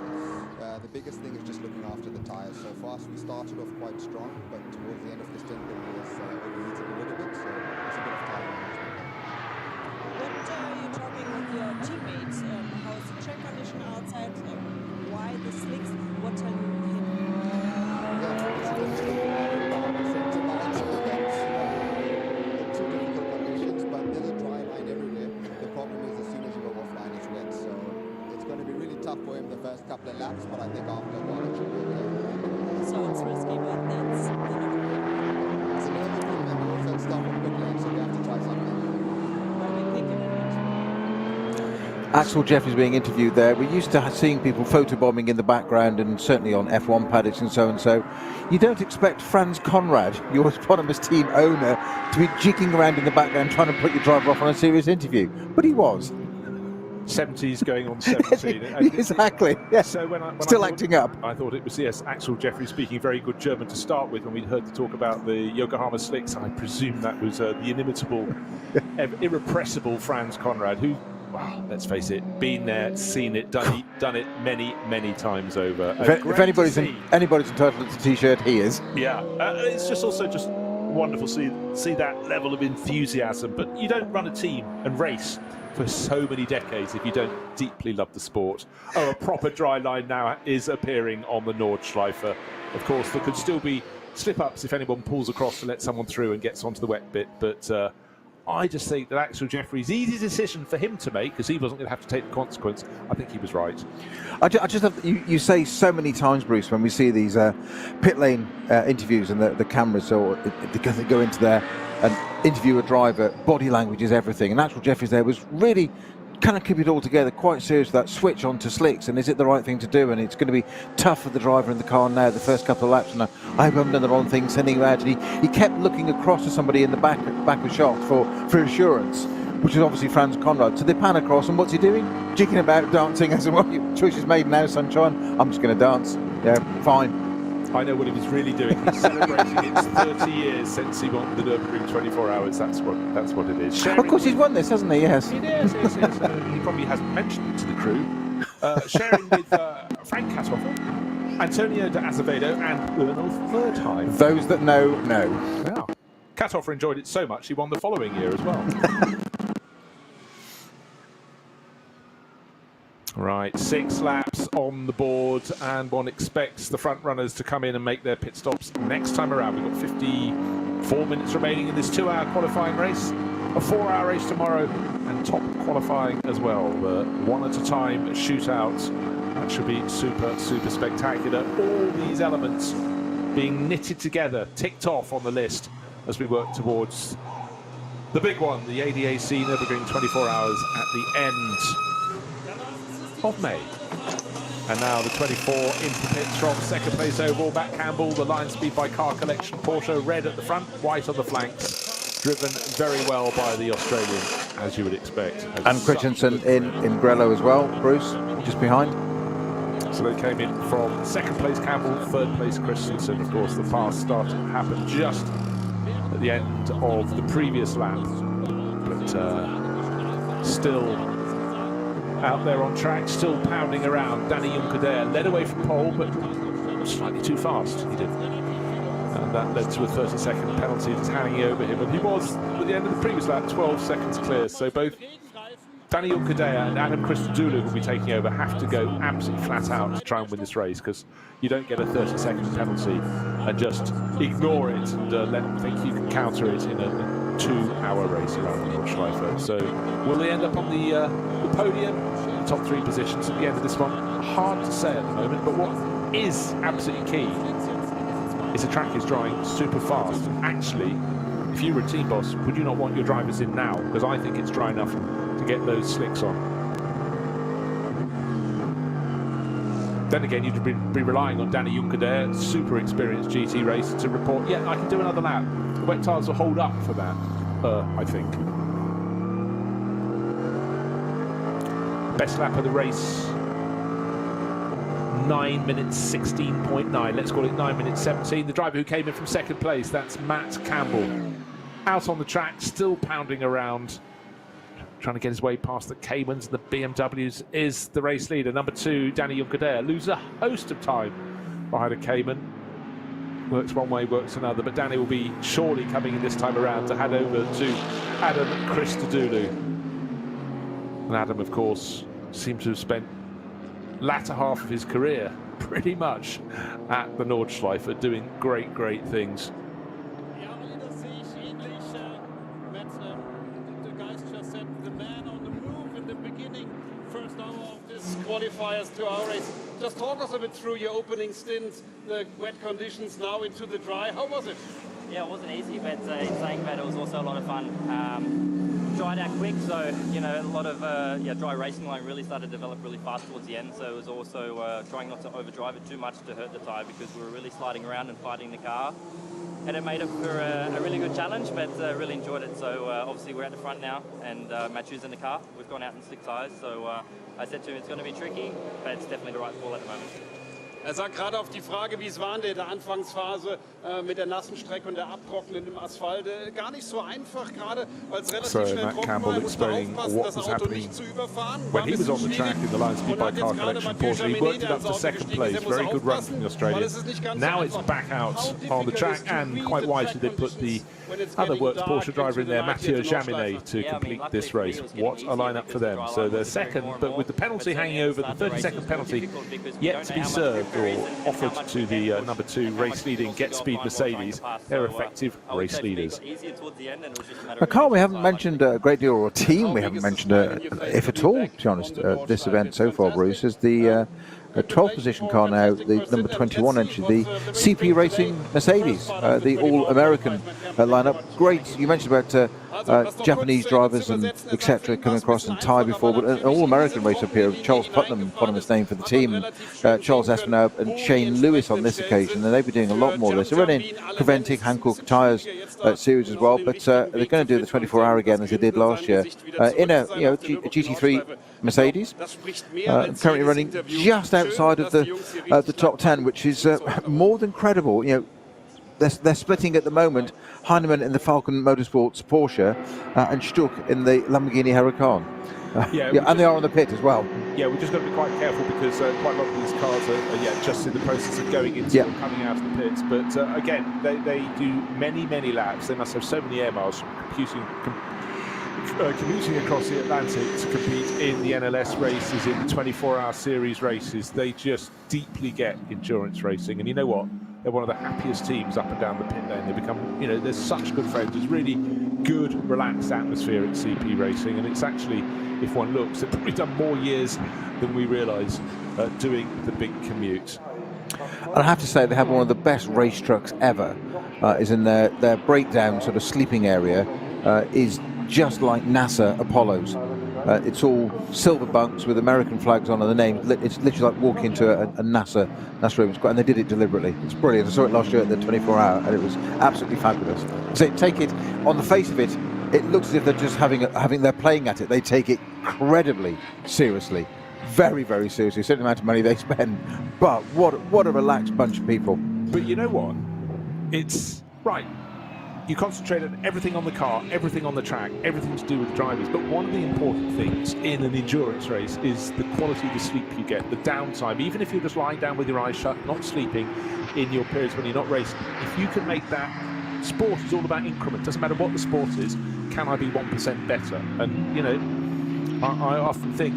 The biggest thing is just looking after the tyres. So far, we started off quite strong, but towards the end of the stint, it was overheated a little bit, so it's a bit of tyre management. When you're talking with your teammates, how is the track condition outside? Why the slicks? What time you hit? Yeah, it's a bit for him the first couple of laps, but I think after a while it should be okay. So it's risky, but that's it's a little bit and we also start from quick lane, so we have to try something. Axel Jeffries being interviewed there. We're used to seeing people photobombing in the background, and certainly on F1 paddocks and so and so. You don't expect Franz Conrad, your eponymous team owner, to be jigging around in the background trying to put your driver off on a serious interview, but he was. 70s going on 17. Exactly. Yeah. So when Still acting up. I thought it was, yes, Axel Jeffries speaking very good German to start with. When we'd heard the talk about the Yokohama slicks, I presume that was the inimitable, irrepressible Franz Conrad, who well, let's face it, been there, seen it, done it many, many times over. If anybody's entitled to a T-shirt, he is. Yeah, it's just also just wonderful to see that level of enthusiasm. But you don't run a team and race for so many decades if you don't deeply love the sport. Oh, a proper dry line now is appearing on the Nordschleife. Of course, there could still be slip-ups if anyone pulls across to let someone through and gets onto the wet bit, but I just think that Axel Jeffrey's easy decision for him to make, because he wasn't going to have to take the consequence, I think he was right. I just have, you say so many times, Bruce, when we see these pit lane interviews and the cameras or they go into there and interview a driver, body language is everything, and Axel Jeffries there was really kind of keep it all together, quite serious, that switch onto slicks, and is it the right thing to do? And it's going to be tough for the driver in the car now, the first couple of laps, and I hope I haven't done the wrong thing sending him out. And he kept looking across to somebody in the back of shot for assurance, which is obviously Franz Conrad. So they pan across, and what's he doing? Jigging about, dancing. I said, well, your choice is made now, sunshine. I'm just going to dance. Yeah, fine. I know what he was really doing. He's celebrating its 30 years since he won the Nurburgring 24 hours. That's what it is. Of course, he's won this, hasn't he? Yes. He is. He probably hasn't mentioned it to the crew. Sharing with Frank Kathofer, Antonio de Azevedo, and Ernulf Verdheim. Those that know. Yeah. Kathofer enjoyed it so much he won the following year as well. Right, 6 laps on the board, and one expects the front runners to come in and make their pit stops next time around. We've got 54 minutes remaining in this 2-hour qualifying race, a 4-hour race tomorrow, and top qualifying as well. One at a time shootout. That should be super, super spectacular. All these elements being knitted together, ticked off on the list as we work towards the big one, the ADAC Nürburgring 24 hours at the end of May. And now the 24 into pits from second place overall, Matt Campbell, the line speed by Car Collection Porsche, red at the front, white on the flanks, driven very well by the Australian, as you would expect. And Christensen in Grello as well, Bruce, just behind. So they came in from second place Campbell, third place Christensen. Of course, the fast start happened just at the end of the previous lap, but still out there on track, still pounding around. Danny Juncker led away from pole, but slightly too fast, he did. And that led to a 30-second penalty just hanging over him. And he was, at the end of the previous lap, 12 seconds clear. So both Danny Juncker and Adam Christodoulou, who will be taking over, have to go absolutely flat out to try and win this race, because you don't get a 30-second penalty and just ignore it and let them think you can counter it in a 2-hour race around the Nordschleife. So will they end up on the podium, the top 3 positions at the end of this one? Hard to say at the moment, but what is absolutely key is the track is drying super fast. And actually, if you were a team boss, would you not want your drivers in now? Because I think it's dry enough to get those slicks on. Then again, you'd be relying on Danny Juncker, super experienced GT racer, to report, yeah, I can do another lap. The wet tyres will hold up for that, I think. Best lap of the race, 9 minutes 16.9. Let's call it 9 minutes 17. The driver who came in from second place, that's Matt Campbell. Out on the track, still pounding around, trying to get his way past the Caymans and the BMWs, is the race leader. Number 2, Danny Juncker, loses a host of time behind a Cayman. Works one way, works another, but Danny will be surely coming in this time around to hand over to Adam Christodoulou. And Adam, of course, seems to have spent latter half of his career pretty much at the Nordschleife, doing great, great things. Qualifiers to our race. Just talk us a bit through your opening stint, the wet conditions, now into the dry. How was it? Yeah, it wasn't easy, but in saying that, it was also a lot of fun. Dried out quick, so you know, a lot of dry racing line really started to develop really fast towards the end. So it was also trying not to overdrive it too much to hurt the tyre, because we were really sliding around and fighting the car. And it made it for a really good challenge, but really enjoyed it. So obviously we're at the front now, and Matthew's in the car. We've gone out in slick tyres, so I said to him it's going to be tricky, but it's definitely the right call at the moment. sagt gerade auf die Frage, wie es war in der Anfangsphase mit der nassen Strecke und der abtrocknenden Asphalt. Gar nicht so einfach, gerade weil es relativ schnell Matt trocken Campbell war. Musste explaining aufpassen, what das was Auto happening nicht zu überfahren. when he was on the track in the Lions Speed by Car Collection Porsche. He worked it up to second place. Very good run from the Australian. Now it's back out on the track, and quite wisely they put the other works Porsche driver in there, Mathieu Jaminet, to complete this race. What a lineup for them. So they're second, but with the penalty hanging over, the 30-second penalty yet to be served or offered to the number 2 race leading Get Speed Mercedes. They're effective race leaders. A car we haven't mentioned a great deal, or a team we haven't mentioned, if at all, to be honest, this event so far, Bruce, is the 12th position car now, the number 21 entry, the CP Racing Mercedes, the all-American lineup. Great, you mentioned about Japanese drivers and etc. coming across and Thai before, but an all-American race up here. Charles Putnam, eponymous name for the team, Charles Espinel and Shane Lewis on this occasion, and they'll be doing a lot more of this. They're running Creventic, Hankook tyres series as well, but they're going to do the 24-hour again as they did last year in a GT3 Mercedes, currently running just outside of the top 10, which is more than credible. They're splitting at the moment, Heinemann in the Falcon Motorsports Porsche and Stuck in the Lamborghini Huracan. And they are on the pit as well. Yeah, we've just got to be quite careful because quite a lot of these cars are just in the process of going into or coming out of the pits. But again, they do many laps. They must have so many air miles commuting across the Atlantic to compete in the NLS races, in the 24-hour series races. They just deeply get endurance racing, and you know what? They're one of the happiest teams up and down the pit lane. They become, they're such good friends. There's really good, relaxed atmosphere at CP Racing, and it's actually, if one looks, they've probably done more years than we realise doing the big commute. And I have to say, they have one of the best race trucks ever. Is in their breakdown sort of sleeping area is just like NASA Apollos. It's all silver bunks with American flags on and the name. It's literally like walking into a NASA room, and they did it deliberately. It's brilliant. I saw it last year at the 24-hour, and it was absolutely fabulous. So take it on the face of it, it looks as if they're just they're playing at it. They take it incredibly seriously, very seriously. A certain amount of money they spend, but what a relaxed bunch of people. But you know what? It's right. You concentrate on everything on the car, everything on the track, everything to do with the drivers. But one of the important things in an endurance race is the quality of the sleep you get, the downtime. Even if you're just lying down with your eyes shut, not sleeping in your periods when you're not racing, if you can make that, sport is all about increment. Doesn't matter what the sport is, can I be 1% better? And, I often think,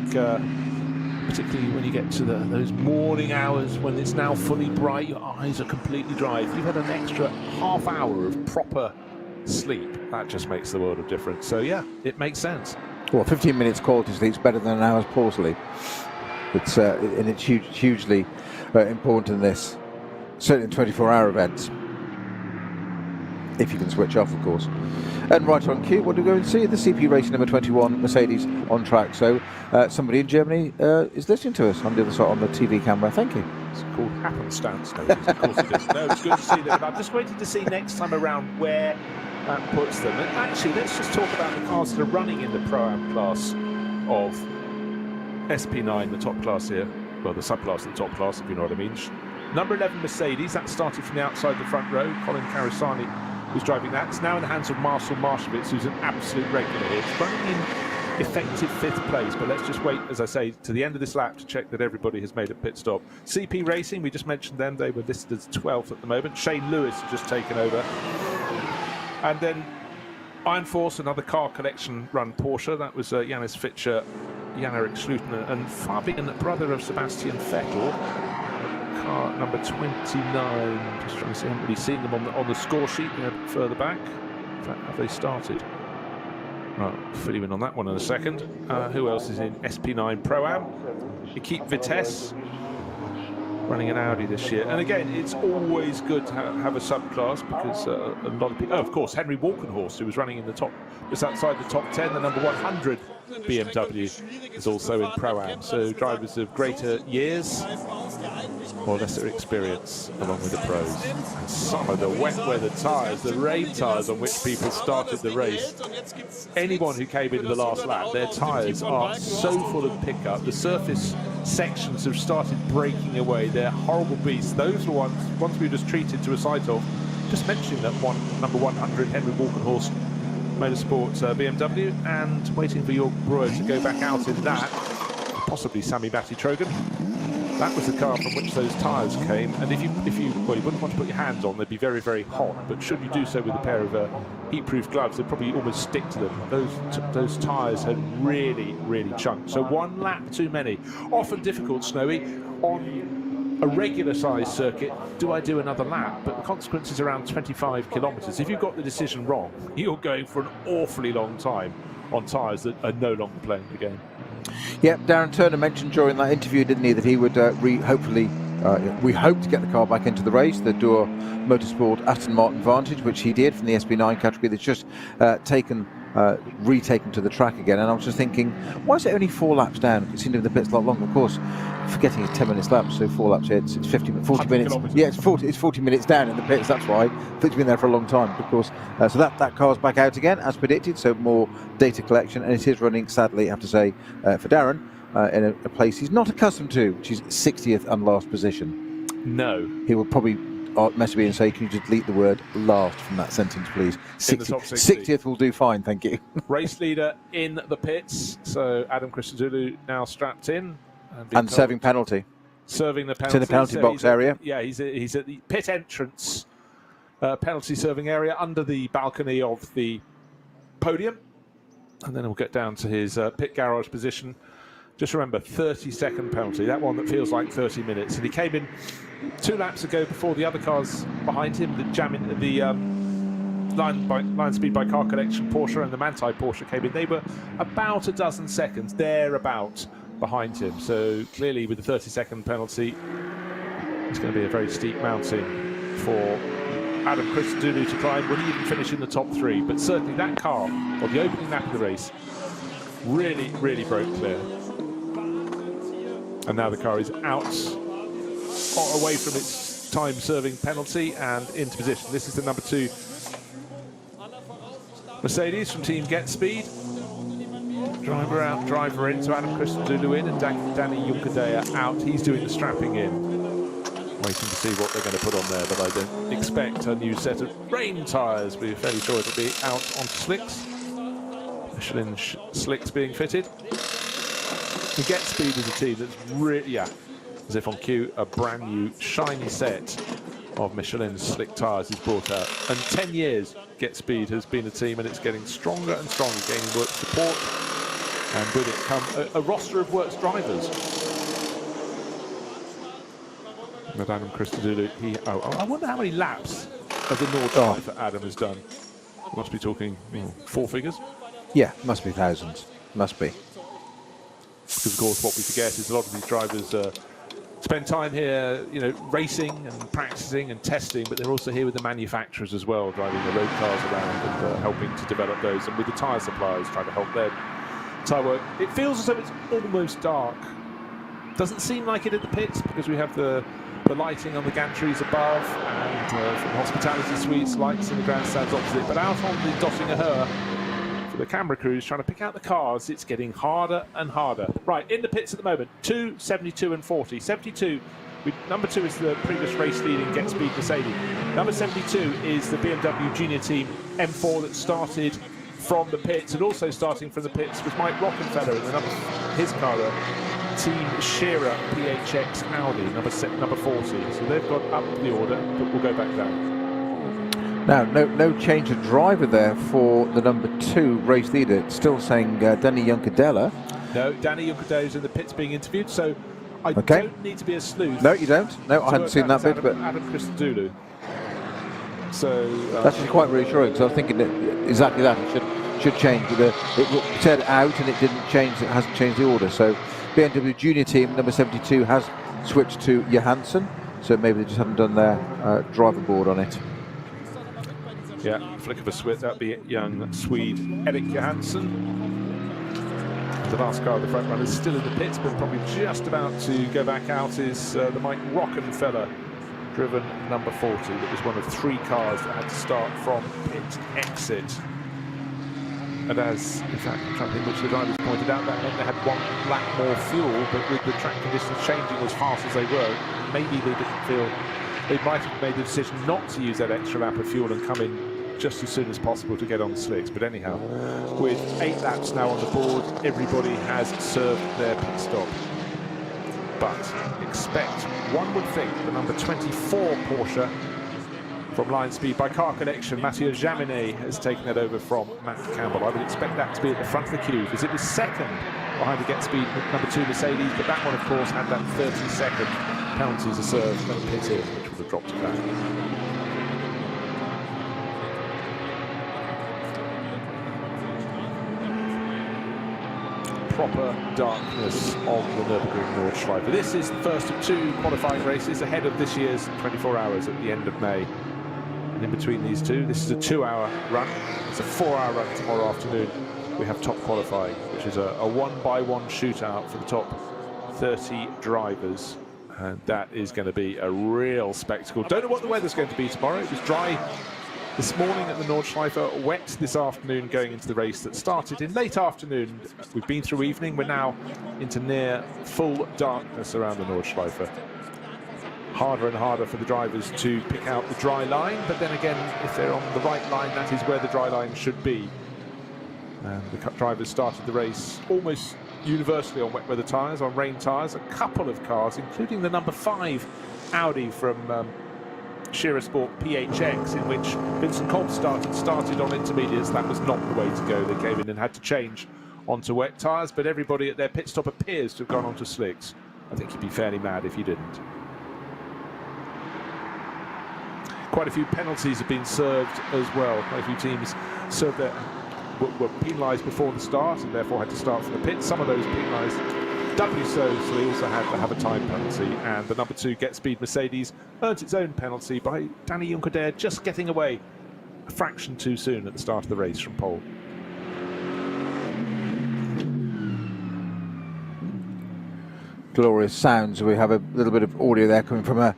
particularly when you get to those morning hours when it's now fully bright, your eyes are completely dry. If you've had an extra half hour of proper sleep, that just makes the world of difference. So yeah, it makes sense. Well, 15 minutes quality sleep's better than an hour's poor sleep. It's and it's hugely important in this, certainly in 24-hour events. If you can switch off, of course. And right on cue, what do we go and see? The CP Racing number 21 Mercedes on track. So somebody in Germany is listening to us on the other side on the TV camera. Thank you. It's called happenstance. No, of course it is. No, it's good to see them. I'm just waiting to see next time around where that puts them. And actually, let's just talk about the cars that are running in the Pro-Am class of SP9, the top class here. Well, the subclass of the top class, if you know what I mean. Number 11 Mercedes, that started from the outside the front row. Colin Carasani was driving that. It's now in the hands of Marcel Marshevitz, who's an absolute regular here. It's running in effective 5th place, but let's just wait, as I say, to the end of this lap to check that everybody has made a pit stop. CP Racing, we just mentioned them. They were listed as 12th at the moment. Shane Lewis has just taken over. And then Iron Force, another car collection run Porsche. That was Janis Fischer, Jan-Erik Schluten, and Fabian, brother of Sebastian Vettel. Car number 29, just trying to see, I haven't really seen them on the score sheet. They're further back. In fact, have they started? I'll fill you in on that one in a second. Who else is in SP9 Pro-Am? Equipe Vitesse, running an Audi this year. And again, it's always good to have a subclass because a lot of people... Oh, of course, Henry Walkenhorst, who was running in the top, just outside the top 10, the number 100 BMW, is also in Pro-Am. So drivers of greater years or lesser experience along with the pros. And some of the wet weather tyres, the rain tyres on which people started the race. Anyone who came into the last lap, their tyres are so full of pickup. The surface sections have started breaking away. They're horrible beasts. Those are ones we just treated to a sight of. Just mentioning that number 100 Henry Walkenhorst Motorsports BMW, and waiting for Jörg Brewer to go back out in that, possibly Sami Batty-Trogan. That was the car from which those tyres came, and if you well, you wouldn't want to put your hands on, they'd be very, very hot, but should you do so with a pair of heat-proof gloves, they'd probably almost stick to them. Those tyres had really, really chunked. So one lap too many. Often difficult, Snowy, on a regular size circuit. Do I do another lap? But the consequence is around 25 kilometres. If you've got the decision wrong, you're going for an awfully long time on tyres that are no longer playing the game. Yeah, Darren Turner mentioned during that interview, didn't he, that he would hopefully, we hope to get the car back into the race, the Dürr Motorsport Aston Martin Vantage, which he did from the SB9 category. That's just retaken to the track again. And I was just thinking, why is it only 4 laps down? It seemed to be the pit's a lot longer. Of course, forgetting it's 10 minutes laps, so 4 laps here, it's 40 minutes. Yeah, it's 40 minutes down in the pits, that's why. It's been there for a long time, of course. So that car's back out again, as predicted, so more data collection, and it is running, sadly, I have to say, for Darren, in a place he's not accustomed to, which is 60th and last position. No. He will probably message me and say, can you just delete the word last from that sentence, please? 60th will do fine, thank you. Race leader in the pits, so Adam Christodoulou now strapped in. And serving penalty. Serving the penalty. It's in the penalty box area. Yeah, he's at the pit entrance penalty serving area under the balcony of the podium. And then we'll get down to his pit garage position. Just remember, 30-second penalty, that one that feels like 30 minutes. And he came in 2 laps ago before the other cars behind him, the line speed by car collection Porsche and the Manthey Porsche came in. They were about a dozen seconds, thereabout, behind him. So clearly with the 30-second penalty, it's going to be a very steep mountain for Adam Christodoulou to climb. Will he even finish in the top 3? But certainly that car, or the opening lap of the race, really, really broke clear. And now the car is out, away from its time-serving penalty and into position. This is the number 2 Mercedes from Team Get Speed. Driver out, driver in, so Adam Christodoulou in and Danny Juncadella out. He's doing the strapping in. Waiting to see what they're going to put on there, but I don't expect a new set of rain tyres. We're fairly sure it'll be out onto slicks. Michelin slicks being fitted. The Get Speed is a team that's really, as if on cue, a brand new shiny set of Michelin slick tyres is brought out. And 10 years Get Speed has been a team, and it's getting stronger and stronger, gaining work support, and with it come a roster of works drivers. But Adam Christodoulou, I wonder how many laps of the Nord drive that Adam has done. We must be talking 4 figures. Yeah, must be thousands. Must be. Because of course what we forget is a lot of these drivers spend time here, racing and practicing and testing, but they're also here with the manufacturers as well, driving the road cars around and helping to develop those, and with the tyre suppliers trying to help them tyre work. It feels as though it's almost dark. Doesn't seem like it at the pits because we have the lighting on the gantries above and from the hospitality suites, lights in the grandstands opposite, but out on the Dottinger Her, for the camera crews trying to pick out the cars, it's getting harder and harder. Right, in the pits at the moment, 2, 72 and 40. 72, number 2 is the previous race leading Get Speed Mercedes. Number 72 is the BMW Junior Team M4 that started from the pits, and also starting from the pits was Mike Rockenfeller in his car, Team Shearer PHX Audi, number 40. So they've got up the order, but we'll go back down. Now, no change of driver there for the number 2 race leader. It's still saying Danny Juncadella. No, Danny Juncadella is in the pits being interviewed, so I don't need to be a sleuth. No, you don't. No, I hadn't seen that bit. But Adam Christodoulou. So that's actually quite reassuring, because I was thinking that exactly that. It should change. But it said out and it didn't change. It hasn't changed the order. So BMW Junior Team number 72 has switched to Johansson. So maybe they just haven't done their driver board on it. Yeah, flick of a switch, that'd be young Swede Erik Johansson. The last car of the front runner is still in the pits, but probably just about to go back out is the Mike Rockenfeller driven number 40. That was one of 3 cars that had to start from pit exit. And as, in fact, I'm trying to think which the drivers pointed out, that meant they had 1 lap more fuel, but with the track conditions changing as fast as they were, maybe they didn't feel they might have made the decision not to use that extra lap of fuel and come in just as soon as possible to get on the slicks. But anyhow, with 8 laps now on the board, everybody has served their pit stop. But expect, one would think, the number 24 Porsche from line speed by car connection, Mathieu Jaminet has taken it over from Matt Campbell. I would expect that to be at the front of the queue, because it was second behind the get speed number 2 Mercedes, but that one of course had that 30-second penalty to serve and pit in, which would have dropped it back. Proper darkness on the Nürburgring Nordschleife. This is the first of 2 qualifying races ahead of this year's 24 hours at the end of May. And in between these 2, this is a 2-hour run. It's a 4-hour run tomorrow afternoon. We have top qualifying, which is a 1-by-1 shootout for the top 30 drivers. And that is going to be a real spectacle. Don't know what the weather's going to be tomorrow. It was dry this morning at the Nordschleife, wet this afternoon going into the race that started in late afternoon. We've been through evening, we're now into near full darkness around the Nordschleife. Harder and harder for the drivers to pick out the dry line, but then again, if they're on the right line, that is where the dry line should be. And the drivers started the race almost universally on wet weather tyres, on rain tyres. A couple of cars, including the number 5 Audi from Shearer Sport PHX, in which Vincent Kolb started on intermediates. That was not the way to go. They came in and had to change onto wet tyres, but everybody at their pit stop appears to have gone onto slicks. I think you'd be fairly mad if you didn't. Quite a few penalties have been served as well. Quite a few teams served were penalised before the start and therefore had to start from the pit. Some of those penalised doubly so they also had to have a time penalty, and the number 2 Get Speed Mercedes earned its own penalty by Danny Juncker just getting away a fraction too soon at the start of the race from pole. Glorious sounds. We have a little bit of audio there coming from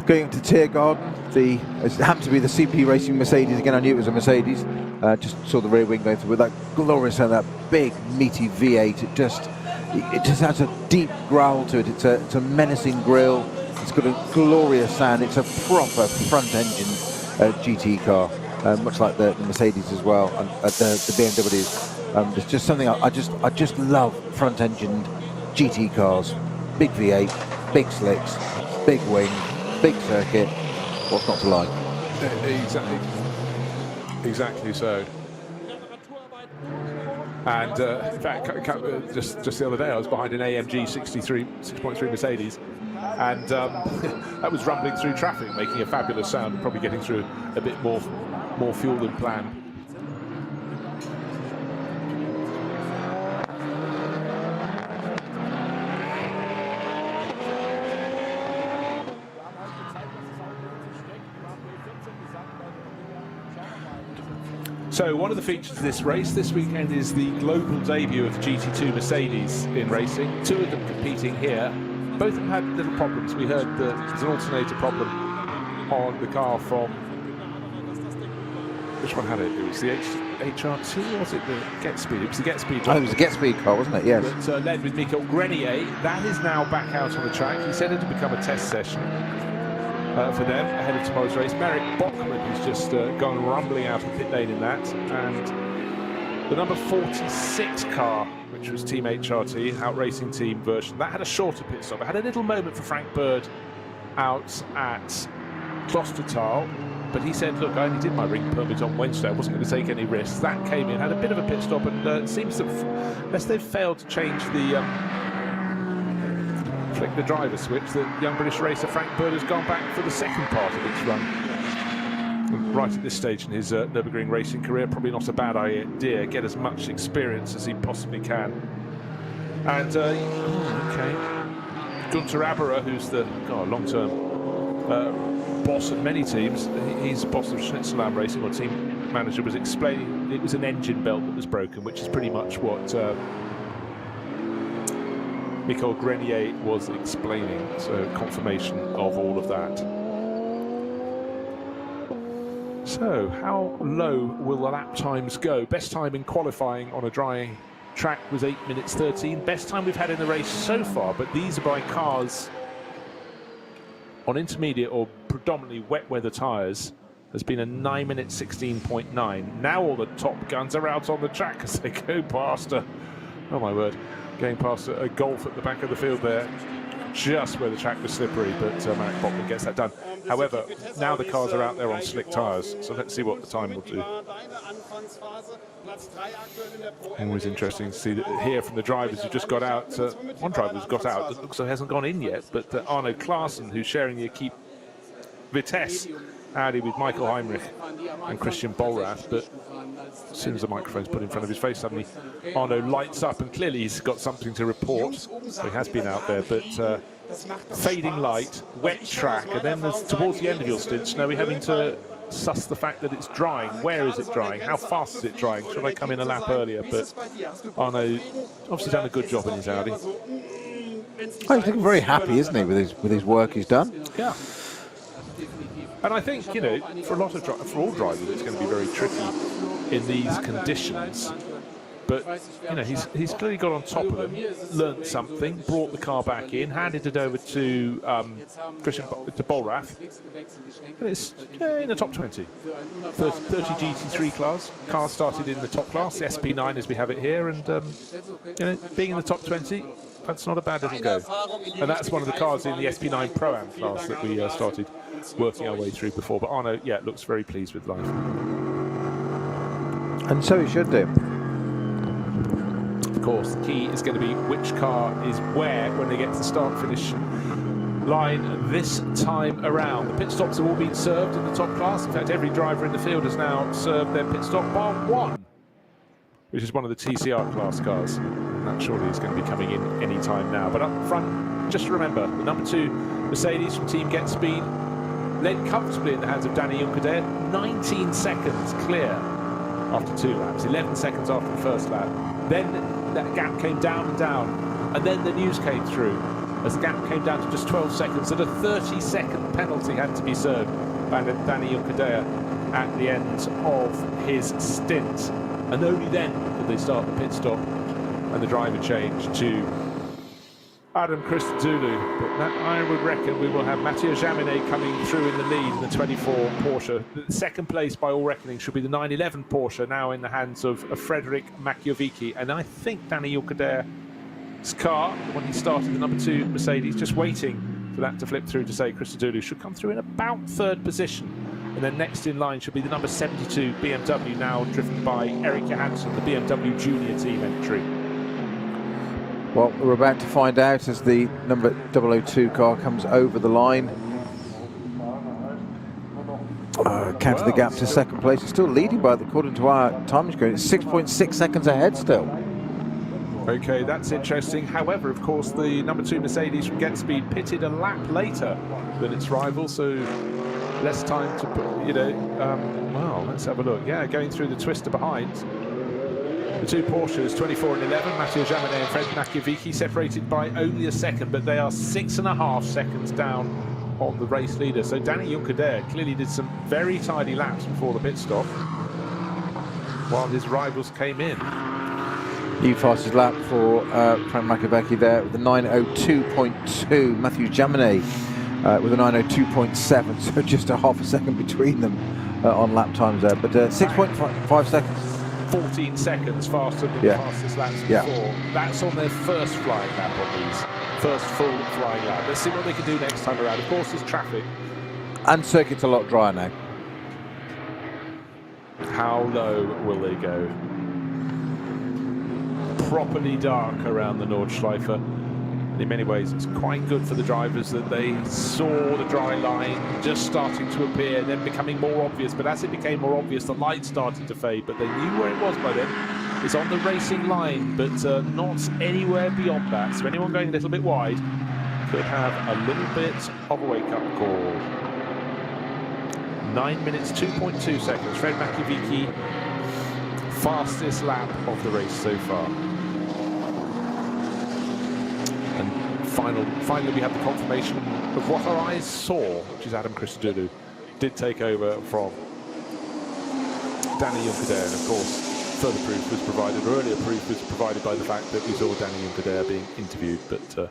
going to Tiergarten. It happened to be the CP Racing Mercedes again. I knew it was a Mercedes. Just saw the rear wing going through with that glorious sound, that big meaty V8. It just has a deep growl to it. It's a menacing grille. It's got a glorious sound. It's a proper front-engine GT car, much like the Mercedes as well, and the BMWs. It's just something I just love. Front-engined GT cars, big V8, big slicks, big wing, big circuit. What's not to like? Exactly so. And in fact, just the other day, I was behind an AMG 6.3 Mercedes, and that was rumbling through traffic, making a fabulous sound, probably getting through a bit more fuel than planned. So one of the features of this race this weekend is the global debut of the GT2 Mercedes in racing. 2 of them competing here. Both of them had little problems. We heard that there's an alternator problem on the car from... Which one had it? It was the HRT, or was it the Get Speed? It was the Get Speed. Oh, it was the Get Speed car, wasn't it? Yes. But, led with Michael Grenier. That is now back out on the track. He said it had become a test session for them ahead of tomorrow's race. Merrick Bockman has just gone rumbling out of the pit lane in that, and the number 46 car, which was Team HRT, out racing team version, that had a shorter pit stop. It had a little moment for Frank Bird out at Klostertal, but he said, look, I only did my ring permit on Wednesday, I wasn't going to take any risks. That came in, had a bit of a pit stop, and it seems that unless they've failed to change the flick the driver switch, the young British racer Frank Bird has gone back for the second part of its run. Right at this stage in his Nürburgring racing career, probably not a bad idea. Get as much experience as he possibly can. And Gunter Aberer, who's the long-term boss of many teams, he's boss of Schnitzelam Racing, or team manager, was explaining it was an engine belt that was broken, which is pretty much what Michael Grenier was explaining, so confirmation of all of that. So, how low will the lap times go? Best time in qualifying on a dry track was 8 minutes 13. Best time we've had in the race so far, but these are by cars on intermediate or predominantly wet weather tyres. Has been a 9 minute 16.9. Now all the top guns are out on the track as they go past oh my word, going past a Golf at the back of the field there, just where the track was slippery, but Marek Botman gets that done. However, now the cars are out there on slick tyres, so let's see what the time will do. Always interesting to see that here from the drivers who just got out. One driver who's got out that looks like he hasn't gone in yet, but Arno Klaassen, who's sharing the Equipe Vitesse Audi with Michael Heinrich and Christian Bollrath, but as soon as the microphone's put in front of his face, suddenly Arno lights up, and clearly he's got something to report. So he has been out there, but fading light, wet track, and then towards the end of your stint, Snowy, having to suss the fact that it's drying. Where is it drying? How fast is it drying? Should I come in a lap earlier? But Arno obviously done a good job in his Audi. Oh, he's looking very happy, isn't he, with his work he's done? Yeah. And I think, you know, for all drivers, it's going to be very tricky in these conditions. But, you know, he's clearly got on top of them, learnt something, brought the car back in, handed it over to Bollrath. And it's in the top 20. 30 GT3 class. Car started in the top class, the SP9 as we have it here. And, you know, being in the top 20, that's not a bad little go. And that's one of the cars in the SP9 Pro-Am class that we started working our way through before. But Arno, yeah, looks very pleased with life. And so he should do. Of course, the key is going to be which car is where when they get to the start-finish line this time around. The pit stops have all been served in the top class. In fact, every driver in the field has now served their pit stop bar one, which is one of the TCR class cars. And that surely is going to be coming in any time now. But up front, just remember, the number 2 Mercedes from Team Get Speed led comfortably in the hands of Danny Juncadere, 19 seconds clear after 2 laps, 11 seconds after the first lap. Then that gap came down and down, and then the news came through as the gap came down to just 12 seconds, that a 30-second penalty had to be served by Danny Juncadere at the end of his stint. And only then did they start the pit stop and the driver change to Adam Christodoulou. But that, I would reckon, we will have Mathieu Jaminet coming through in the lead in the 24 Porsche. The second place, by all reckoning, should be the 911 Porsche, now in the hands of Frederic Machiavicchi. And I think Danny Juncadère's car, when he started the number 2 Mercedes, just waiting for that to flip through to say Christodoulou, should come through in about 3rd position. And then next in line should be the number 72 BMW, now driven by Eric Johansson, the BMW Junior team entry. Well, we're about to find out as the number 002 car comes over the line. Counter the gap to second place. It's still leading by, according to our time screen, it's 6.6 seconds ahead still. Okay, that's interesting. However, of course, the number 2 Mercedes from Get Speed pitted a lap later than its rival, so less time to put, you know, well, let's have a look. Yeah, going through the twister behind. The 2 Porsches, 24 and 11, Mathieu Jaminet and Fred Machiavicchi, separated by only a second, but they are 6.5 seconds down on the race leader. So Danny Juncadère clearly did some very tidy laps before the pit stop, while his rivals came in. The fastest lap for Fred Machiavicchi there with a 9:02.2. Mathieu Jaminet with a 9:02.7, so just a half a second between them on lap times there. But 6.5 seconds. 14 seconds faster than the fastest laps before. That's on their first flying lap on these. First full flying lap. Let's see what they can do next time around. Of course, there's traffic. And circuit's a lot drier now. How low will they go? Properly dark around the Nordschleife. And in many ways, it's quite good for the drivers that they saw the dry line just starting to appear, then becoming more obvious. But as it became more obvious, the light started to fade. But they knew where it was by then. It's on the racing line, but not anywhere beyond that. So anyone going a little bit wide could have a little bit of a wake-up call. 9 minutes, 2.2 seconds. Fred Machiavicchi, fastest lap of the race so far. Finally, we have the confirmation of what our eyes saw, which is Adam Christodoulou did take over from Danny Junkerdare, and of course further proof was provided, or earlier proof was provided by the fact that we saw Danny Junkerdare being interviewed, but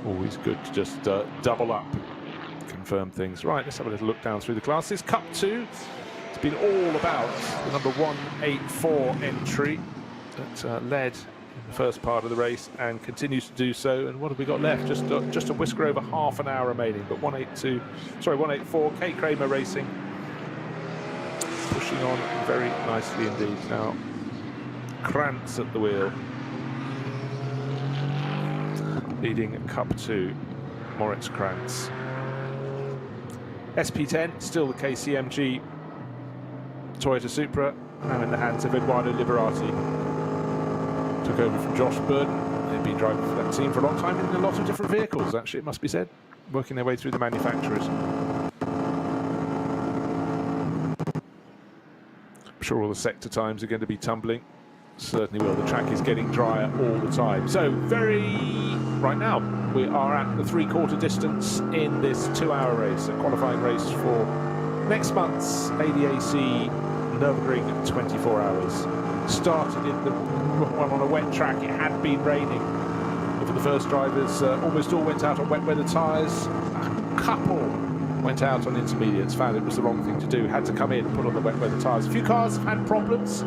always good to just double up, confirm things. Right, let's have a little look down through the classes. Cup 2, it's been all about the number 184 entry that led in the first part of the race and continues to do so. And what have we got left? Just a whisker over half an hour remaining, but 184, Kate Kramer racing, pushing on very nicely indeed. Now Krantz at the wheel, leading Cup 2, Moritz Krantz. SP10, still the KCMG Toyota Supra, now in the hands of Eduardo Liberati. Took over from Josh Burden. They've been driving for that team for a long time in a lot of different vehicles, actually, it must be said, working their way through the manufacturers. I'm sure all the sector times are going to be tumbling. Certainly will. The track is getting drier all the time. So right now we are at the 3/4 distance in this 2-hour race, a qualifying race for next month's ADAC Nürburgring 24 hours. Started in on a wet track. It had been raining. For the first drivers, almost all went out on wet weather tyres. A couple went out on intermediates, found it was the wrong thing to do, had to come in and put on the wet weather tyres. A few cars have had problems.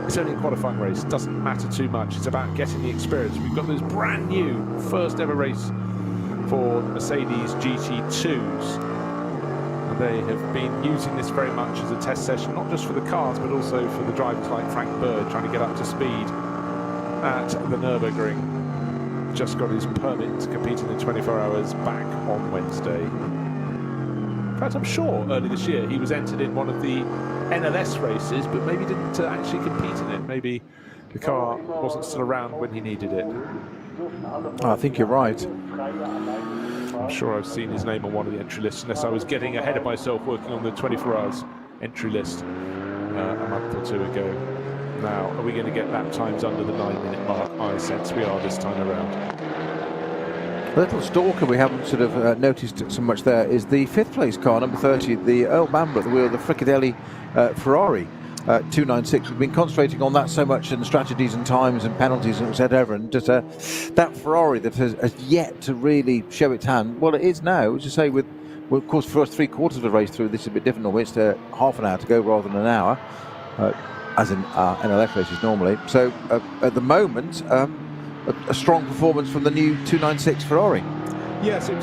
It's only a qualifying race, it doesn't matter too much, it's about getting the experience. We've got this brand new first ever race for Mercedes GT2s. And they have been using this very much as a test session, not just for the cars, but also for the drivers like Frank Bird, trying to get up to speed at the Nürburgring. Just got his permit to compete in the 24 hours back on Wednesday. In fact, I'm sure early this year he was entered in one of the NLS races, but maybe didn't actually compete in it. Maybe the car wasn't still around when he needed it. I think you're right. I'm sure I've seen his name on one of the entry lists, unless I was getting ahead of myself working on the 24 hours entry list a month or two ago. Now, are we going to get lap times under the 9-minute mark? I sense we are this time around. A little stalker we haven't sort of noticed so much there is the 5th place car, number 30, the Earl Bamber at the wheel, the Fricadelli Ferrari 296. We've been concentrating on that so much in strategies and times and penalties and etc. And just that Ferrari that has yet to really show its hand. Well, it is now, as you say, with of course, first 3/4 of the race through, this is a bit different. It's half an hour to go rather than an hour, as in NLF races normally. So at the moment, a strong performance from the new 296 Ferrari. Yes, it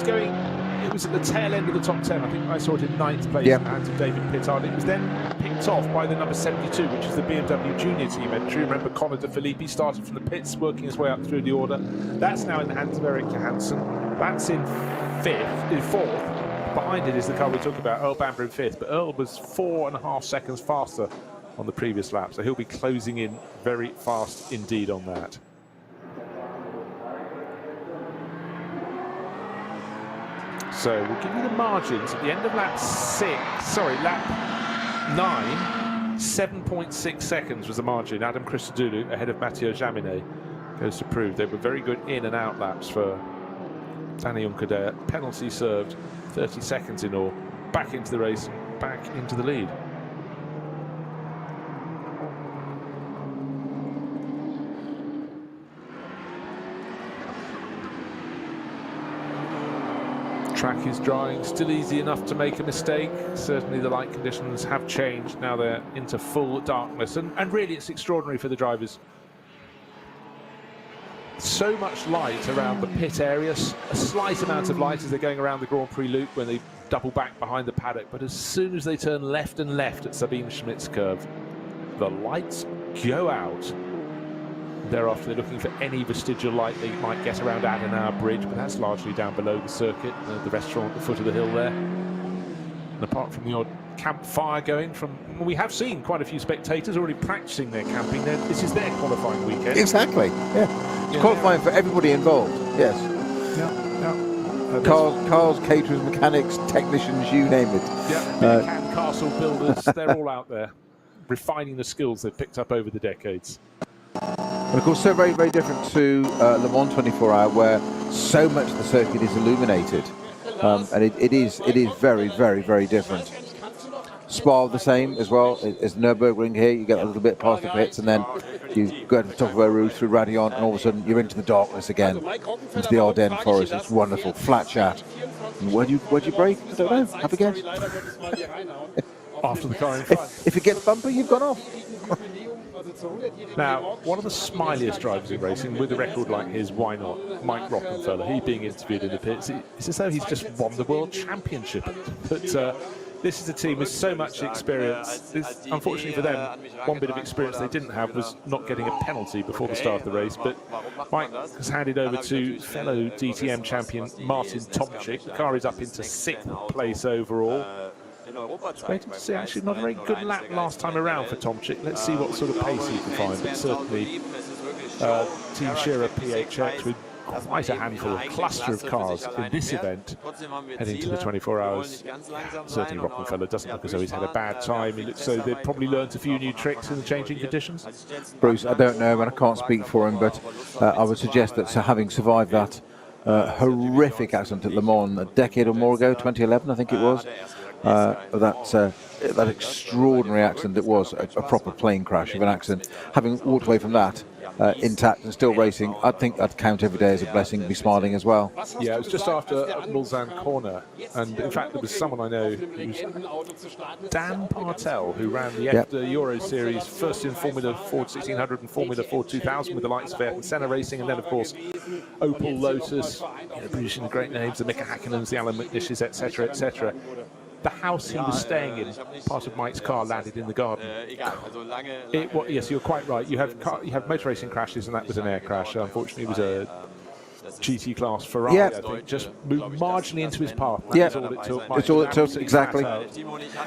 was at the tail end of the top 10. I think I saw it in 9th place in the hands of David Pittard. It was then picked off by the number 72, which is the BMW Junior team entry. Remember, Conor De Filippi started from the pits, working his way up through the order. That's now in the hands of Eric Johansson. That's in 4th. Behind it is the car we talked about, Earl Bamber in 5th, but Earl was 4.5 seconds faster on the previous lap, so he'll be closing in very fast indeed on that. So we'll give you the margins at the end of lap 9, 7.6 seconds was the margin. Adam Christodoulou ahead of Matteo Jaminet goes to prove they were very good in and out laps for Danny Junkerdare. Penalty served, 30 seconds in all. Back into the race, back into the lead. Track is drying, still easy enough to make a mistake. Certainly the light conditions have changed. Now they're into full darkness, and really it's extraordinary for the drivers. So much light around the pit area, a slight amount of light as they're going around the Grand Prix loop when they double back behind the paddock, but as soon as they turn left and left at Sabine Schmidt's curve, the lights go out. Thereafter, they're looking for any vestigial light they might get around Adenauer Bridge, but that's largely down below the circuit, the restaurant at the foot of the hill there. And apart from the odd campfire going from, we have seen quite a few spectators already practicing their camping. This is their qualifying weekend. Exactly, yeah. It's qualifying for everybody involved, yes. Yeah. Cars, caterers, mechanics, technicians, you name it. Yeah, can castle builders, they're all out there, refining the skills they've picked up over the decades. And of course, so very, very different to Le Mans 24 Hour, where so much of the circuit is illuminated, and it is very, very, very different. Spa the same as well as Nürburgring here. You get a little bit past the pits and then you go to the top of a roof through Radion and all of a sudden you're into the darkness again. It's the Ardennes forest. It's wonderful. Flat chat. And where'd you brake? I don't know. Have a guess. After the car in front. If it gets bumpy, you've gone off. Now, one of the smiliest drivers in racing with a record like his, why not? Mike Rockenfeller, he being interviewed in the pits, it's as though he's just won the world championship. But this is a team with so much experience. Unfortunately for them, one bit of experience they didn't have was not getting a penalty before the start of the race. But Mike has handed over to fellow DTM champion Martin Tomczyk. The car is up into 6th place overall. Waiting to see, actually not a very good lap last time around for Tomczyk. Let's see what sort of pace he can find. But certainly Team Scherer PHX with quite a handful, a cluster of cars in this event heading to the 24 hours. Certainly Rockenfeller doesn't look as though he's had a bad time. He looks as though they've probably learnt a few new tricks in the changing conditions. Bruce, I don't know, and I can't speak for him, but I would suggest that having survived that horrific accident at Le Mans a decade or more ago, 2011 I think it was, that extraordinary accident, it was a proper plane crash of an accident. Having walked away from that intact and still racing, I think I'd count every day as a blessing, be smiling as well. Yeah, it was just after Mulsanne corner, and in fact there was someone I know, who's Dan Partel, who ran the Euro Series first in Formula Ford 1600 and Formula Ford 2000 with the likes of Ayrton Senna racing, and then of course Opel, Lotus, producing the great names, the Mika Häkkinens, the Alan McNishes, etc., etc. The house he was staying in, part of Mike's car landed in the garden. Yes, you're quite right. You have motor racing crashes, and that was an air crash. Unfortunately, it was a GT class Ferrari, I think, just moved marginally into his path. That's all it took. It's all it took, exactly.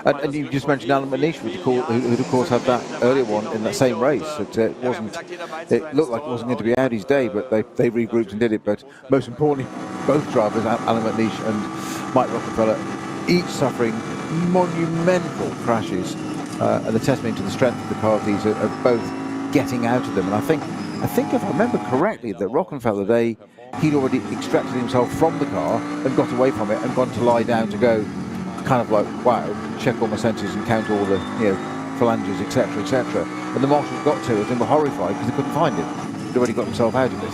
And you just mentioned Alan McNish, who of course had that earlier one in that same race. It looked like it wasn't going to be Audi's day, but they regrouped and did it. But most importantly, both drivers, Alan McNish and Mike Rockenfeller, each suffering monumental crashes, and the testament to the strength of the car these of both getting out of them. And I think if I remember correctly, that Rockenfeller, he'd already extracted himself from the car and got away from it and gone to lie down to go, kind of like, wow, check all my senses and count all the phalanges, etc., etc. And the marshals got to it and were horrified because they couldn't find him. He'd already got himself out of it.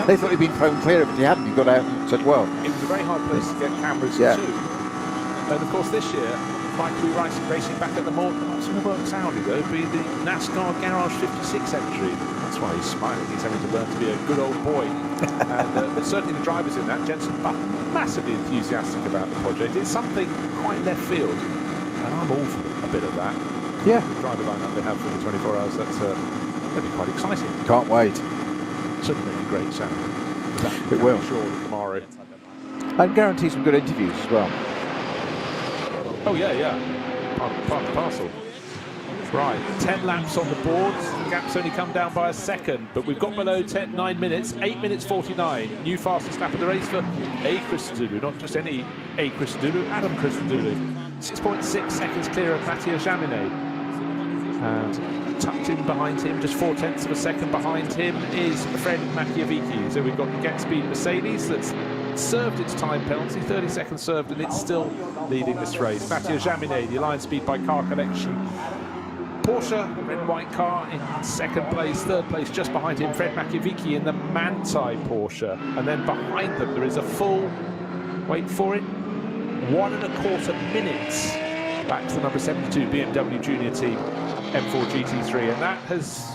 They thought he'd been thrown clear of it. He hadn't. He got out and said, well. It was a very hard place to get cameras too. And of course this year, Mike will be racing back at the Nürburgring Saudi, though, be the NASCAR Garage 56 entry. That's why he's smiling. He's having to learn to be a good old boy. And but certainly the drivers in that, Jensen Button, massively enthusiastic about the project. It's something quite left field, and I'm all for a bit of that. Yeah. The driver lineup they have for the 24 hours, that'll be quite exciting. Can't wait. Certainly make a great sound. It will. I'm sure tomorrow. And guarantee some good interviews as well. Oh yeah. Part and parcel. Right, 10 laps on the board. The gap's only come down by a second, but we've got below 9 minutes, 8 minutes 49. New fastest lap of the race for A. Christodoulou, not just any A. Christodoulou, Adam Christodoulou. 6.6 seconds clear of Mattia Jaminet. And tucked in behind him, just 0.4 of a second behind him, is Fred Machiavicchi. So we've got the Get Speed Mercedes that's served its time penalty, 30 seconds served, and it's still leading this race. Mattia Jaminet, the Alliance Speed by Car Collection. Porsche, red and white car, in second place. Third place just behind him, Fred Machiavicchi in the Manthey Porsche. And then behind them there is a full, wait for it, 1.25 minutes back to the number 72 BMW Junior Team M4 GT3. And that has,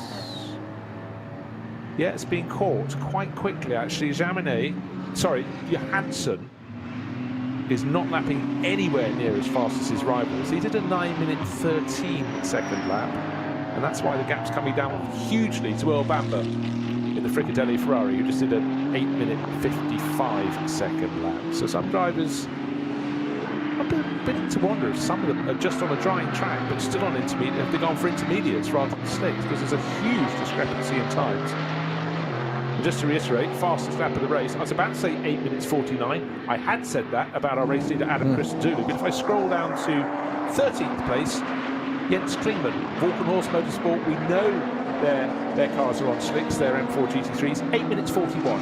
it's been caught quite quickly actually. Johansson is not lapping anywhere near as fast as his rivals. He did a 9-minute 13-second lap, and that's why the gap's coming down hugely to Earl Bamber in the Fricadelli Ferrari, who just did an 8-minute 55-second lap. So some drivers are beginning to wonder if some of them are just on a drying track but still on intermediate, if they've gone for intermediates rather than slicks, because there's a huge discrepancy in times. And just to reiterate, fastest lap of the race, I was about to say 8 minutes 49. I had said that about our race leader Adam Christodoulou, but if I scroll down to 13th place, Jens Klingmann, Volkenhorst Motorsport, we know their cars are on slicks, their M4 GT3s, 8 minutes 41.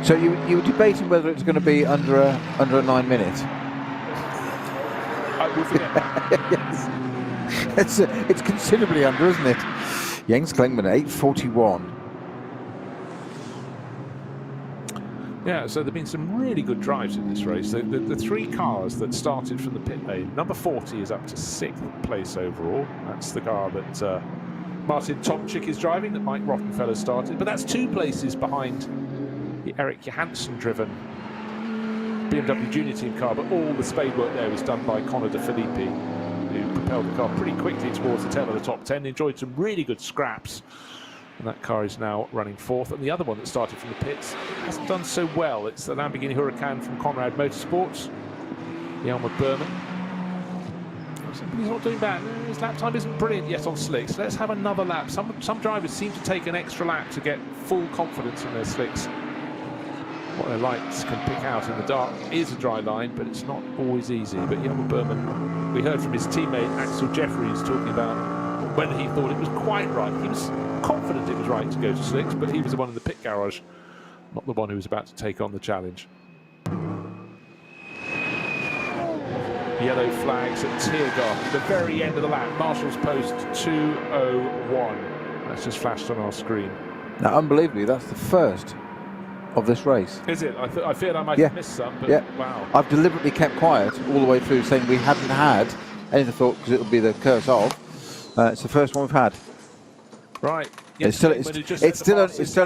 So you were debating whether it's going to be under a 9 minute. right, we'll forget that. Yes. It's considerably under, isn't it? Jens Klingmann at 8:41. Yeah, so there have been some really good drives in this race. The three cars that started from the pit lane, number 40 is up to 6th place overall. That's the car that Martin Tomczyk is driving, that Mike Rottenfeller started. But that's 2 places behind the Eric Johansson-driven BMW Junior Team car. But all the spade work there was done by Connor De Filippi, who propelled the car pretty quickly towards the tail of the top 10, enjoyed some really good scraps. And that car is now running 4th. And the other one that started from the pits hasn't done so well. It's the Lamborghini Huracan from Conrad Motorsports, Jelmer Berman. He's not doing bad. His lap time isn't brilliant yet on slicks. Let's have another lap. Some drivers seem to take an extra lap to get full confidence in their slicks. What their lights can pick out in the dark is a dry line, but it's not always easy. But Jelmer Berman, we heard from his teammate Axel Jeffries talking about whether he thought it was quite right. He was confident it was right to go to slicks, but he was the one in the pit garage, not the one who was about to take on the challenge. Yellow flags at Tiergarten at the very end of the lap. Marshall's post 2:01. That's just flashed on our screen. Now, unbelievably, that's the first of this race. Is it? I feared I might have missed some, but wow. I've deliberately kept quiet all the way through, saying we hadn't had anything thought, because it would be the curse of. It's the first one we've had. Right. It's only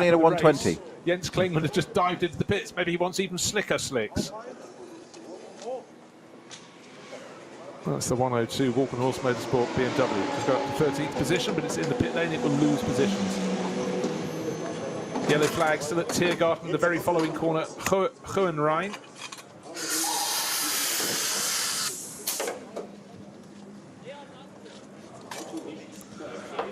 at a 120. Jens Klingmann has just dived into the pits. Maybe he wants even slicker slicks. That's the 102 Walkenhorst Motorsport BMW. It's got up to 13th position, but it's in the pit lane. It will lose positions. Yellow flag still at Tiergarten, the very following corner, Hohenrhein.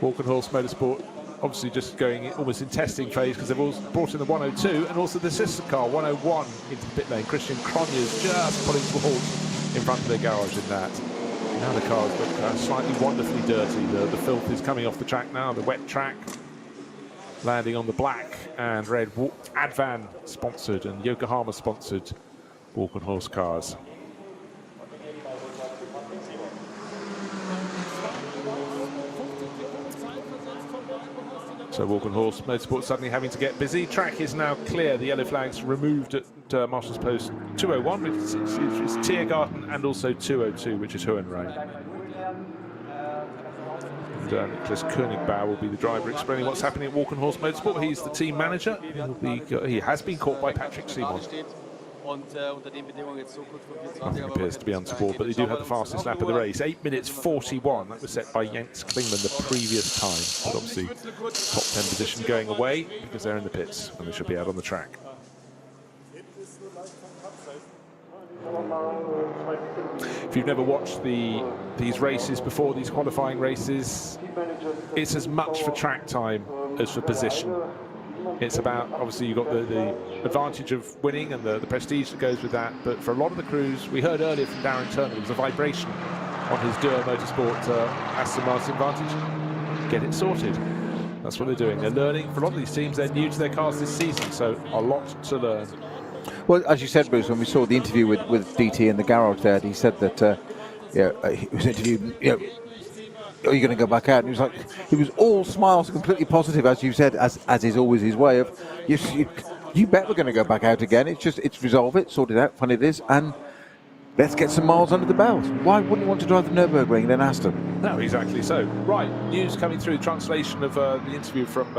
Walkenhorst Motorsport obviously just going almost in testing phase, because they've also brought in the 102 and also the sister car 101 into the pit lane. Christian Cronjes just pulling to a halt in front of their garage in that. Now the cars look slightly wonderfully dirty. The filth is coming off the track now, the wet track, landing on the black and red Advan sponsored and Yokohama sponsored Walkenhorst cars. So Walkenhorst Motorsport suddenly having to get busy. Track is now clear. The yellow flags removed at Marshall's Post 2:01, which is Tiergarten, and also 2:02, which is Hohenrhein. And Niklas Königbauer will be the driver, explaining what's happening at Walkenhorst Motorsport. He's the team manager. He has been caught by Patrick Simon. Nothing appears to be untoward, but they do have the fastest lap of the race. 8 minutes 41. That was set by Jens Klingmann the previous time. But obviously, top 10 position going away because they're in the pits and they should be out on the track. If you've never watched these races before, these qualifying races, it's as much for track time as for position. It's about, obviously, you've got the advantage of winning and the prestige that goes with that. But for a lot of the crews, we heard earlier from Darren Turner, there was a vibration on his Dürr Motorsport Aston Martin Vantage. Get it sorted. That's what they're doing. They're learning. For a lot of these teams, they're new to their cars this season, so a lot to learn. Well, as you said, Bruce, when we saw the interview with DT in the garage there, he said that he was interviewed, are you going to go back out? And he was all smiles, completely positive, as you said, as is always his way of, you bet we're going to go back out again. It's resolve it, sort it out, fun it is, and let's get some miles under the belt. Why wouldn't you want to drive the Nürburgring then Aston? No, exactly so. Right, news coming through, translation of the interview from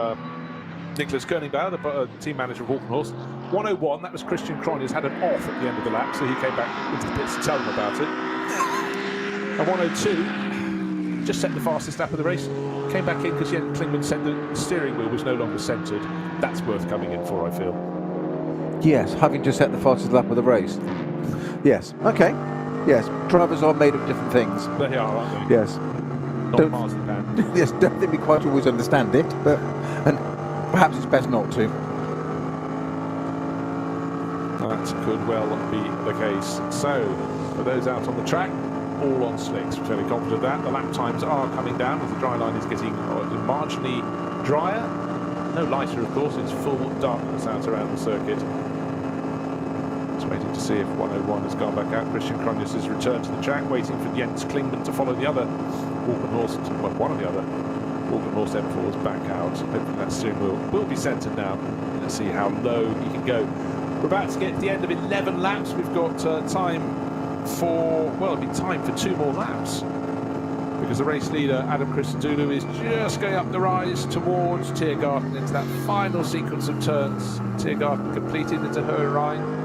Niklas Königbauer, the team manager of Walkenhorst. 101, that was Christian Cronjes, had an off at the end of the lap, so he came back into the pits to tell them about it. And 102, just set the fastest lap of the race, came back in because Jens Klingmann said the steering wheel was no longer centred. That's worth coming in for, I feel. Yes, having just set the fastest lap of the race. Yes, okay. Yes, drivers are made of different things. They are, aren't they? Yes. Not marzipan. Yes, don't think we quite always understand it, and perhaps it's best not to. That could well be the case. So, for those out on the track, all on slicks. We're fairly confident of that. The lap times are coming down as the dry line is getting marginally drier. No lighter, of course. It's full darkness out around the circuit. So Waiting to see if 101 has gone back out. Christian Cronjes has returned to the track, waiting for Jens Klingman to follow the other Walkenhorst, well, one of the other Walkenhorst M4s back out. Hopefully that steering wheel will be centred now. Let's see how low he can go. We're about to get to the end of 11 laps. We've got time for, well, it'll be time for 2 more laps, because the race leader, Adam Christodoulou, is just going up the rise towards Tiergarten into that final sequence of turns. Tiergarten completed into Hohenrhein,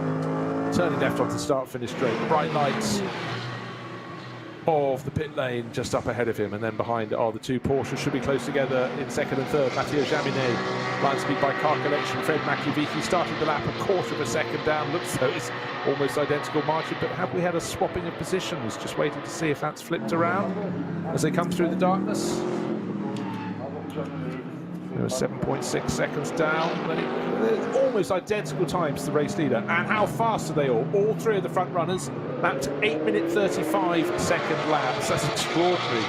turning left onto the start-finish straight. Bright lights of the pit lane just up ahead of him, and then behind are the 2 Porsches. Should be close together in second and third. Mathieu Jaminet, line speed by car collection. Fred Makiewicz started the lap a quarter of a second down. Looks though it's almost identical margin, but have we had a swapping of positions? Just waiting to see if that's flipped around as they come through the darkness. There were 7.6 seconds down. Almost identical times to the race leader. And how fast are they all? All 3 of the front runners lapped 8-minute 35-second laps. That's extraordinary.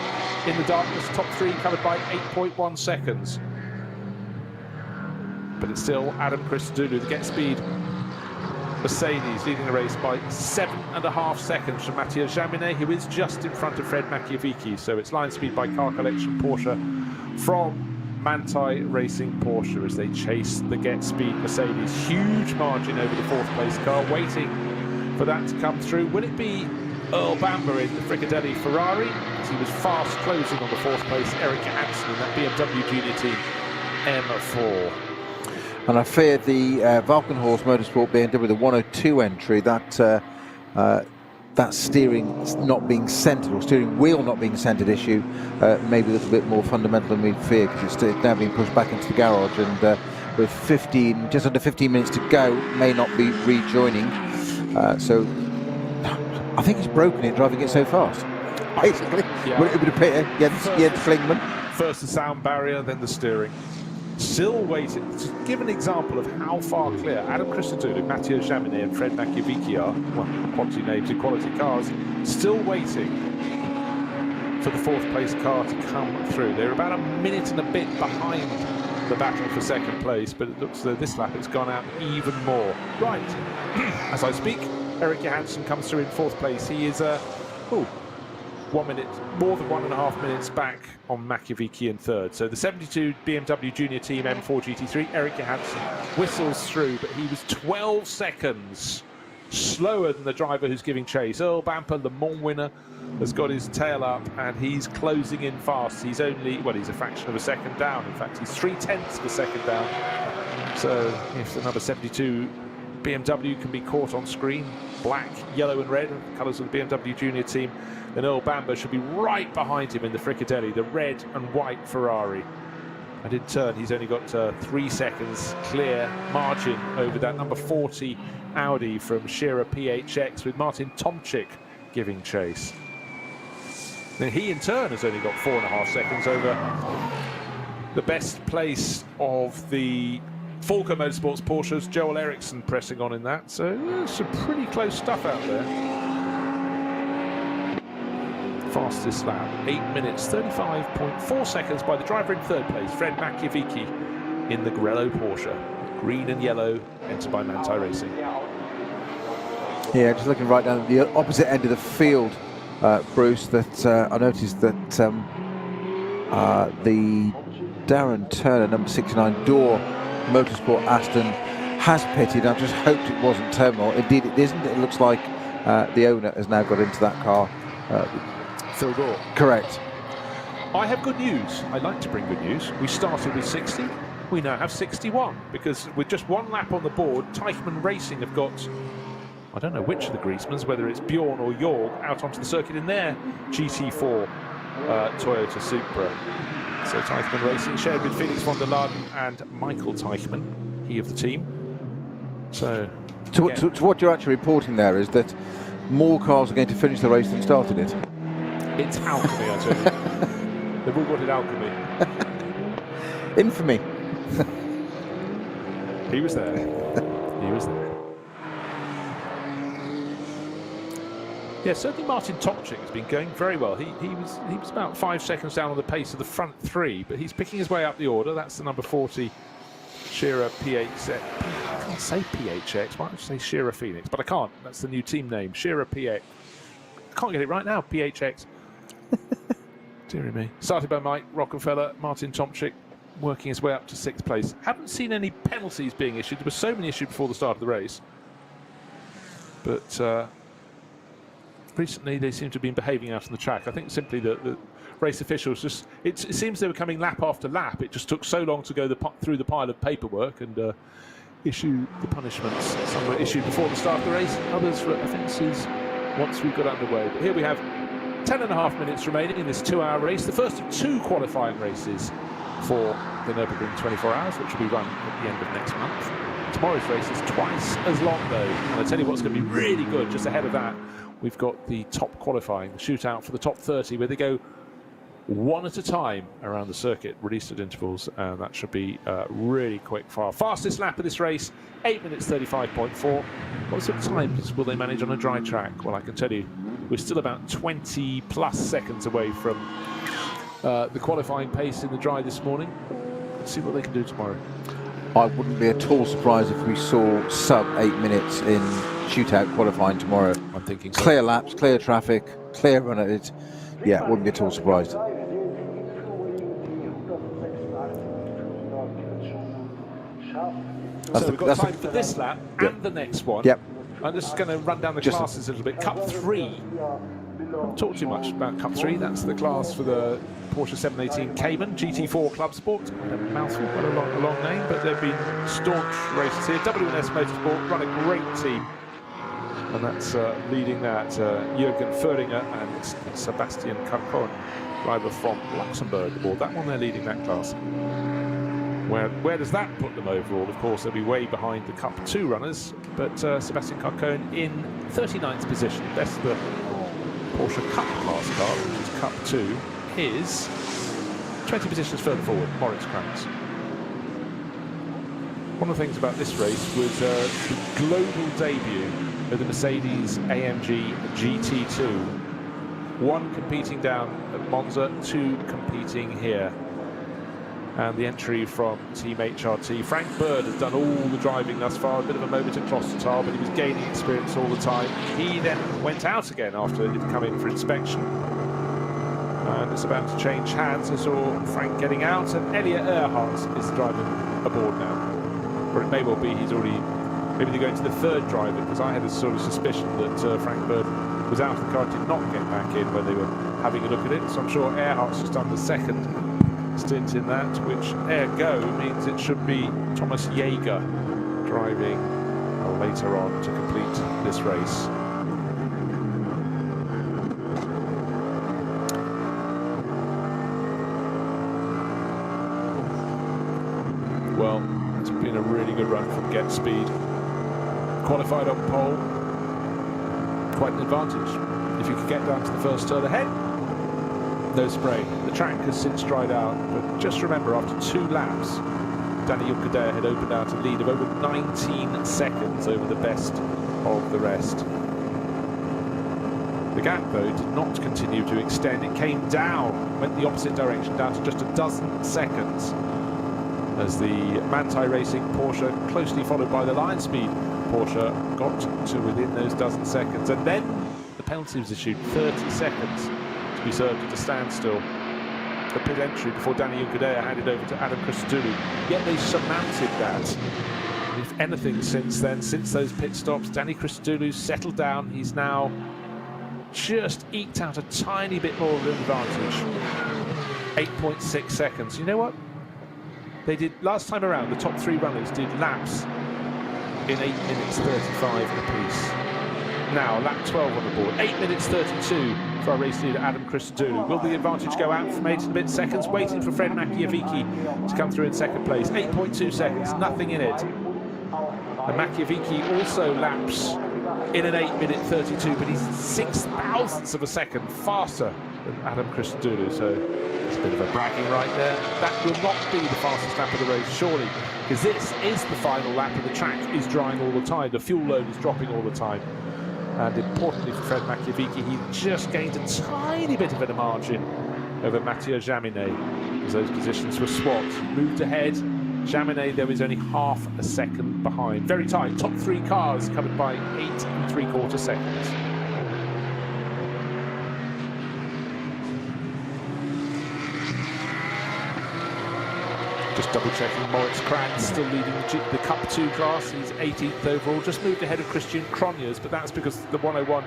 In the darkness, top 3 covered by 8.1 seconds. But it's still Adam Christodoulou, the Get Speed Mercedes, leading the race by 7.5 seconds from Mathieu Jaminet, who is just in front of Fred Makiewicz. So it's line speed by car collection Porsche from Manthey Racing Porsche as they chase the Get Speed Mercedes. Huge margin over the 4th place car, waiting for that to come through. Will it be Earl Bamber in the Fricadelli Ferrari, as he was fast closing on the 4th place Eric Hansen in that BMW Junior Team M4? And I fear the Valkenhorst Motorsport BMW, the 102 entry, that steering not being centred, or steering wheel not being centred issue, maybe a little bit more fundamental than we fear, because it's now being pushed back into the garage, and with just under 15 minutes to go, may not be rejoining. So I think he's broken it driving it so fast. Basically, yeah. Would it appear? Jens Klingman. First the sound barrier, then the steering. Still waiting. To give an example of how far clear Adam Christodoulou, Mathieu Jaminet and Fred Makiewicz are, well, quality names in quality cars, still waiting for the 4th place car to come through. They're about a minute and a bit behind the battle for second place, but it looks as though this lap it's gone out even more. Right, as I speak, Eric Johansson comes through in 4th place. He is 1 minute, more than 1.5 minutes back on Makiewicz in 3rd. So the 72 BMW Junior Team M4 GT3, Eric Johansson whistles through, but he was 12 seconds slower than the driver who's giving chase. Earl Bamper, Le Mans winner, has got his tail up and he's closing in fast. He's only, well, he's a fraction of a second down. In fact, he's 0.3 of a second down. So if the number 72 BMW can be caught on screen, black, yellow and red, colours of the BMW Junior Team, then Earl Bamber should be right behind him in the Fricadelli, the red and white Ferrari. And in turn, he's only got 3 seconds clear margin over that number 40 Audi from Scherer PHX, with Martin Tomczyk giving chase. Then he in turn has only got 4.5 seconds over the best place of the Falco Motorsports Porsches, Joel Eriksson pressing on in that. So some pretty close stuff out there. Fastest lap, 8 minutes 35.4 seconds by the driver in 3rd place, Fred Makiewicz in the Grello Porsche. Green and yellow, entered by Manthey Racing. Yeah, just looking right down at the opposite end of the field, Bruce, that I noticed that the Darren Turner, number 69 Door Motorsport Aston, has pitted. I just hoped it wasn't terminal. Indeed it isn't. It looks like the owner has now got into that car. Phil Gore. Correct. I have good news. I like to bring good news. We started with 60. We now have 61, because with just 1 lap on the board, Teichmann Racing have got, I don't know which of the Griezmanns, whether it's Bjorn or Jorg, out onto the circuit in their GT4 Toyota Supra. So Teichmann Racing shared with Felix von der Laden and Michael Teichmann, he of the team. So to what you're actually reporting there is that more cars are going to finish the race than started it. It's alchemy, I tell you. They've all got it alchemy. Infamy. He was there. He was there. Yeah, certainly Martin Tomczyk has been going very well. He was about 5 seconds down on the pace of the front 3, but he's picking his way up the order. That's the number 40 Scherer PHX can't say PHX. Why don't you say Shearer Phoenix? But I can't. That's the new team name. Shearer PX. I can't get it right now. PHX. Deary me. Started by Mike Rockefeller, Martin Tomczyk, working his way up to 6th place. Haven't seen any penalties being issued. There were so many issued before the start of the race. But recently they seem to have been behaving out on the track. I think simply the race officials just... It seems they were coming lap after lap. It just took so long to go through the pile of paperwork and issue the punishments. Some were issued before the start of the race, others for offences once we got underway. But here we have 10.5 minutes remaining in this 2-hour race, the first of 2 qualifying races for the Nürburgring 24 hours, which will be run at the end of next month. Tomorrow's race is twice as long though, and I'll tell you what's going to be really good. Just ahead of that, we've got the top qualifying, the shootout for the top 30, where they go one at a time around the circuit, released at intervals, and that should be really quick. Fastest lap of this race, 8 minutes 35.4. What sort of times will they manage on a dry track? Well, I can tell you, we're still about 20 plus seconds away from the qualifying pace in the dry this morning. Let's see what they can do tomorrow. I wouldn't be at all surprised if we saw sub 8 minutes in shootout qualifying tomorrow. I'm thinking so. Clear laps, clear traffic, clear run at it. Yeah, wouldn't be at all surprised. So we've got time for this lap and the next one. Yep. I'm just going to run down the classes a little bit. Cup 3. Don't talk too much about Cup 3. That's the class for the Porsche 718 Cayman GT4 Club Sport. Quite a mouthful, quite a long name, but there have been staunch races here. W&S Motorsport run a great team, and that's leading that Jürgen Föhringer and Sebastian Carcon, driver from Luxembourg aboard. That one, they're leading that class. Where does that put them overall? Of course, they'll be way behind the Cup 2 runners, but Sebastian Carcon in 39th position. Best of the Porsche Cup class car, which is Cup 2, is 20 positions further forward, Moritz Kranz. One of the things about this race was the global debut of the Mercedes AMG GT2. 1 competing down at Monza, 2 competing here. And the entry from Team HRT. Frank Bird has done all the driving thus far, a bit of a moment at Klostertal, but he was gaining experience all the time. He then went out again after he'd come in for inspection. And it's about to change hands. I saw Frank getting out, and Elliot Earhart is driving aboard now. Or it may well be he's already, maybe they're going to the 3rd driver, because I had a sort of suspicion that Frank Bird was out of the car, did not get back in when they were having a look at it. So I'm sure Earhart's just done the 2nd stint in that, which ergo means it should be Thomas Jaeger driving later on to complete this race. Well, it's been a really good run from Get Speed. Qualified on pole, quite an advantage. If you could get down to the first turn ahead, no spray. The track has since dried out, but just remember, after 2 laps, Danny Juncadella had opened out a lead of over 19 seconds over the best of the rest. The gap, though, did not continue to extend. It came down, went the opposite direction, down to just a dozen seconds, as the Manthey Racing Porsche, closely followed by the Lion Speed Porsche, got to within those dozen seconds. And then the penalty was issued, 30 seconds. To be served at a standstill. The pit entry before Danny Juncadella handed over to Adam Christodoulou. Yet they surmounted that. If anything since then, since those pit stops, Danny Christodoulou settled down. He's now just eked out a tiny bit more of an advantage. 8.6 seconds. You know what? They did, last time around, the top 3 runners did laps in 8 minutes 35 apiece. Now, lap 12 on the board, 8 minutes 32 for our race leader, Adam Christodoulou. Will the advantage go out from 8 and a bit seconds? Waiting for Fred Machiavicki to come through in 2nd place. 8.2 seconds, nothing in it. And Machiavicki also laps in an 8 minute 32, but he's 6,000ths of a second faster than Adam Christodoulou. So it's a bit of a bragging right there. That will not be the fastest lap of the race, surely, because this is the final lap and the track is drying all the time. The fuel load is dropping all the time. And importantly for Fred Machiavicki, he just gained a tiny bit of a margin over Mathieu Jaminet as those positions were swapped. He moved ahead Jaminet, though, is only half a second behind. Very tight. Top 3 cars covered by 8 3/4 seconds. Just double checking, Moritz Kranz still leading the Cup 2 class. He's 18th overall, just moved ahead of Christian Cronjes, but that's because the 101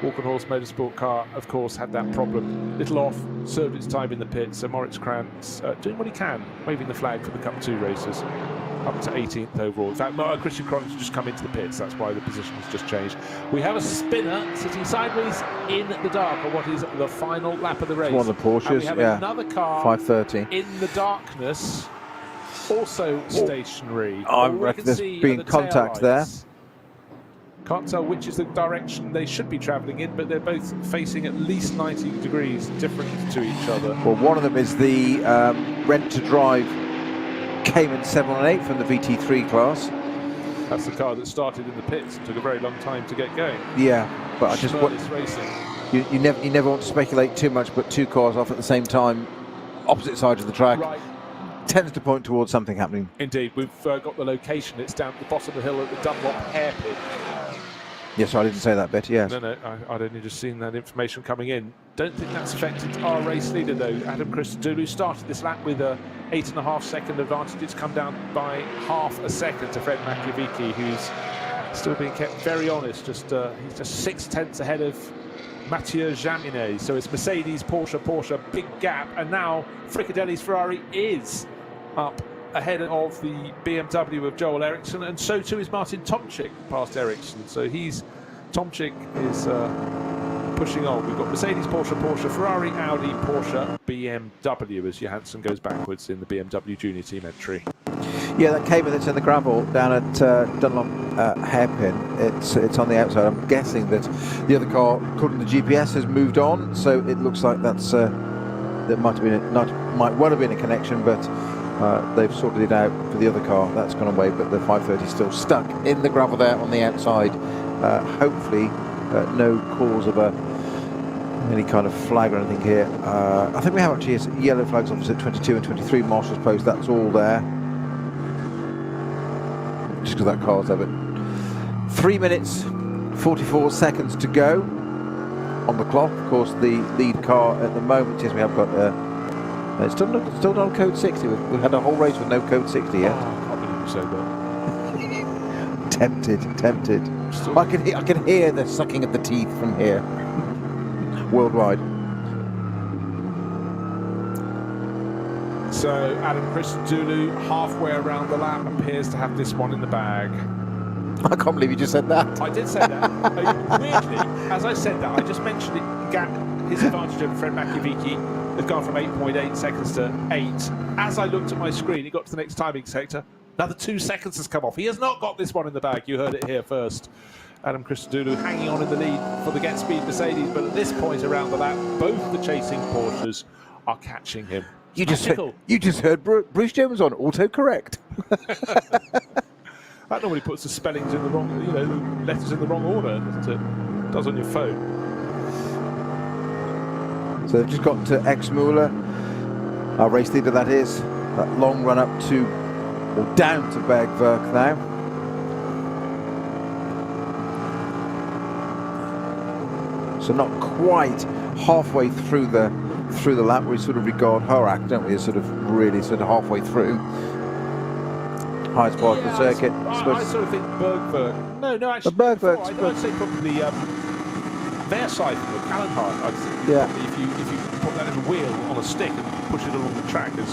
Walkenhorst Motorsport car, of course, had that problem. Little off, served its time in the pit, so Moritz Kranz doing what he can, waving the flag for the Cup 2 races, up to 18th overall. In fact, Christian Cronjes has just come into the pits, that's why the position has just changed. We have a spinner sitting sideways in the dark on what is the final lap of the race. It's one of the Porsches, and we have another car 530 in the darkness, also stationary. I reckon there's been contact there. Can't tell which is the direction they should be travelling in, but they're both facing at least 90 degrees different to each other. Well, one of them is the rent-to-drive Cayman 718 from the VT3 class. That's the car that started in the pits and took a very long time to get going. Yeah, but I just want racing. You never want to speculate too much, but 2 cars off at the same time, opposite sides of the track. Right. Tends to point towards something happening. Indeed, we've got the location. It's down at the bottom of the hill at the Dunlop hairpin. Yes, I didn't say that bit, yes. No, I'd only just seen that information coming in. Don't think that's affected our race leader, though. Adam Christodoulou started this lap with a 8.5 second advantage. It's come down by half a second to Fred Makiewicz, who's still being kept very honest. He's just 6 tenths ahead of Mathieu Jaminet. So it's Mercedes, Porsche, big gap. And now Fricadelli's Ferrari is up ahead of the BMW of Joel Eriksson, and so too is Martin Tomczyk past Eriksson. So Tomczyk is pushing on. We've got Mercedes, Porsche, Ferrari, Audi, Porsche, BMW as Johansson goes backwards in the BMW Junior Team entry. Yeah, that Cayman that's in the gravel down at Dunlop hairpin, it's on the outside. I'm guessing that the other car, according to the GPS, has moved on, so it looks like that might well have been a connection, but they've sorted it out for the other car. That's gone away, but the 530 is still stuck in the gravel there on the outside. Hopefully no cause of any kind of flag or anything here. I think we have actually yellow flags opposite 22 and 23 Marshall's Post. That's all there, just because that car's there. But 3 minutes 44 seconds to go on the clock. Of course, the lead car at the moment is we have got it's still not code 60. We've had a whole race with no code 60 yet. Oh, I can't believe you said that. Tempted. I can hear the sucking of the teeth from here. Worldwide. So Adam Christodoulou, halfway around the lap, appears to have this one in the bag. I can't believe you just said that. I did say that. Weirdly, as I said that, I just mentioned it. His advantage over Fred Makiewicz has gone from 8.8 seconds to 8. As I looked at my screen, it got to the next timing sector. Another 2 seconds has come off. He has not got this one in the bag. You heard it here first. Adam Christodoulou hanging on in the lead for the Get Speed Mercedes, but at this point around the lap, both the chasing Porsches are catching him. You just heard Bruce Jones on autocorrect. That normally puts the spellings in the wrong, letters in the wrong order, doesn't it? It does on your phone. So they've just got to Exmuller, our race leader that is. That long run up to, or down to Bergwerk now. So not quite halfway through the lap. We sort of regard Horak, don't we, as sort of halfway through. Highest part of the circuit. I sort of think Bergwerk. No, actually. Bergwerk's I'd say probably Versailles or Callenhart. I'd say yeah. If you put that little wheel on a stick and push it along the track, as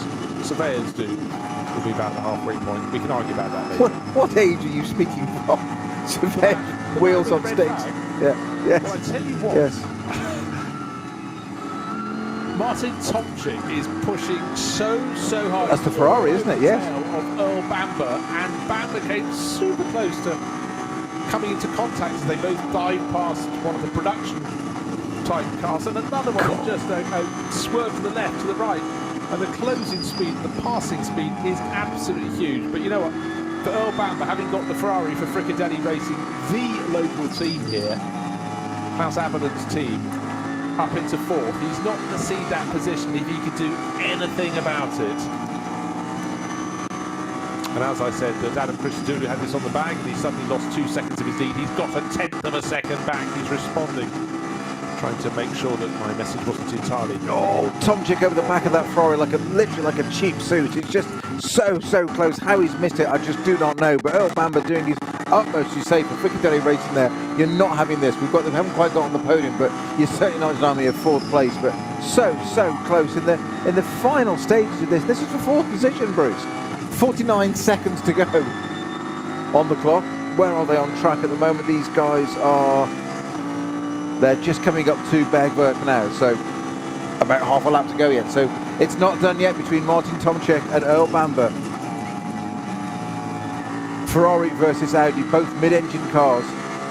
surveyors do, will be about the halfway point. We can argue about that later. What age are you speaking from? Surveyor wheels on sticks. Yeah. Yes. Well, I tell you what. Yes. Martin Tomczyk is pushing so hard. That's the Ferrari, isn't it? Yes. Of Earl Bamber, and Bamber came super close to coming into contact as they both dived past one of the production type cars, and another one just swerved to the left, to the right, and the closing speed, the passing speed is absolutely huge. But you know what? For Earl Bamber, having got the Ferrari for Fricadelli Racing, the local team here, Klaus Aberland's team, up into fourth, he's not going to see that position if he could do anything about it. And as I said, that Adam Christodoulou had this on the bag, and he suddenly lost 2 seconds of his lead. He's got 1/10 of a second back. He's responding, trying to make sure that my message wasn't entirely. Oh, Tomczyk over the back of that Ferrari, literally like a cheap suit. It's just so close. How he's missed it, I just do not know. But Earl Bamber doing his utmost to say for Piccadilly Racing there, you're not having this. We haven't quite got on the podium, but you're certainly not denying me a 4th place. But so close in the final stages of this. This is for 4th position, Bruce. 49 seconds to go on the clock. Where are they on track at the moment? These guys they're just coming up to Bergwerk now, so about half a lap to go yet. So it's not done yet between Martin Tomczyk and Earl Bamber. Ferrari versus Audi, both mid-engine cars.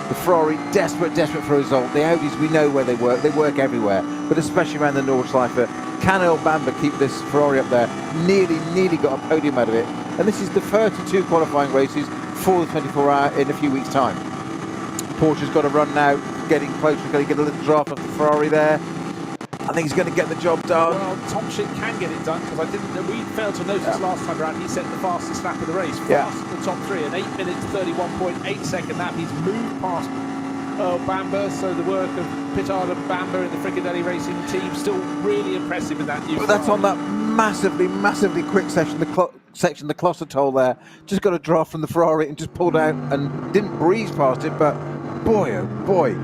The Ferrari desperate for a result. The Audis, we know where they work everywhere, but especially around the Nordschleife. Can Earl Bamber keep this Ferrari up there? Nearly got a podium out of it. And this is the 32 qualifying races for the 24-hour in a few weeks' time. Porsche's got to run now, getting closer, going to get a little draft off the Ferrari there. I think he's going to get the job done. Well, Tomczyk can get it done, because we failed to notice last time around he set the fastest lap of the race. Fast in the top 3, an 8 minutes 31.8 second lap. He's moved past Earl Bamber, so the work of Pittard and Bamber in the Fricadelli Racing team still really impressive in that new But that's on that massively quick section, the Klossertoll there. Just got a draft from the Ferrari and just pulled out and didn't breeze past it, but boy oh boy.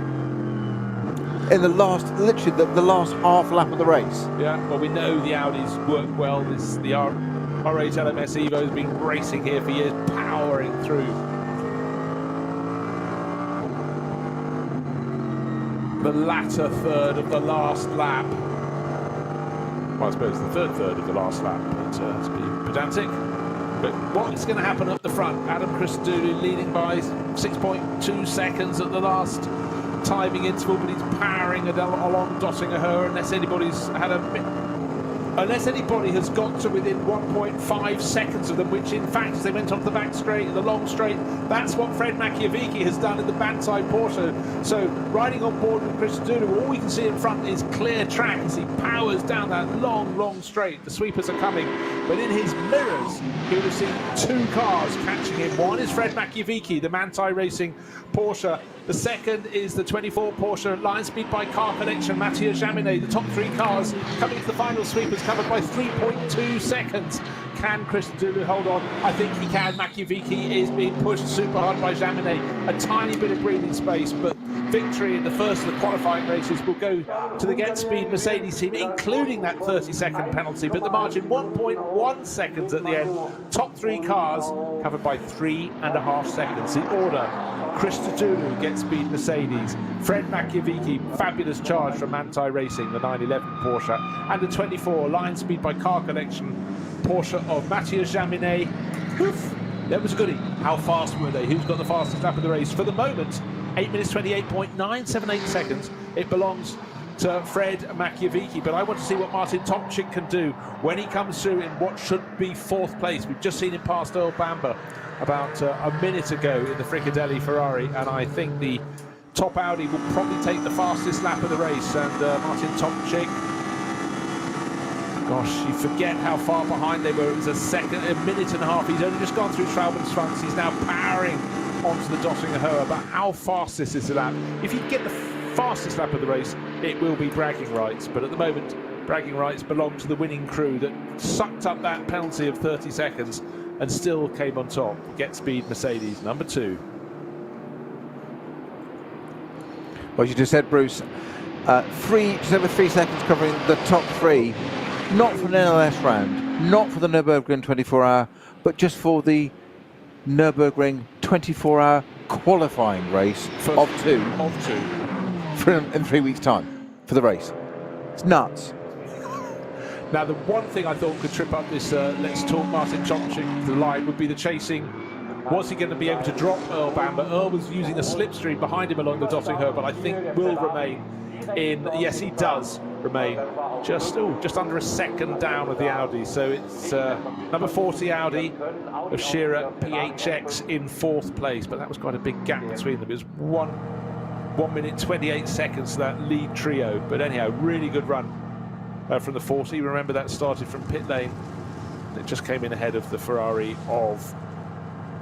In the last, literally the last half lap of the race. Yeah, well, we know the Audis work well. The R8 LMS Evo has been racing here for years, powering through. The latter third of the last lap. Well, I suppose the third of the last lap, but to be pedantic. But what's going to happen up the front? Adam Christodoulou leading by 6.2 seconds at the last timing interval, but he's powering along Dottinger unless anybody has got to within 1.5 seconds of them, which in fact, as they went onto the back straight, the long straight, that's what Fred Machiavicki has done in the Banzai Porsche. So riding on board with Christodoulou, all we can see in front is clear track as he powers down that long straight. The sweepers are coming, but in his mirrors, he would have seen 2 cars catching him. One is Fred Machiavicki, the Manthey Racing Porsche. The second is the 24 Porsche Line Speed by Car Connection, Mathieu Jaminet. The top 3 cars coming to the final sweepers covered by 3.2 seconds. Can Christodoulou hold on? I think he can. Machiavicki is being pushed super hard by Jaminet. A tiny bit of breathing space, but victory in the first of the qualifying races will go to the Get Speed Mercedes team, including that 30-second penalty, but the margin 1.1 seconds at the end. Top 3 cars covered by 3.5 seconds. The order: Christodoulou, Get Speed Mercedes, Fred Machiavicki, fabulous charge from Manthey Racing, the 911 Porsche, and the 24 Line Speed by Car Connection Porsche of Mathieu Jaminet. Oof, that was a goodie. How fast were they? Who's got the fastest lap of the race? For the moment, 8 minutes 28.978 seconds. It belongs to Fred Machiavicki, but I want to see what Martin Tomczyk can do when he comes through in what should be 4th place. We've just seen him past Earl Bamber about a minute ago in the Fricadelli Ferrari, and I think the top Audi will probably take the fastest lap of the race. And Martin Tomczyk, gosh, you forget how far behind they were. It was a minute and a half. He's only just gone through Schwalbenschwanz. He's now powering onto the Dottinger Höhe. But how fast this is a lap? If you get the fastest lap of the race, it will be bragging rights. But at the moment, bragging rights belong to the winning crew that sucked up that penalty of 30 seconds and still came on top. Get Speed Mercedes, number 2. Well, you just said, Bruce, just over 3 seconds covering the top 3. Not for an NLS round, not for the Nürburgring 24-hour, but just for the Nürburgring 24-hour qualifying race of two in 3 weeks' time for the race. It's nuts. Now, the one thing I thought could trip up this Let's Talk Martin Tomczyk to the line would be the chasing. Was he going to be able to drop Earl Bamber? Earl was using a slipstream behind him along the Dottinger, but I think will remain in. Yes, he does remain just under a second down of the Audi. So it's number 40 Audi of Shearer PHX in 4th place, but that was quite a big gap between them. It was 1 minute 28 seconds to that lead trio. But anyhow, really good run from the 40. Remember, that started from pit lane. It just came in ahead of the Ferrari of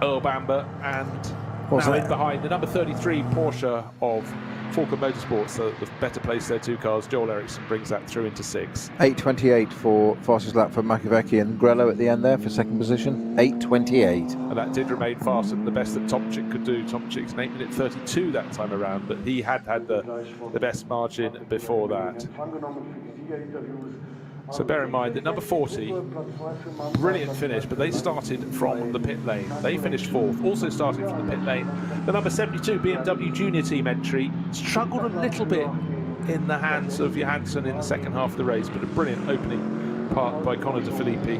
Earl Bamber, and What's now that? in behind the number 33 Porsche of Falcon Motorsports, so the better place their two cars. Joel Eriksson brings that through into 6. 8:28 for fastest lap for Makoviecki and Grello at the end there for second position. 8:28. And that did remain faster than the best that Tomczyk could do. Tomczyk's an 8:32 that time around, but he had the best margin before that. So bear in mind that number 40, brilliant finish, but they started from the pit lane. They finished 4th, also starting from the pit lane. The number 72 BMW Junior Team entry struggled a little bit in the hands of Johansson in the second half of the race, but a brilliant opening part by Conor De Filippi.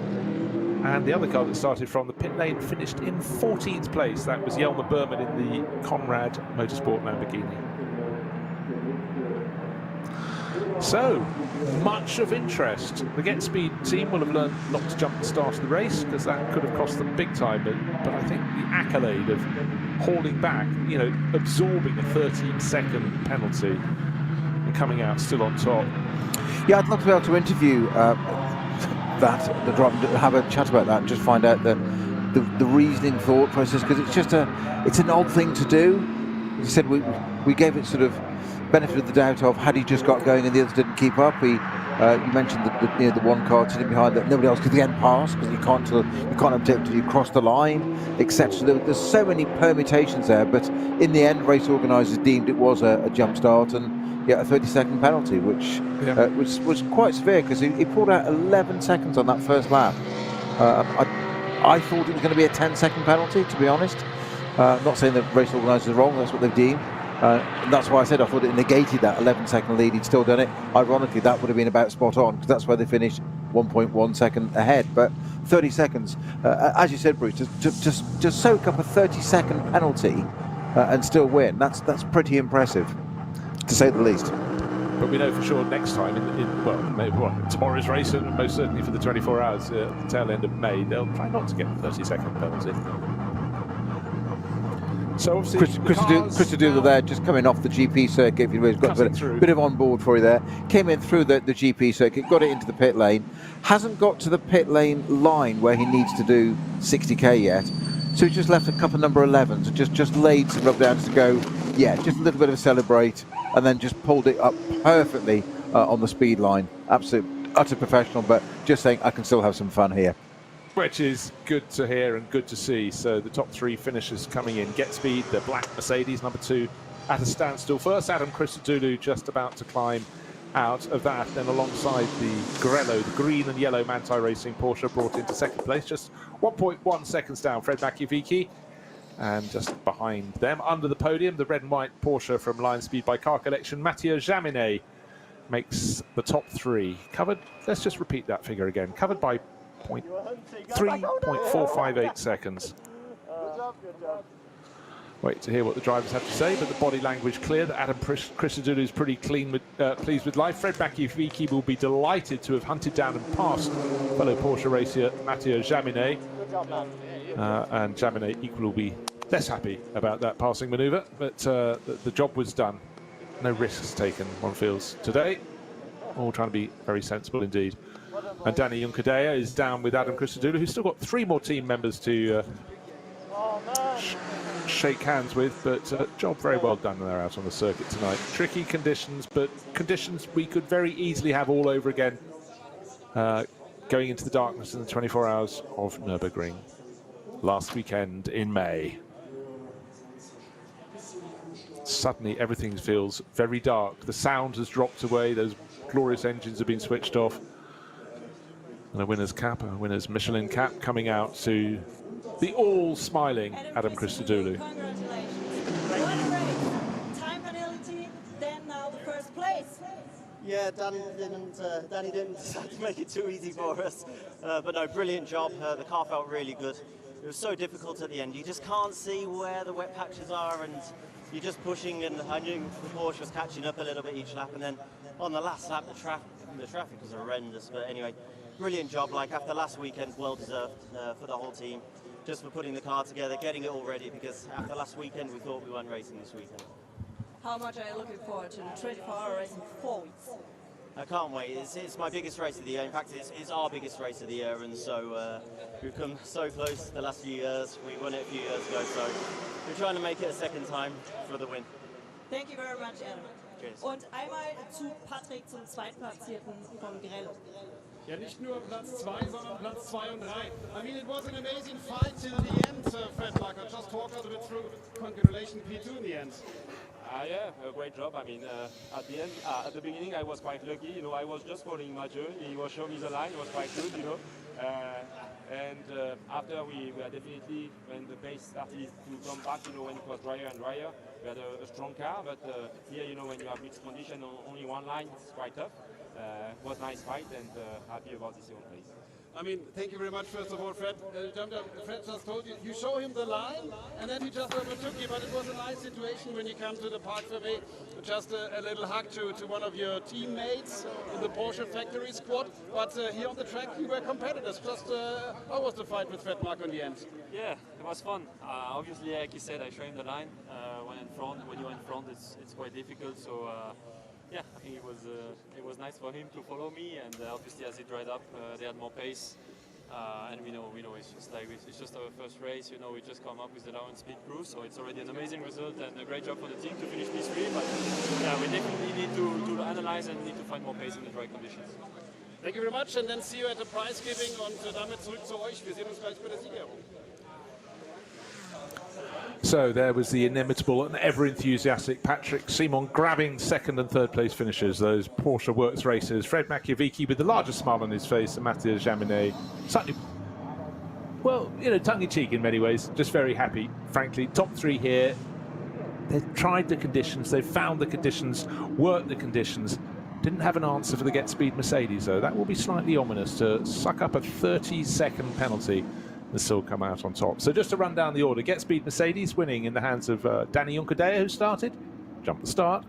And the other car that started from the pit lane finished in 14th place. That was Jelmer Berman in the Conrad Motorsport Lamborghini. So, much of interest. The Get Speed team will have learned not to jump the start of the race, because that could have cost them big time, but I think the accolade of hauling back, you know, absorbing a 13-second penalty and coming out still on top. Yeah, I'd love to be able to interview the driver, have a chat about that and just find out the reasoning thought process, because it's an odd thing to do. As you said, we gave it sort of benefit of the doubt of had he just got going and the others didn't keep up. You mentioned the one car sitting behind that nobody else could again pass, because you can't update until you cross the line, etc. So there's so many permutations there, but in the end, race organisers deemed it was a jump start and a 30-second penalty, which was quite severe, because he pulled out 11 seconds on that first lap. I thought it was going to be a 10-second penalty, to be honest. Not saying that race organisers are wrong, that's what they've deemed. And that's why I said I thought it negated that 11-second lead. He'd still done it. Ironically, that would have been about spot on, because that's where they finished 1.1 second ahead. But 30 seconds, as you said, Bruce, just soak up a 30-second penalty and still win. That's pretty impressive, to say the least. But we know for sure next time, maybe tomorrow's race, and most certainly for the 24 hours at the tail end of May, they'll try not to get the 30-second penalty. So obviously, Chris Doodle there, just coming off the GP circuit. He's got a bit of on board for you there. Came in through the GP circuit, got it into the pit lane. Hasn't got to the pit lane line where he needs to do 60k yet. So he's just left a couple of number 11s and just laid some rub downs to go. Yeah, just a little bit of a celebrate, and then just pulled it up perfectly on the speed line. Absolute, utter professional, but just saying I can still have some fun here. Which is good to hear and good to see. So the top 3 finishers coming in. Get Speed, the black Mercedes, number 2, at a standstill. First, Adam Christodoulou just about to climb out of that. Then alongside the Grello, the green and yellow Manthey Racing Porsche, brought into second place. Just 1.1 seconds down, Fred Makowiecki. And just behind them, under the podium, the red and white Porsche from Lion Speed by Car Collection, Mathieu Jaminet makes the top 3. Covered, let's just repeat that figure again. Covered by 3.458 seconds. Wait to hear what the drivers have to say, but the body language clear that Adam Christodoulou is pretty pleased with life. Fred Makowiecki will be delighted to have hunted down and passed fellow Porsche racer Mathieu Jaminet. And Jaminet equally will be less happy about that passing manoeuvre, but the job was done. No risks taken, one feels, today. All trying to be very sensible indeed. And Danny Juncadella is down with Adam Christodoulou, who's still got 3 more team members to shake hands with, but job very well done there out on the circuit tonight. Tricky conditions, but conditions we could very easily have all over again going into the darkness in the 24 hours of Nürburgring last weekend in May. Suddenly everything feels very dark. The sound has dropped away, those glorious engines have been switched off. And a winner's cap, a winner's Michelin cap coming out to the all-smiling Adam Christodoulou. Congratulations. What a race. Time penalty, then now the first place. Yeah, Danny didn't decide to make it too easy for us. But no, brilliant job. The car felt really good. It was so difficult at the end. You just can't see where the wet patches are, and you're just pushing, and I knew the Porsche was catching up a little bit each lap, and then on the last lap the traffic was horrendous. But anyway, brilliant job. Like after last weekend, well deserved for the whole team, just for putting the car together, getting it all ready, because after last weekend we thought we weren't racing this weekend. How much are you looking forward to the 24-hour race in 4 weeks? I can't wait. It's my biggest race of the year. In fact, it's our biggest race of the year, and so we've come so close the last few years. We won it a few years ago, so we're trying to make it a second time for the win. Thank you very much, Adam. Cheers. Und einmal zu Patrick, zum Zweitplatzierten von Grell. Ja, nicht nur Platz 2, sondern Platz 2 und 3. I mean, it was an amazing fight till the end, Fred Marker. Just talk a little bit through. Congratulations, P2 in the end. Yeah, a great job. I mean, at the end, at the beginning, I was quite lucky. You know, I was just following Mathieu. He was showing me the line. It was quite good, you know. After we were definitely, when the pace started to come back, you know, when it was drier and drier, we had a strong car. But here, you know, when you have mixed condition, only one line, it's quite tough. It was a nice fight, and happy about this second place. I mean, thank you very much, first of all, Fred. Fred just told you, you show him the line, and then he just overtook you, but it was a nice situation when you come to the Park Fermé. Just a little hug to one of your teammates in the Porsche factory squad, but here on the track you were competitors. Just how was the fight with Fred Mark in the end? Yeah, it was fun. Obviously, like you said, I showed him the line. When you're in front, it's quite difficult, so yeah, I think it was nice for him to follow me, and obviously as he dried up, they had more pace, and we know it's just our first race. You know, we just come up with the Lauren Speed Crew, so it's already an amazing result and a great job for the team to finish P3. But yeah, we definitely need to analyze and need to find more pace in the dry conditions. Thank you very much, and then see you at the prize giving. Und damit zurück zu euch. Wir sehen uns gleich bei der Siegerehrung. So there was the inimitable and ever-enthusiastic Patrick Simon grabbing second and third place finishers, those Porsche Works racers. Fred Machiavicki with the largest smile on his face, and Mathieu Jaminet slightly, well, you know, tongue-in-cheek in many ways, just very happy, frankly. Top three here. They've tried the conditions, they've found the conditions, worked the conditions. Didn't have an answer for the Get Speed Mercedes, though. That will be slightly ominous to suck up a 30-second penalty and still come out on top. So just to run down the order, Get Speed Mercedes winning in the hands of Danny Juncadella, who started, jumped the start,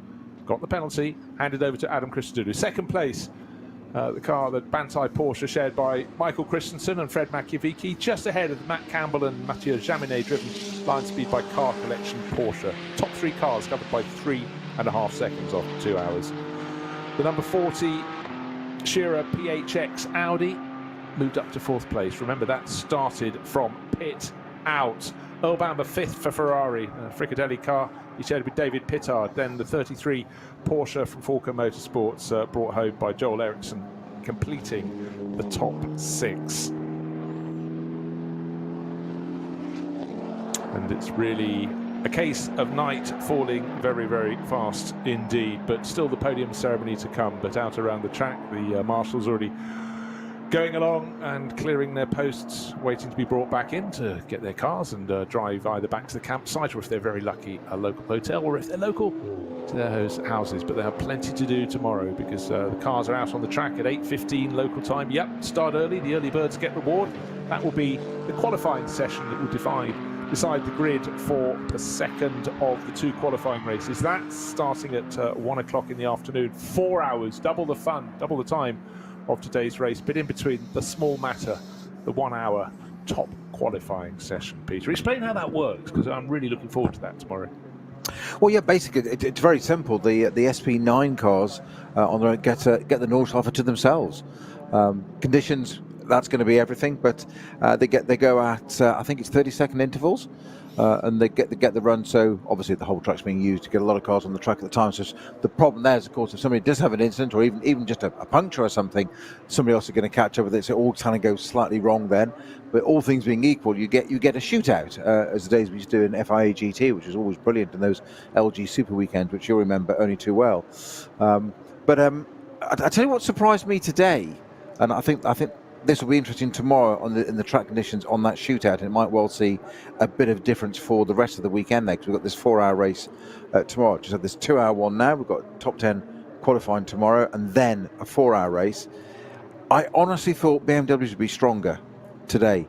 got the penalty, handed over to Adam Christodoulou. Second place, the car that Bantai Porsche shared by Michael Christensen and Fred Machiavicki, just ahead of Matt Campbell and Mathieu Jaminet, driven line speed by Car Collection Porsche. Top three cars covered by 3.5 seconds after 2 hours. The number 40 Shearer PHX Audi moved up to fourth place. Remember, that started from pit out. Earl Bamber fifth for Ferrari. Fricadelli car he shared with David Pittard. Then the 33 Porsche from Falco Motorsports brought home by Joel Eriksson, completing the top six. And it's really a case of night falling very, very fast indeed, but still the podium ceremony to come. But out around the track, the marshals already going along and clearing their posts, waiting to be brought back in to get their cars and drive either back to the campsite, or if they're very lucky, a local hotel, or if they're local, to their houses. But they have plenty to do tomorrow, because the cars are out on the track at 8:15 local time. Yep, start early, the early birds get reward. That will be the qualifying session that will decide the grid for the second of the two qualifying races. That's starting at 1 o'clock in the afternoon. 4 hours, double the fun, double the time of today's race, but in between the small matter, the 1 hour top qualifying session. Peter, explain how that works, because I'm really looking forward to that tomorrow. Well, yeah, basically it's very simple. The SP9 cars on the road get the Nordschleife to themselves. Conditions, that's going to be everything, but they go at I think it's 30-second intervals, and they get the run. So obviously the whole track's being used to get a lot of cars on the track at the time. So the problem there is, of course, if somebody does have an incident, or even just a puncture or something, somebody else is going to catch up with it. So it all kind of goes slightly wrong then. But all things being equal, you get a shootout, as the days we used to do in FIA GT, which was always brilliant, in those LG Super weekends, which you'll remember only too well. But I tell you what surprised me today, and I think this will be interesting tomorrow in the track conditions on that shootout, and it might well see a bit of difference for the rest of the weekend there, because we've got this 4-hour race tomorrow. Just had this 2-hour one now. We've got top 10 qualifying tomorrow, and then a 4-hour race. I honestly thought BMW would be stronger today,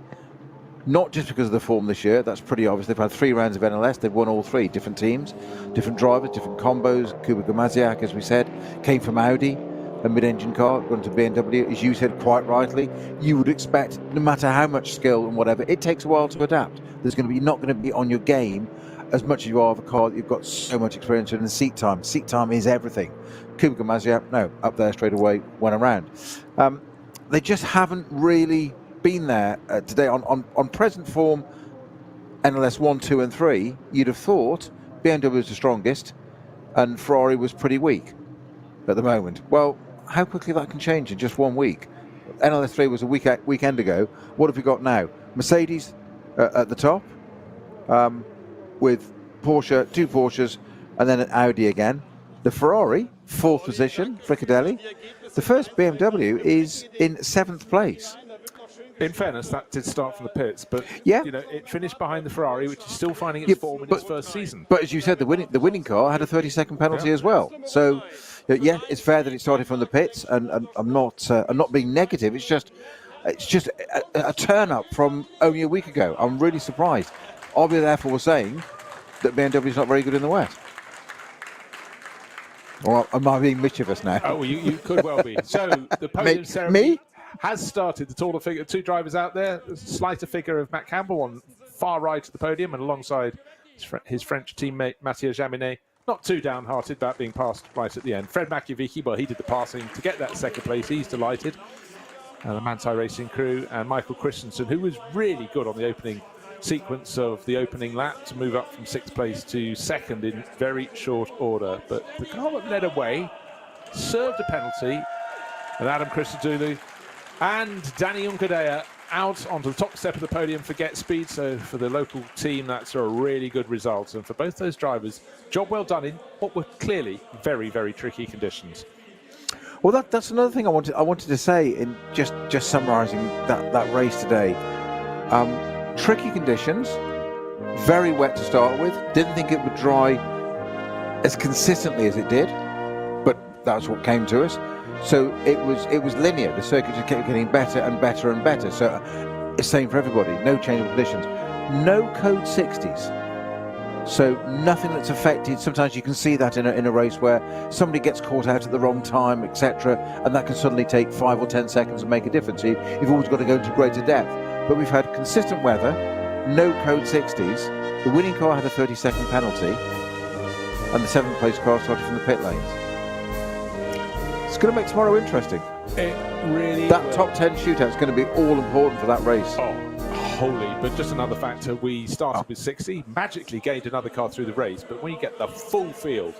not just because of the form this year. That's pretty obvious. They've had 3 rounds of NLS. They've won all 3. Different teams, different drivers, different combos. Kuba Gamaziak, as we said, came from Audi, a mid-engine car, gone to BMW. As you said quite rightly, you would expect, no matter how much skill and whatever, it takes a while to adapt. There's not going to be on your game as much as you are of a car that you've got so much experience in, and seat time. Seat time is everything. Kubica Mazia, no, up there straight away, went around. They just haven't really been there today. On present form, NLS 1, 2 and 3, you'd have thought BMW was the strongest and Ferrari was pretty weak at the moment. Well, how quickly that can change in just 1 week. NLS 3 was a weekend ago. What have we got now? Mercedes at the top with Porsche, 2 Porsches, and then an Audi again. The Ferrari, 4th position, Fricadelli. The first BMW is in 7th place. In fairness, that did start from the pits, but yeah, you know, it finished behind the Ferrari, which is still finding its form in its first season. But as you said, the winning car had a 30-second penalty as well. So, yeah, it's fair that it started from the pits, and I'm not being negative. It's just a turn up from only a week ago. I'm really surprised. I'll be therefore saying that BMW is not very good in the wet. Or am I being mischievous now? Oh, well, you could well be. So the podium ceremony has started. The taller figure, 2 drivers out there. The slighter figure of Matt Campbell on far right of the podium, and alongside his French teammate Mathieu Jaminet. Not too downhearted about being passed right at the end. Fred Makiavicki, well, he did the passing to get that second place. He's delighted. The Manthey Racing crew and Michael Christensen, who was really good on the opening sequence of the opening lap to move up from 6th place to 2nd in very short order. But the car that led away served a penalty, and Adam Christodoulou and Danny Unkadea out onto the top step of the podium for Get Speed. So for the local team, that's a really good result. And for both those drivers, job well done in what were clearly very, very tricky conditions. Well, that's another thing I wanted to say in just summarising that race today. Tricky conditions, very wet to start with. Didn't think it would dry as consistently as it did, but that's what came to us. So it was linear. The circuit just kept getting better and better and better. So it's same for everybody. No change of conditions. No code 60s. So nothing that's affected. Sometimes you can see that in a race where somebody gets caught out at the wrong time, etc., and that can suddenly take 5 or 10 seconds and make a difference. You've always got to go into greater depth. But we've had consistent weather, no code 60s. The winning car had a 30-second penalty, and the 7th place car started from the pit lanes. It's going to make tomorrow interesting. It really That will. top 10 shootout is going to be all important for that race. Oh, holy. But just another factor, we started with 60, magically gained another car through the race, but when you get the full field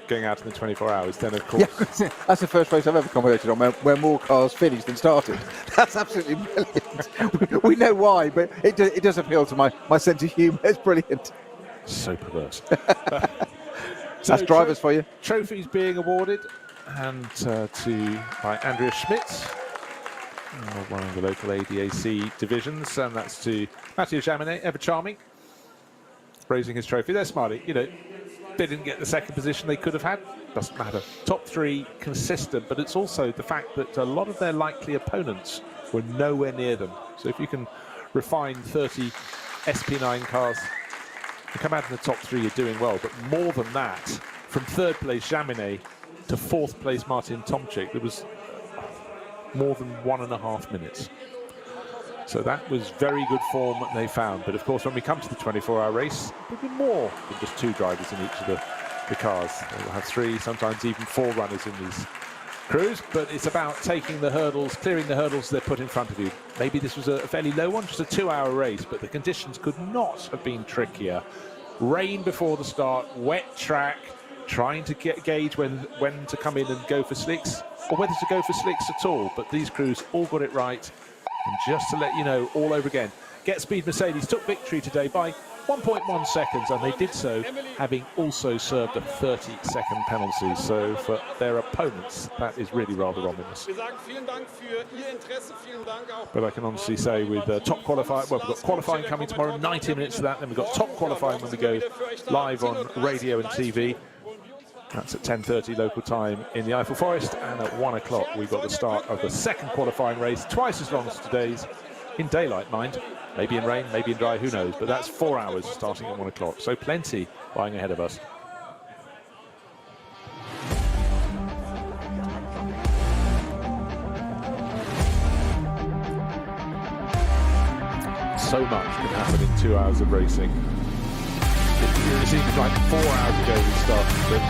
going out in the 24 hours, then of course... Yeah, that's the first race I've ever commentated on where more cars finished than started. That's absolutely brilliant. We know why, but it does appeal to my sense of humour. It's brilliant. So perverse. That's drivers for you. Trophies being awarded, and by Andrea Schmidt, one of the local ADAC divisions, and that's to Mathieu Jaminet, ever charming, raising his trophy. They're smiling. You know, they didn't get the second position they could have had. Doesn't matter. Top 3 consistent, but it's also the fact that a lot of their likely opponents were nowhere near them. So if you can refine 30 SP9 cars and come out in the top 3, you're doing well. But more than that, from 3rd place Jaminet to 4th place Martin Tomczyk, there was more than 1.5 minutes. So that was very good form that they found. But of course, when we come to the 24-hour race, there'll be more than just 2 drivers in each of the cars. They'll have 3, sometimes even 4 runners in these crews. But it's about taking the hurdles, clearing the hurdles they're put in front of you. Maybe this was a fairly low one, just a 2-hour race, but the conditions could not have been trickier. Rain before the start, wet track, trying to gauge when to come in and go for slicks, or whether to go for slicks at all. But these crews all got it right. And just to let you know, all over again, Get Speed Mercedes took victory today by 1.1 seconds, and they did so having also served a 30-second penalty. So for their opponents, that is really rather ominous. But I can honestly say with top qualifying, well, we've got qualifying coming tomorrow, 90 minutes of that, then we've got top qualifying when we go live on radio and TV. That's at 10:30 local time in the Eiffel Forest, and at 1 o'clock we've got the start of the second qualifying race, twice as long as today's, in daylight, mind. Maybe in rain, maybe in dry, who knows, but that's 4 hours starting at 1 o'clock, so plenty lying ahead of us. So much can happen in 2 hours of racing. It it seems like 4 hours ago we started, but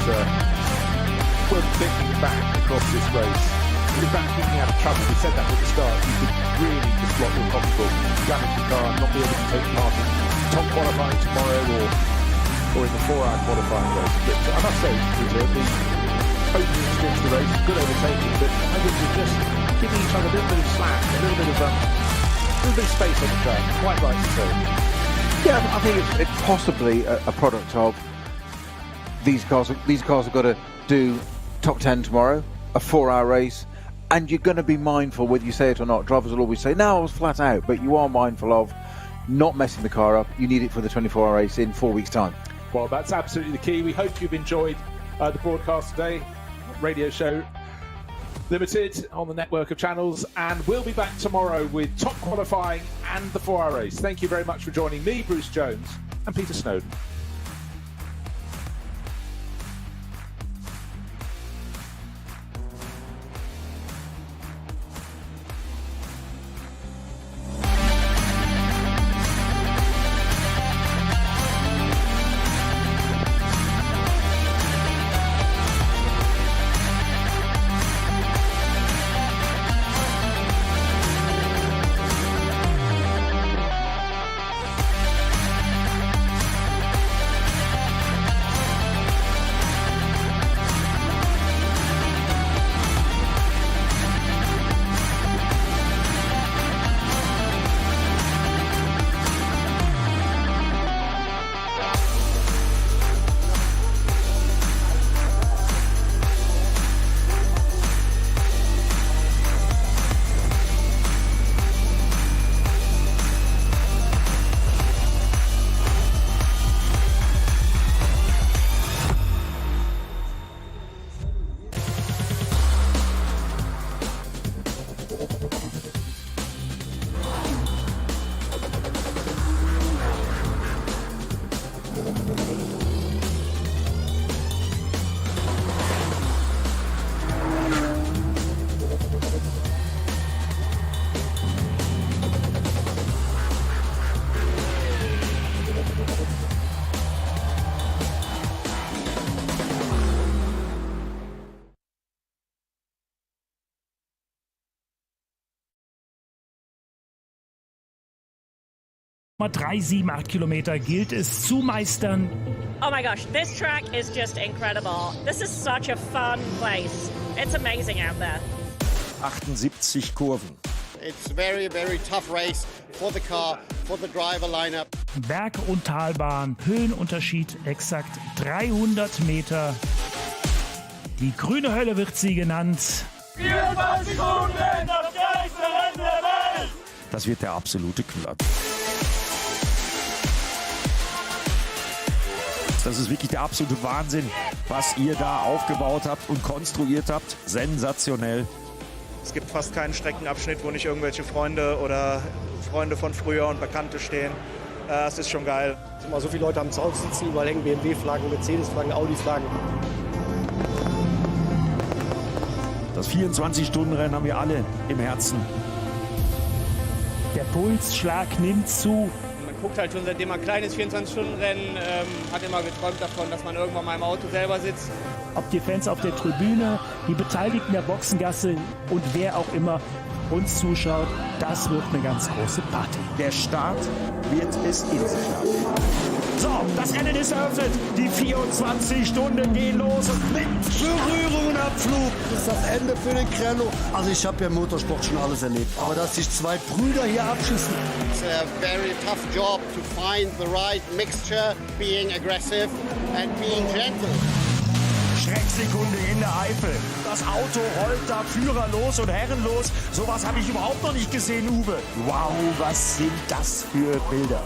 when thinking back across this race, without thinking out of trouble, we said that at the start, you could really just block your pocketbook, damage the car, and not be able to take part in top qualifying tomorrow or in the 4-hour qualifying race. But I must say, Peter, the opening stints of the race, good overtaking, but I think we're just giving each other a little bit of slack, a little bit of space on the track. Quite right to say. Yeah, I think it's possibly a product of these cars. These cars have got to do top 10 tomorrow, a 4-hour race, and you're going to be mindful, whether you say it or not. Drivers will always say, "No, I was flat out," but you are mindful of not messing the car up. You need it for the 24-hour race in 4 weeks' time. Well, that's absolutely the key. We hope you've enjoyed the broadcast today, Radio Show Limited on the network of channels, and we'll be back tomorrow with top qualifying and the 4-hour race. Thank you very much for joining me, Bruce Jones, and Peter Snowden. Mal 3,78 Kilometer gilt es zu meistern. Oh my gosh, this track is just incredible. This is such a fun place. It's amazing out there. 78 Kurven. It's very, very tough race for the car, for the driver lineup. Berg- und Talbahn, Höhenunterschied exakt 300 Meter. Die grüne Hölle wird sie genannt. 24 Sekunden, das geilste Rennen der Welt! Das wird der absolute Knüller. Das ist wirklich der absolute Wahnsinn, was ihr da aufgebaut habt und konstruiert habt. Sensationell. Es gibt fast keinen Streckenabschnitt, wo nicht irgendwelche Freunde oder Freunde von früher und Bekannte stehen. Das ist schon geil. Es sind mal so viele Leute am Zaun sitzen, überall hängen BMW-Flaggen, Mercedes-Flaggen, Audi-Flaggen. Das 24-Stunden-Rennen haben wir alle im Herzen. Der Pulsschlag nimmt zu. Man guckt halt schon, seitdem man klein ist, 24-Stunden-Rennen, hat immer geträumt davon, dass man irgendwann mal im Auto selber sitzt. Ob die Fans auf der Tribüne, die Beteiligten der Boxengasse und wer auch immer uns zuschaut, das wird eine ganz große Party. Der Start wird es in sich haben. So, das Rennen ist eröffnet. Die 24 Stunden gehen los. Mit Berührung und Abflug. Das ist das Ende für den Krenno. Also ich habe ja im Motorsport schon alles erlebt. Aber dass sich zwei Brüder hier abschießen. It's a very tough job to find the right mixture, being aggressive and being gentle. Schrecksekunde in der Eifel. Das Auto rollt da führerlos und herrenlos. Sowas habe ich überhaupt noch nicht gesehen, Uwe. Wow, was sind das für Bilder?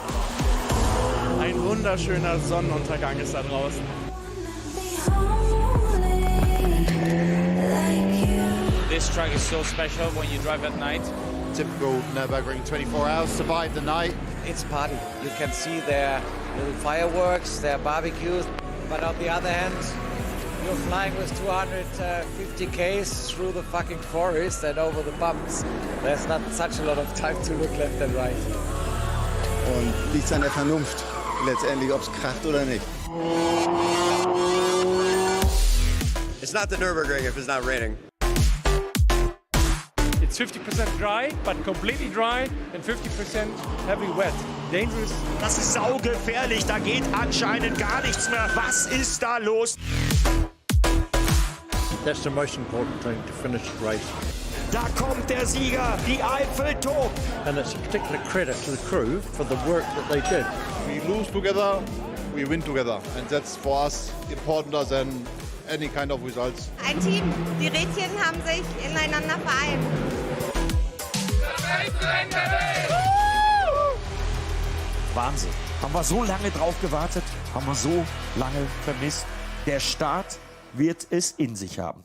Ein wunderschöner Sonnenuntergang ist da draußen. This track is so special when you drive at night. Typical Nurburgring 24 hours, survive the night. It's party. You can see their little fireworks, their barbecues, but on the other hand, you're flying with 250 k's through the fucking forest and over the bumps. There's not such a lot of time to look left and right. Und liegt an der Vernunft. letztendlich, ob es kracht oder nicht. It's not the Nürburgring if it's not raining. It's 50% dry, but completely dry, and 50% heavy wet. Dangerous. Das ist saugefährlich, da geht anscheinend gar nichts mehr. Was ist da los? That's the most important thing, to finish the race. Da kommt der Sieger, die Eifel tobt. And it's a particular credit to the crew for the work that they did. We lose together, we win together. And that's for us importanter than any kind of results. Ein Team. Die Rädchen haben sich ineinander vereint. Wahnsinn. Haben wir so lange drauf gewartet, haben wir so lange vermisst. Der Start wird es in sich haben.